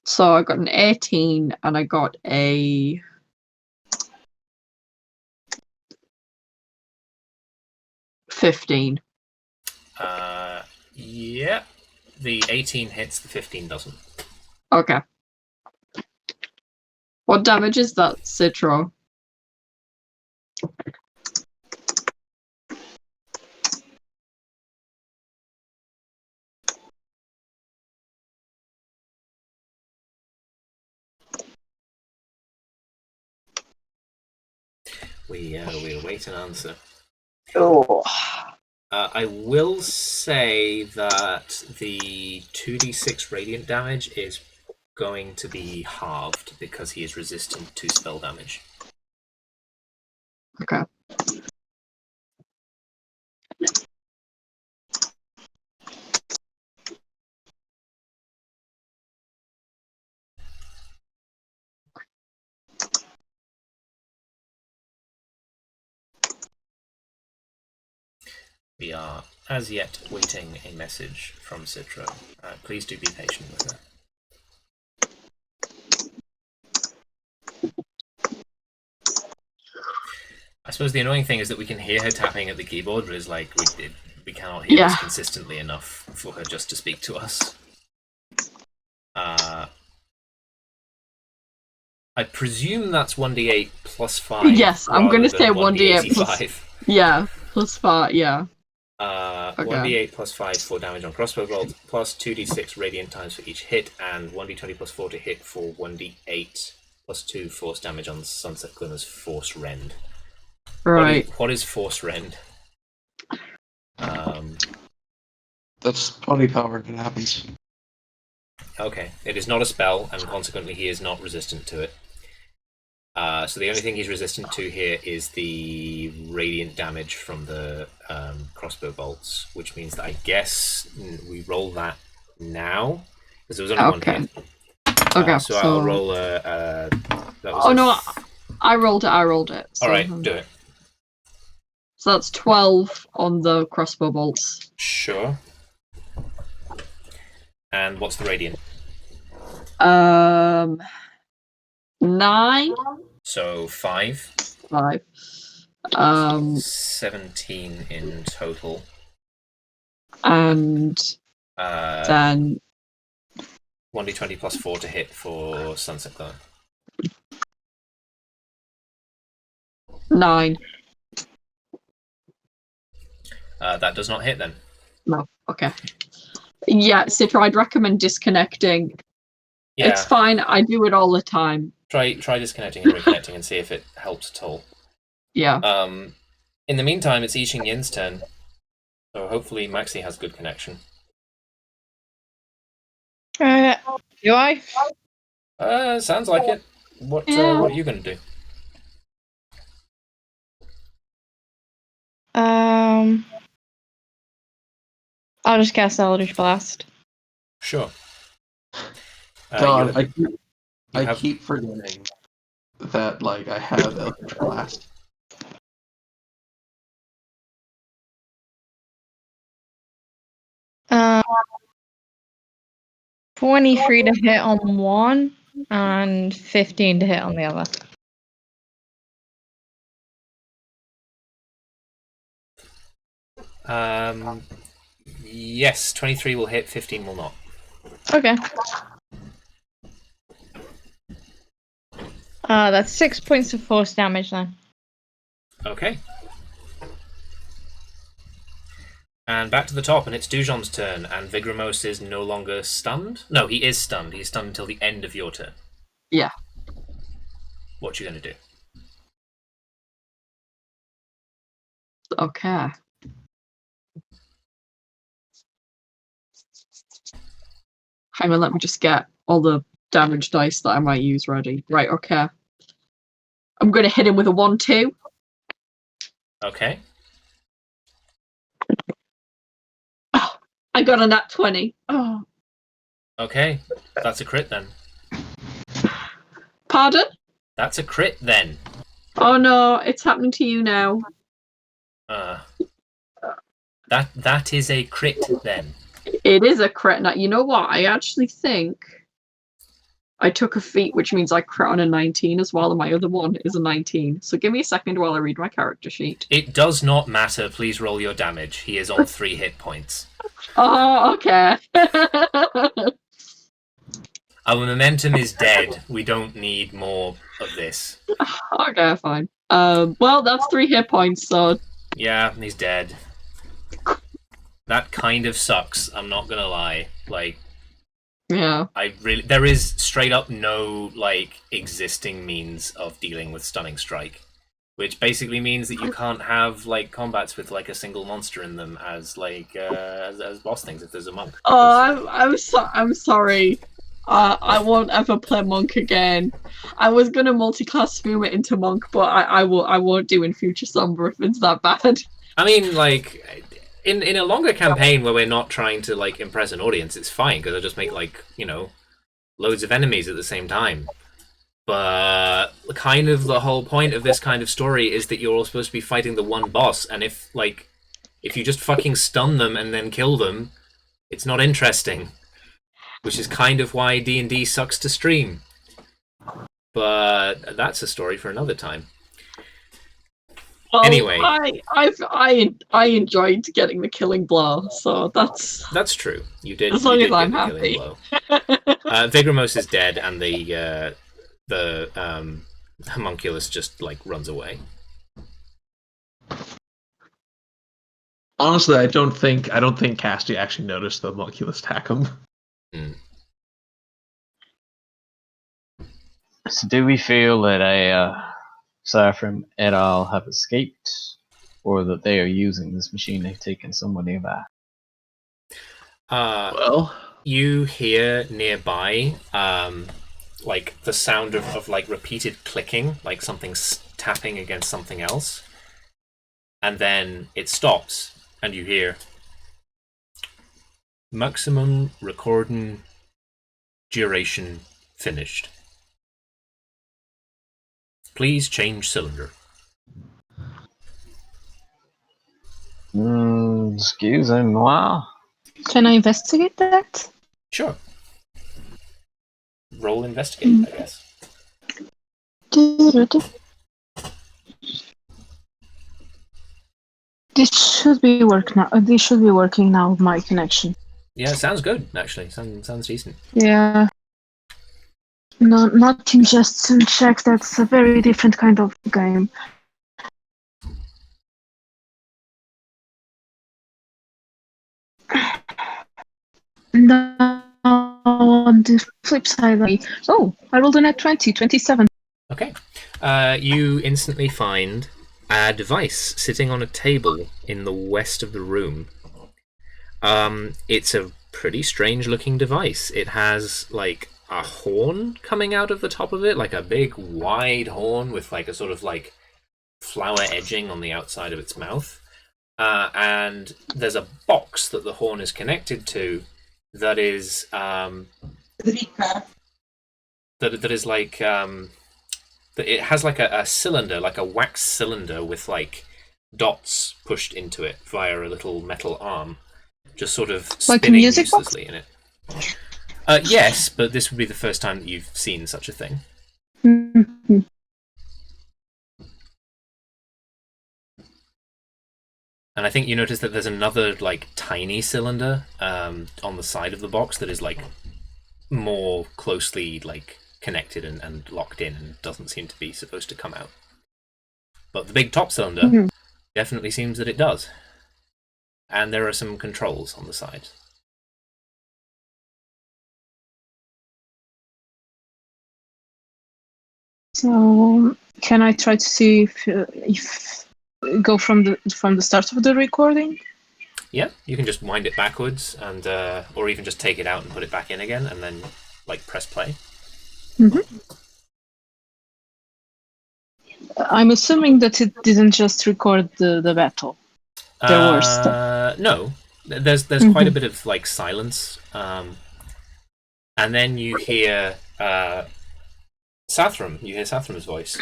So I got an 18 and I got a 15.
Yeah. The 18 hits, the 15 doesn't.
Okay. What damage is that, Citro?
We await an answer.
Oh.
I will say that the 2d6 radiant damage is going to be halved because he is resistant to spell damage.
Okay.
We are, as yet, waiting a message from Citro. Please do be patient with her. suppose the annoying thing is that we can hear her tapping at the keyboard, but it's like we cannot hear this consistently enough for her just to speak to us. I presume that's 1d8 plus 5.
Yes, I'm going to say 1d8 plus
5.
Yeah, plus 5, yeah.
1d8 plus 5 for damage on crossbow bolt, plus 2d6 radiant times for each hit, and 1d20 plus 4 to hit for 1d8 plus 2 force damage on Sunset Glimmer's Force Rend.
Right.
What is Force Rend?
That's 20 power if it happens.
Okay, it is not a spell, and consequently he is not resistant to it. So the only thing he's resistant to here is the radiant damage from the crossbow bolts, which means that I guess we roll that now, because there was only one hit.
Okay,
so I'll roll that was
no, I rolled it. So,
Alright, do it.
So that's 12 on the crossbow bolts.
Sure. And what's the radiant?
9.
So 5.
5.
17 in total.
And then
1d20 plus 4 to hit for Sunset Glimmer.
9.
That does not hit then.
No, okay. Yeah, Citra, I'd recommend disconnecting.
Yeah.
It's fine, I do it all the time.
Try disconnecting and reconnecting and see if it helps at all.
Yeah.
In the meantime, it's I Ching Yin's turn. So hopefully Maxie has good connection.
Do I?
Sounds like it. What are you going to do?
I'll just cast Eldritch Blast.
Sure.
God, I keep forgetting that like I have Eldritch Blast.
Uh, 23 to hit on one and 15 to hit on the other.
Yes, 23 will hit, 15 will not.
Okay. That's 6 points of force damage then.
Okay. And back to the top, and it's Dujon's turn, and Vigramos is no longer stunned? No, he is stunned. He's stunned until the end of your turn.
Yeah.
What you going to do?
Okay. Hang on, let me just get all the damage dice that I might use ready. Right, okay. I'm going to hit him with a 1-2.
Okay.
Oh, I got a nat 20. Oh.
Okay, that's a crit then.
Pardon?
That's a crit then.
Oh no, it's happening to you now.
That is a crit then.
It is a crit. Now, you know what? I actually think I took a feat, which means I crit on a 19 as well, and my other one is a 19. So give me a second while I read my character sheet.
It does not matter. Please roll your damage. He is on 3 hit points.
Oh, okay.
Our momentum is dead. We don't need more of this.
Okay, fine. Well, that's 3 hit points, so...
Yeah, he's dead. That kind of sucks, I'm not gonna lie. Like,
yeah.
There is straight up no, like, existing means of dealing with Stunning Strike. Which basically means that you can't have, like, combats with, like, a single monster in them as, like, as boss things if there's a monk.
Oh, I'm sorry. I won't ever play monk again. I was gonna multi-class Fuma into monk, but I won't do in future Somber if it's that bad.
I mean, like, in a longer campaign where we're not trying to, like, impress an audience, it's fine, because I'll just make, like, you know, loads of enemies at the same time. But kind of the whole point of this kind of story is that you're all supposed to be fighting the one boss, and if you just fucking stun them and then kill them, it's not interesting. Which is kind of why D&D sucks to stream. But that's a story for another time.
Well,
Anyway.
I enjoyed getting the killing blow, so
That's true. You did.
As long
you
as
did
I'm
get the killing
happy.
blow. Vigramos is dead, and the homunculus just like runs away.
Honestly, I don't think Casty actually noticed the homunculus attack him.
Mm.
So do we feel that Sathram et al. Have escaped, or that they are using this machine they've taken somebody back?
Well,
You hear nearby, like the sound of like repeated clicking, like something's tapping against something else, and then it stops, and you hear maximum recording duration finished. Please change cylinder.
Excusez-moi.
Can I investigate that?
Sure. Roll investigate, I guess.
This should be work now. This should be working now. My connection.
Yeah, sounds good. Actually, sounds decent.
Yeah. No, nothing. Just to check. That's a very different kind of game. Now, on the flip side, I rolled a net 20, 27.
Okay. You instantly find a device sitting on a table in the west of the room. It's a pretty strange looking device. It has like a horn coming out of the top of it, like a big wide horn with like a sort of like flower edging on the outside of its mouth. And there's a box that the horn is connected to that is that is like it has like a cylinder, like a wax cylinder with like dots pushed into it via a little metal arm, just sort of
Like a
spinning
music box?
uselessly in it. Yes, but this would be the first time that you've seen such a thing.
Mm-hmm.
And I think you notice that there's another like tiny cylinder on the side of the box that is like more closely like connected and locked in and doesn't seem to be supposed to come out. But the big top cylinder definitely seems that it does. And there are some controls on the side.
So, can I try to see if go from the start of the recording?
Yeah, you can just wind it backwards and or even just take it out and put it back in again and then like press play.
Mm-hmm. I'm assuming that it didn't just record the battle. There were stuff.
No, there's quite a bit of like silence, and then you hear Sathram. You hear Sathram's voice.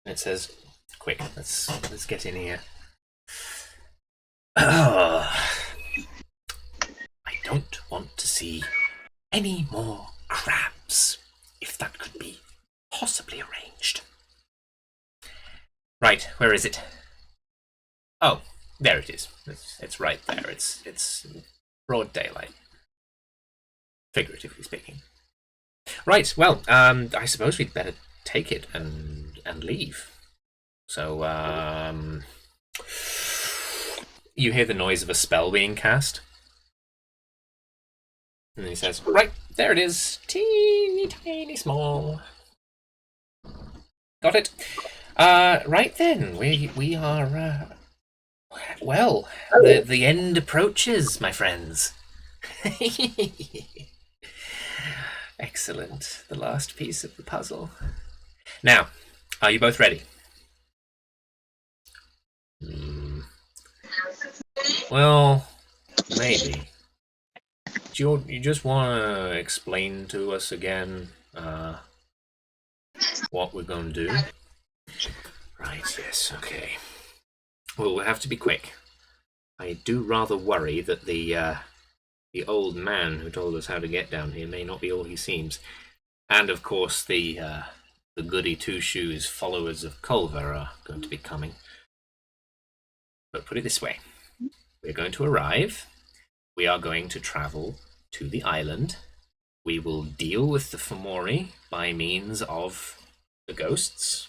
It says, "Quick, let's get in here." I don't want to see any more crabs, if that could be possibly arranged. Right, where is it? Oh, there it is. It's right there. It's broad daylight, figuratively speaking. Right. Well, I suppose we'd better take it and leave. So, you hear the noise of a spell being cast. And he says, right, there it is. Teeny, tiny, small. Got it. Right then, we are, well, the end approaches, my friends. Excellent. The last piece of the puzzle. Now, are you both ready? Well, maybe. Do you just want to explain to us again what we're going to do? Right, yes, okay. Well, we'll have to be quick. I do rather worry that the old man who told us how to get down here may not be all he seems. And, of course, the the goody two-shoes followers of Culver are going to be coming. But put it this way. We're going to arrive. We are going to travel to the island. We will deal with the Fomori by means of the ghosts,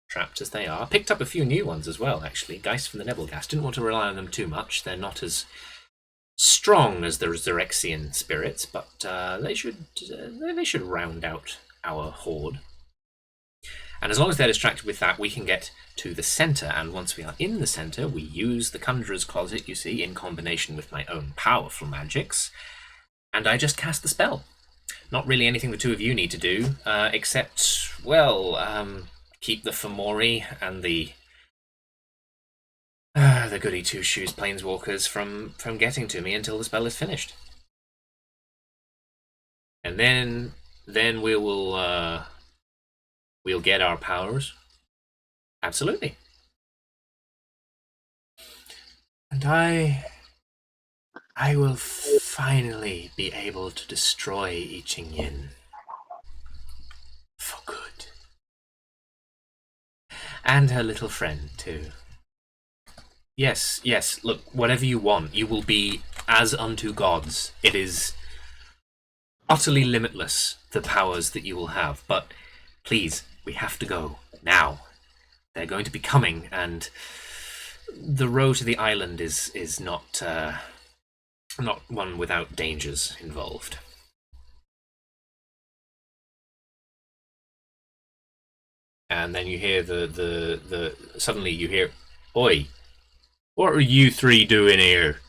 trapped as they are. Picked up a few new ones as well, actually. Geist from the Nebelgast. Didn't want to rely on them too much. They're not as strong as the Resurrexian spirits, but they should round out our horde. And as long as they're distracted with that, we can get to the center. And once we are in the center, we use the Conjurer's Closet, you see, in combination with my own powerful magics. And I just cast the spell. Not really anything the two of you need to do, except, well, keep the Fomori and the goody two-shoes planeswalkers from getting to me until the spell is finished. And then we will we'll get our powers. Absolutely. And I will finally be able to destroy I Ching Yin for good. And her little friend too. Yes, look, whatever you want, you will be as unto gods. It is utterly limitless, the powers that you will have. But please, we have to go now. They're going to be coming, and the road to the island is not one without dangers involved. And then you hear suddenly you hear, "Oi! What are you three doing here?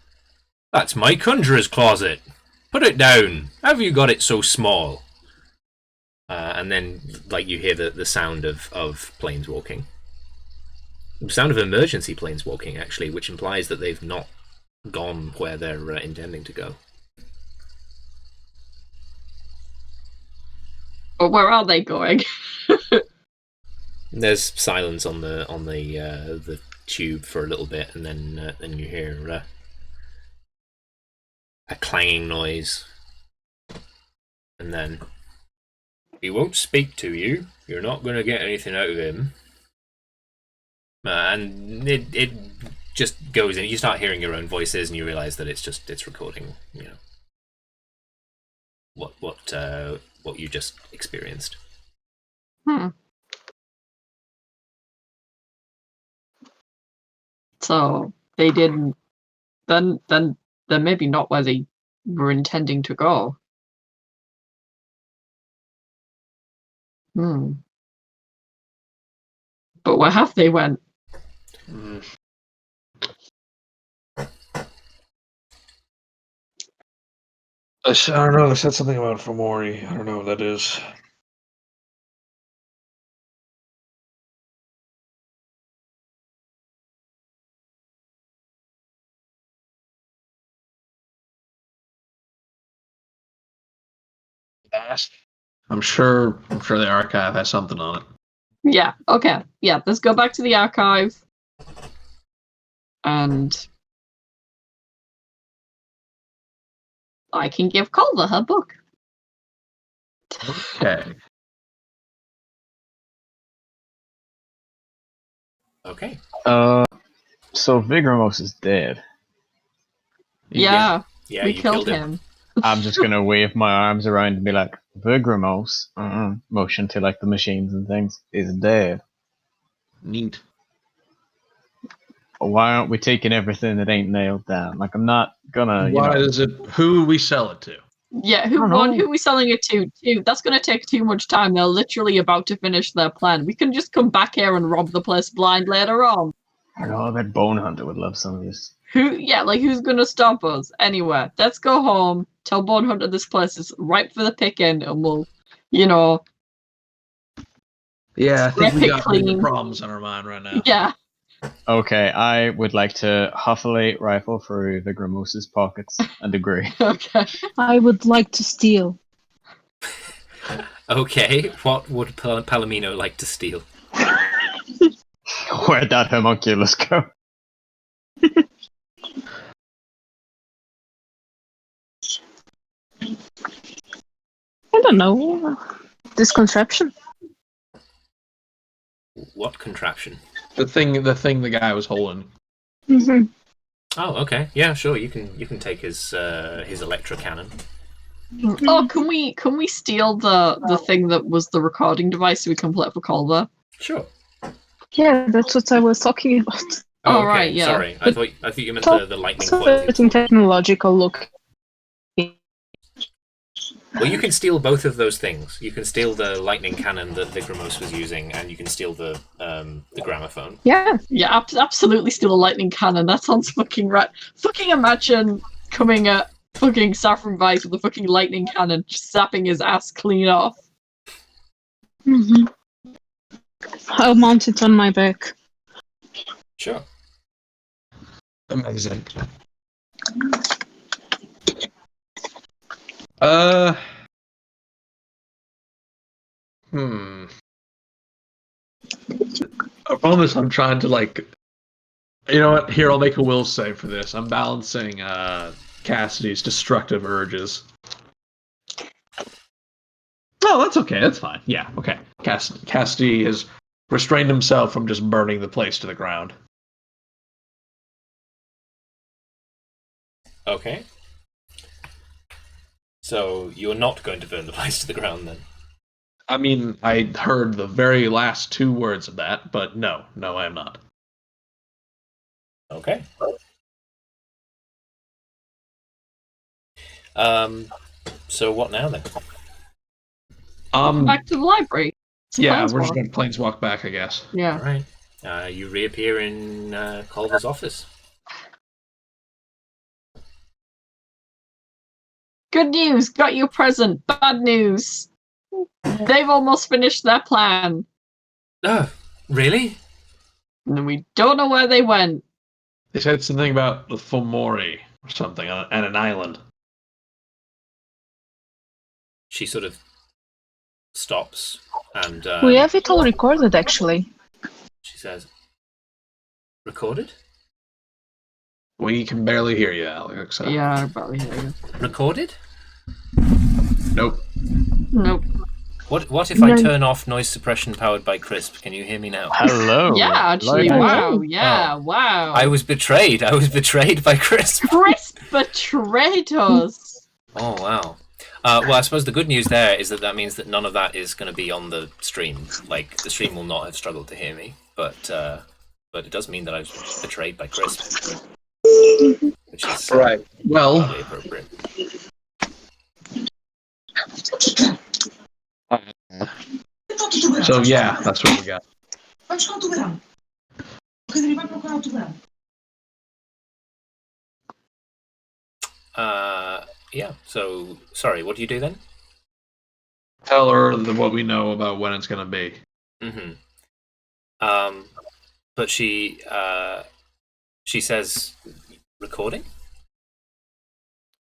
That's my Conjurer's Closet. Put it down. Have you got it so small?" And then, like, you hear the sound of planeswalking. The sound of emergency planeswalking, actually, which implies that they've not gone where they're intending to go.
But where are they going?
There's silence on the tube for a little bit, and then you hear a clanging noise, and then, "He won't speak to you. You're not going to get anything out of him." And it just goes in. You start hearing your own voices, and you realize that it's recording, you know, what you just experienced.
So they didn't. Then they're maybe not where they were intending to go. But where have they went?
I don't know. They said something about Fomori. I don't know what that is. I'm sure the archive has something on it.
Yeah. Okay. Yeah. Let's go back to the archive. And I can give Culver her book.
Okay.
Okay.
So Vigramos is dead.
Yeah.
Yeah,
We
you
killed him.
I'm just gonna wave my arms around and be like, Vigramos, motion to like the machines and things, is dead.
Neat.
Why aren't we taking everything that ain't nailed down? Like, I'm not gonna,
Why is it? Who we sell it to?
Yeah, who are we selling it to? Too. That's going to take too much time. They're literally about to finish their plan. We can just come back here and rob the place blind later on.
I know, I bet Bone Hunter would love some of this.
Who's going to stop us? Anyway, let's go home. Tell Bone Hunter this place is ripe for the picking, and we'll,
Yeah, I think we got
clean.
bigger problems on our mind right now.
Yeah.
Okay, I would like to huffily rifle through Vigramos's pockets and agree.
Okay.
I would like to steal.
Okay, what would Palomino like to steal?
Where'd that homunculus go?
I don't know. This contraption.
What contraption?
The thing the guy was holding.
Mm-hmm.
Oh, okay. Yeah, sure. You can take his electro cannon.
Oh, can we steal the thing that was the recording device so we can play up a call there?
Sure.
Yeah, that's what I was talking about.
Oh,
Oh,
okay.
right, yeah.
Sorry, I thought you meant the lightning
So
coil.
it's in technological look.
Well, you can steal both of those things. You can steal the lightning cannon that Vigramos was using, and you can steal the gramophone.
Yeah.
Yeah, absolutely steal a lightning cannon. That sounds fucking right. Fucking imagine coming at fucking Sathram Vight with a fucking lightning cannon, just zapping his ass clean off.
Mm-hmm. I'll mount it on my back.
Sure.
Amazing. I promise I'm trying to, like... You know what? Here, I'll make a will save for this. I'm balancing Cassidy's destructive urges. Oh, that's okay. That's fine. Yeah, okay. Cassidy has restrained himself from just burning the place to the ground.
Okay. So you're not going to burn the place to the ground then?
I mean, I heard the very last 2 words of that, but no, I am not.
Okay. So what now then?
Back to the library.
Yeah,
Planeswalk.
we're just going to planeswalk back, I guess.
Yeah.
All right. You reappear in Culver's office.
Good news, got you a present. Bad news. They've almost finished their plan.
Oh, really?
And we don't know where they went.
They said something about the Fomori or something and an island.
She sort of stops and
We have it all recorded, actually.
she says, "Recorded?
We can barely hear you, Alex.
Yeah, I barely hear you.
Recorded?
Nope.
Nope.
What if I turn off noise suppression powered by Crisp? Can you hear me now?"
Hello.
Yeah, actually,
Like-
wow, yeah,
Oh.
wow.
I was betrayed. I was betrayed by Crisp.
Chris betrayed us.
Oh wow. Well, I suppose the good news there is that means that none of that is going to be on the stream. Like the stream will not have struggled to hear me, but it does mean that I was betrayed by Crisp, which is
Right. Well,
probably appropriate.
so yeah, that's what we got.
Yeah. So sorry. What do you do then?
Tell her what we know about when it's going to be.
Mm-hmm. But she says, recording?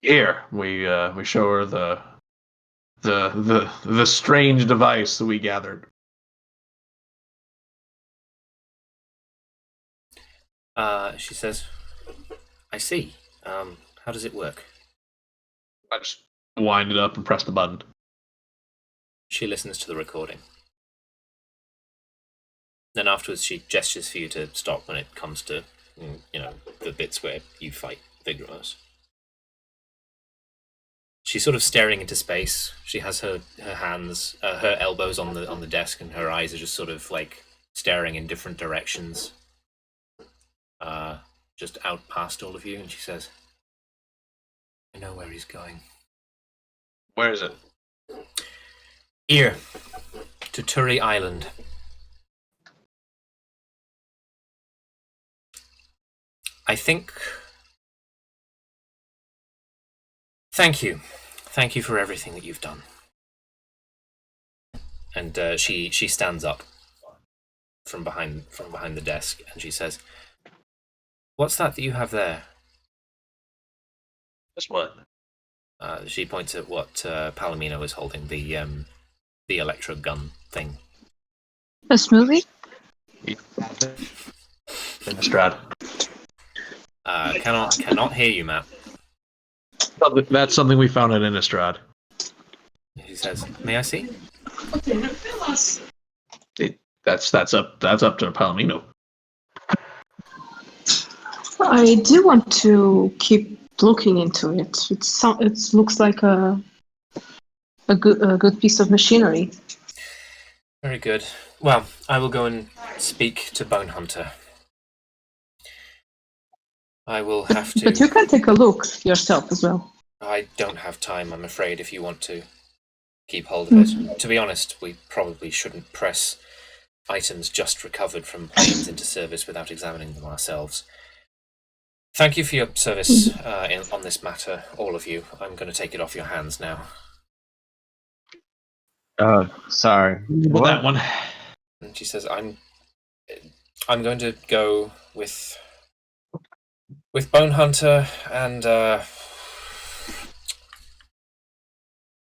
Here, we show her the strange device that we gathered.
She says, I see. How does it work?
I just wind it up and press the button.
She listens to the recording. Then afterwards she gestures for you to stop when it comes to, the bits where you fight Vigramos. She's sort of staring into space. She has her hands, her elbows on the desk, and her eyes are just sort of like staring in different directions. Just out past all of you, and she says, I know where he's going.
Where is it?
Here, to Turi Island. I think... Thank you. Thank you for everything that you've done. And she stands up from behind the desk, and she says, What's that you have there?
Just what?
She points at what Palomino is holding, the electro gun thing.
A smoothie?
Innistrad.
Cannot hear you, Matt.
That's something we found at Innistrad.
She says, May I see?
that's up to Palomino.
I do want to keep looking into it. It looks like a good piece of machinery.
Very good. Well, I will go and speak to Bone Hunter. I will have to...
But you can take a look yourself as well.
I don't have time, I'm afraid, if you want to keep hold of it. To be honest, we probably shouldn't press items just recovered from planes into service without examining them ourselves. Thank you for your service on this matter, all of you. I'm going to take it off your hands now.
Sorry.
Well, that one.
And she says, I'm going to go with Bone Hunter, and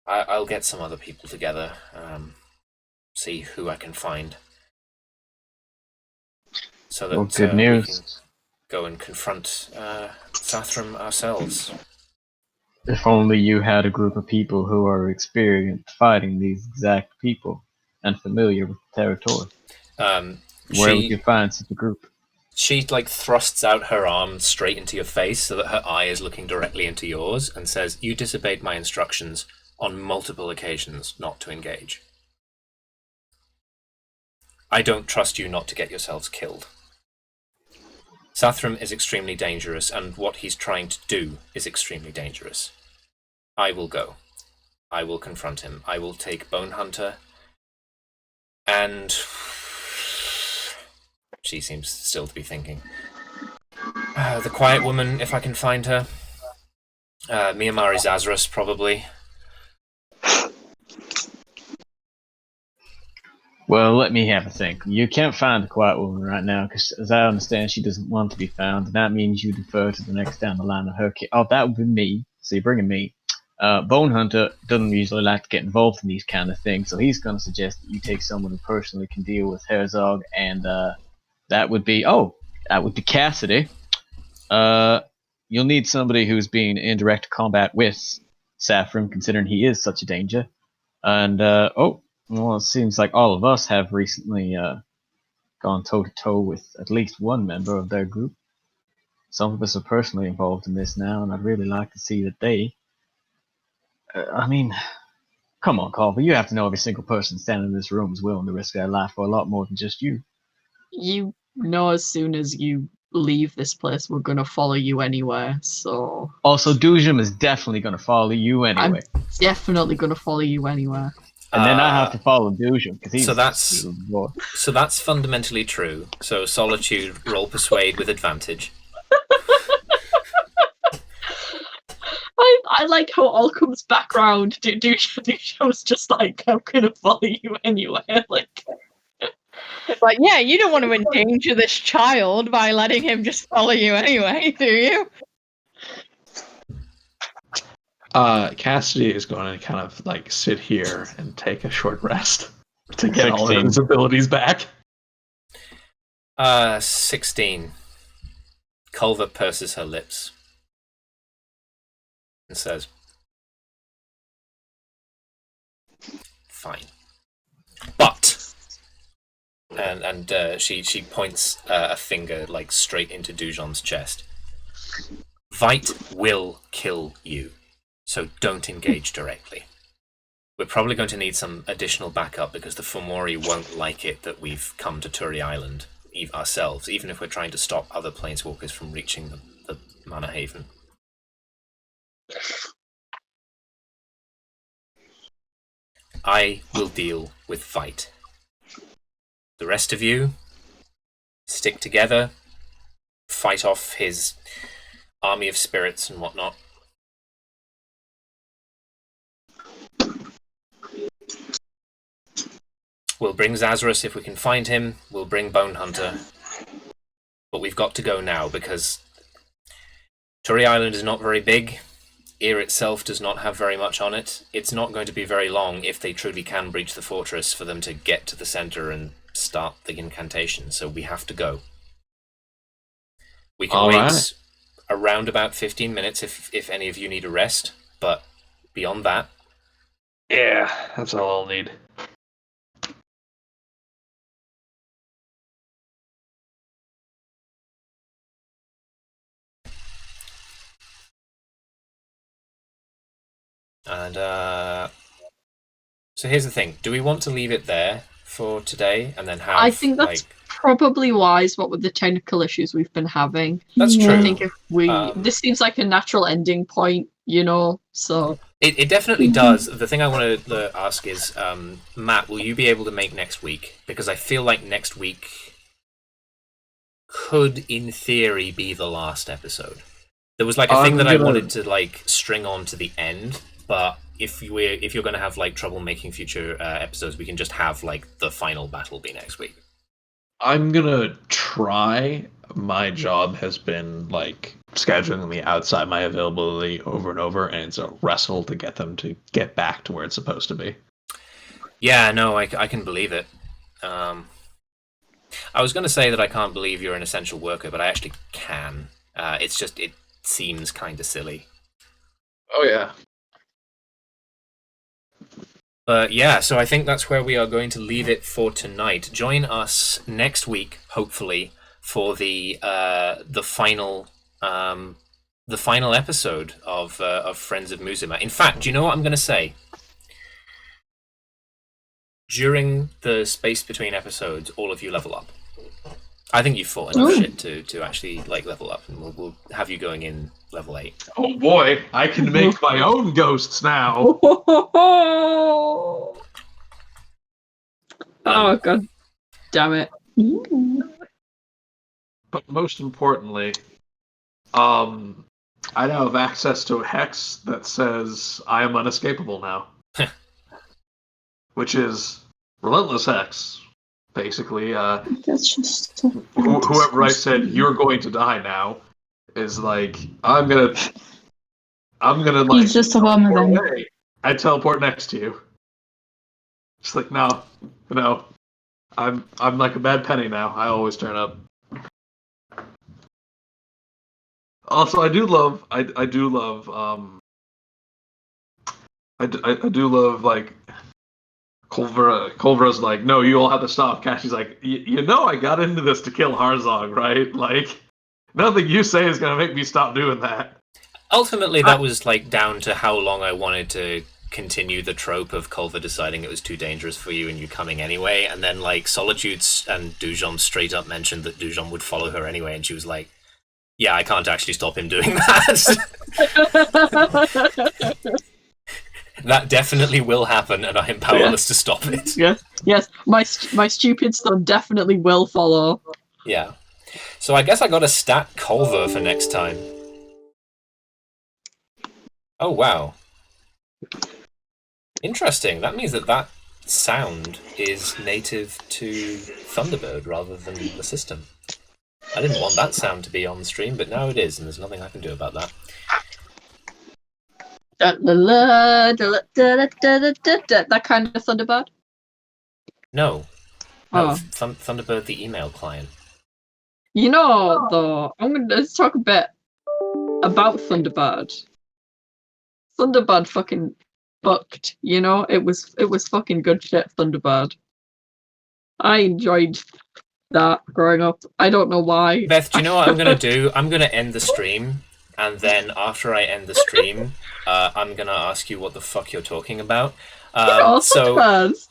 I'll get some other people together, see who I can find, so that
good news.
we can go and confront Sathram ourselves.
If only you had a group of people who are experienced fighting these exact people and familiar with the territory. Where would you find such a group?
She thrusts out her arm straight into your face so that her eye is looking directly into yours and says, "You disobeyed my instructions on multiple occasions not to engage. I don't trust you not to get yourselves killed. Sathram is extremely dangerous, and what he's trying to do is extremely dangerous. I will go. I will confront him. I will take Bone Hunter, and..." She seems still to be thinking. The Quiet Woman, if I can find her. Miyamari Zazarus, probably.
Well, let me have a think. You can't find the Quiet Woman right now, because as I understand, she doesn't want to be found, and that means you defer to the next down the line of her kid. Oh, that would be me. So you're bringing me. Bone Hunter doesn't usually like to get involved in these kind of things, so he's going to suggest that you take someone who personally can deal with Herzog, and that would be Cassidy. You'll need somebody who's been in direct combat with Sathram, considering he is such a danger. And well, it seems like all of us have recently gone toe-to-toe with at least one member of their group. Some of us are personally involved in this now, and I'd really like to see that they... I mean, come on, Culver, you have to know every single person standing in this room is willing to risk their life for a lot more than just you.
You know, as soon as you leave this place, we're gonna follow you anywhere, so...
Also, Dujum is definitely going to follow you anyway.
I'm definitely gonna follow you anywhere.
And then I have to follow Dujum, because he's...
So that's fundamentally true. So Solitude, roll Persuade with advantage.
I like how it all comes back round. Dujum's just like, I'm gonna follow you anywhere, like...
Like, yeah, you don't want to endanger this child by letting him just follow you anyway, do you?
Cassidy is going to kind of sit here and take a short rest to get all of his abilities back.
16. Culver purses her lips and says, "Fine, but..." And she points a finger straight into Dujon's chest. "Vight will kill you, so don't engage directly. We're probably going to need some additional backup because the Fomori won't like it that we've come to Turi Island ourselves, even if we're trying to stop other planeswalkers from reaching the Mana Haven. I will deal with Vight. The rest of you, stick together, fight off his army of spirits and whatnot. We'll bring Zazarus if we can find him. We'll bring Bone Hunter. But we've got to go now because Turi Island is not very big. Ear itself does not have very much on it. It's not going to be very long if they truly can breach the fortress for them to get to the center and start the incantation, so we have to go. We can wait around about 15 minutes if any of you need a rest, but beyond that...
Yeah, that's all I'll need.
And so here's the thing: do we want to leave it there for today, and then have?
I think that's probably wise. What with the technical issues we've been having,
That's
Yeah.
true.
I think if this seems like a natural ending point, So
It definitely does. The thing I want to ask is, Matt, will you be able to make next week? Because I feel like next week could, in theory, be the last episode. There was like a thing that I wanted to like string on to the end, but if you're going to have like trouble making future episodes, we can just have like the final battle be next week.
I'm gonna try. My job has been like scheduling me outside my availability over and over, and it's a wrestle to get them to get back to where it's supposed to be.
Yeah, no, I can believe it. I was going to say that I can't believe you're an essential worker, but I actually can. It's just, it seems kind of silly.
Oh yeah.
But yeah, so I think that's where we are going to leave it for tonight. Join us next week, hopefully, for the final episode of Friends of Muzema. In fact, do you know what I'm going to say? During the space between episodes, all of you level up. I think you've fought enough shit to actually like level up, and we'll have you going in level 8.
Oh boy, I can make my own ghosts now.
Oh god damn it.
But most importantly, I now have access to a hex that says I am unescapable now. Which is Relentless Hex. Basically,
That's just
whoever I said you're going to die now is like I'm gonna like
He's just a bummer then.
away. I teleport next to you. It's like no, I'm like a bad penny now. I always turn up. Also, I do love like Culvera's like, no, you all have to stop. Cassie's like, I got into this to kill Harzog, right? Like, nothing you say is gonna make me stop doing that.
Ultimately, that was like down to how long I wanted to continue the trope of Culver deciding it was too dangerous for you and you coming anyway, and then like Solitudes and Dujon straight up mentioned that Dujon would follow her anyway, and she was like, yeah, I can't actually stop him doing that. That definitely will happen, and I am powerless to stop it.
Yes. My stupid son definitely will follow.
Yeah. So I guess I got a stat Culver for next time. Oh, wow. Interesting. That means that sound is native to Thunderbird rather than the system. I didn't want that sound to be on the stream, but now it is, and there's nothing I can do about that.
That kind of Thunderbird?
No.
Oh.
Thunderbird, the email client.
Though, I'm going to talk a bit about Thunderbird. Thunderbird fucking fucked, It was fucking good shit, Thunderbird. I enjoyed that growing up. I don't know why.
Beth, do you know what I'm going to do? I'm going to end the stream, and then after I end the stream, I'm going to ask you what the fuck you're talking about.
Thunderbirds.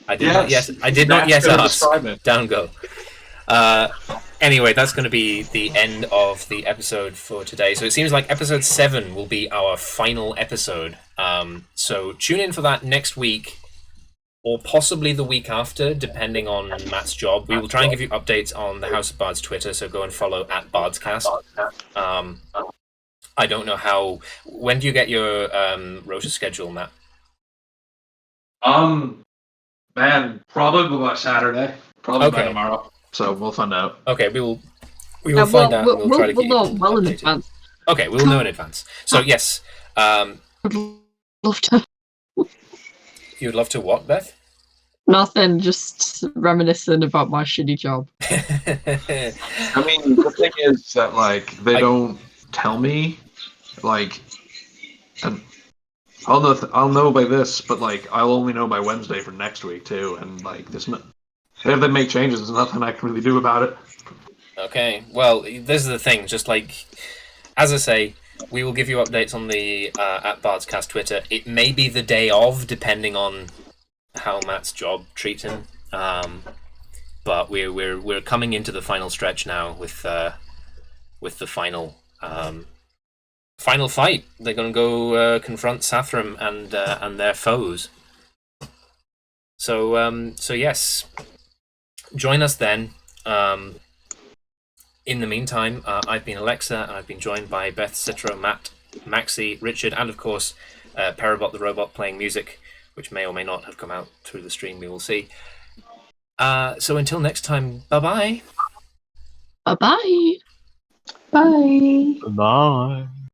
I did not yet ask. Down go. Anyway, that's going to be the end of the episode for today. So it seems like episode 7 will be our final episode. So tune in for that next week, or possibly the week after, depending on Matt's job. We will try and give you updates on the House of Bards Twitter, so go and follow at Bardscast. I don't know how... When do you get your rota schedule, Matt?
Man, probably by Saturday. Probably by
Okay.
tomorrow. So we'll find out.
Okay, we will find out. And we'll try to keep you
know well in
updated.
advance.
Okay, we'll know in advance. So yes,
Would love to.
you would love to what, Beth?
Nothing, just reminiscing about my shitty job.
I mean, the thing is that like they don't tell me, like, and I'll know by this, but like I'll only know by Wednesday for next week too, and like if they make changes, there's nothing I can really do about it.
Okay, well, this is the thing. Just like, as I say, we will give you updates on the at Bardscast Twitter. It may be the day of, depending on how Matt's job treats him. But we're coming into the final stretch now with the final final fight. They're going to go confront Sathram and their foes. So yes, join us then. In the meantime, I've been Alexa, and I've been joined by Beth, Citro, Matt, Maxi, Richard, and of course Parabot the robot playing music, which may or may not have come out through the stream. We will see. So until next time, bye-bye.
Bye-bye.
Bye.
Bye.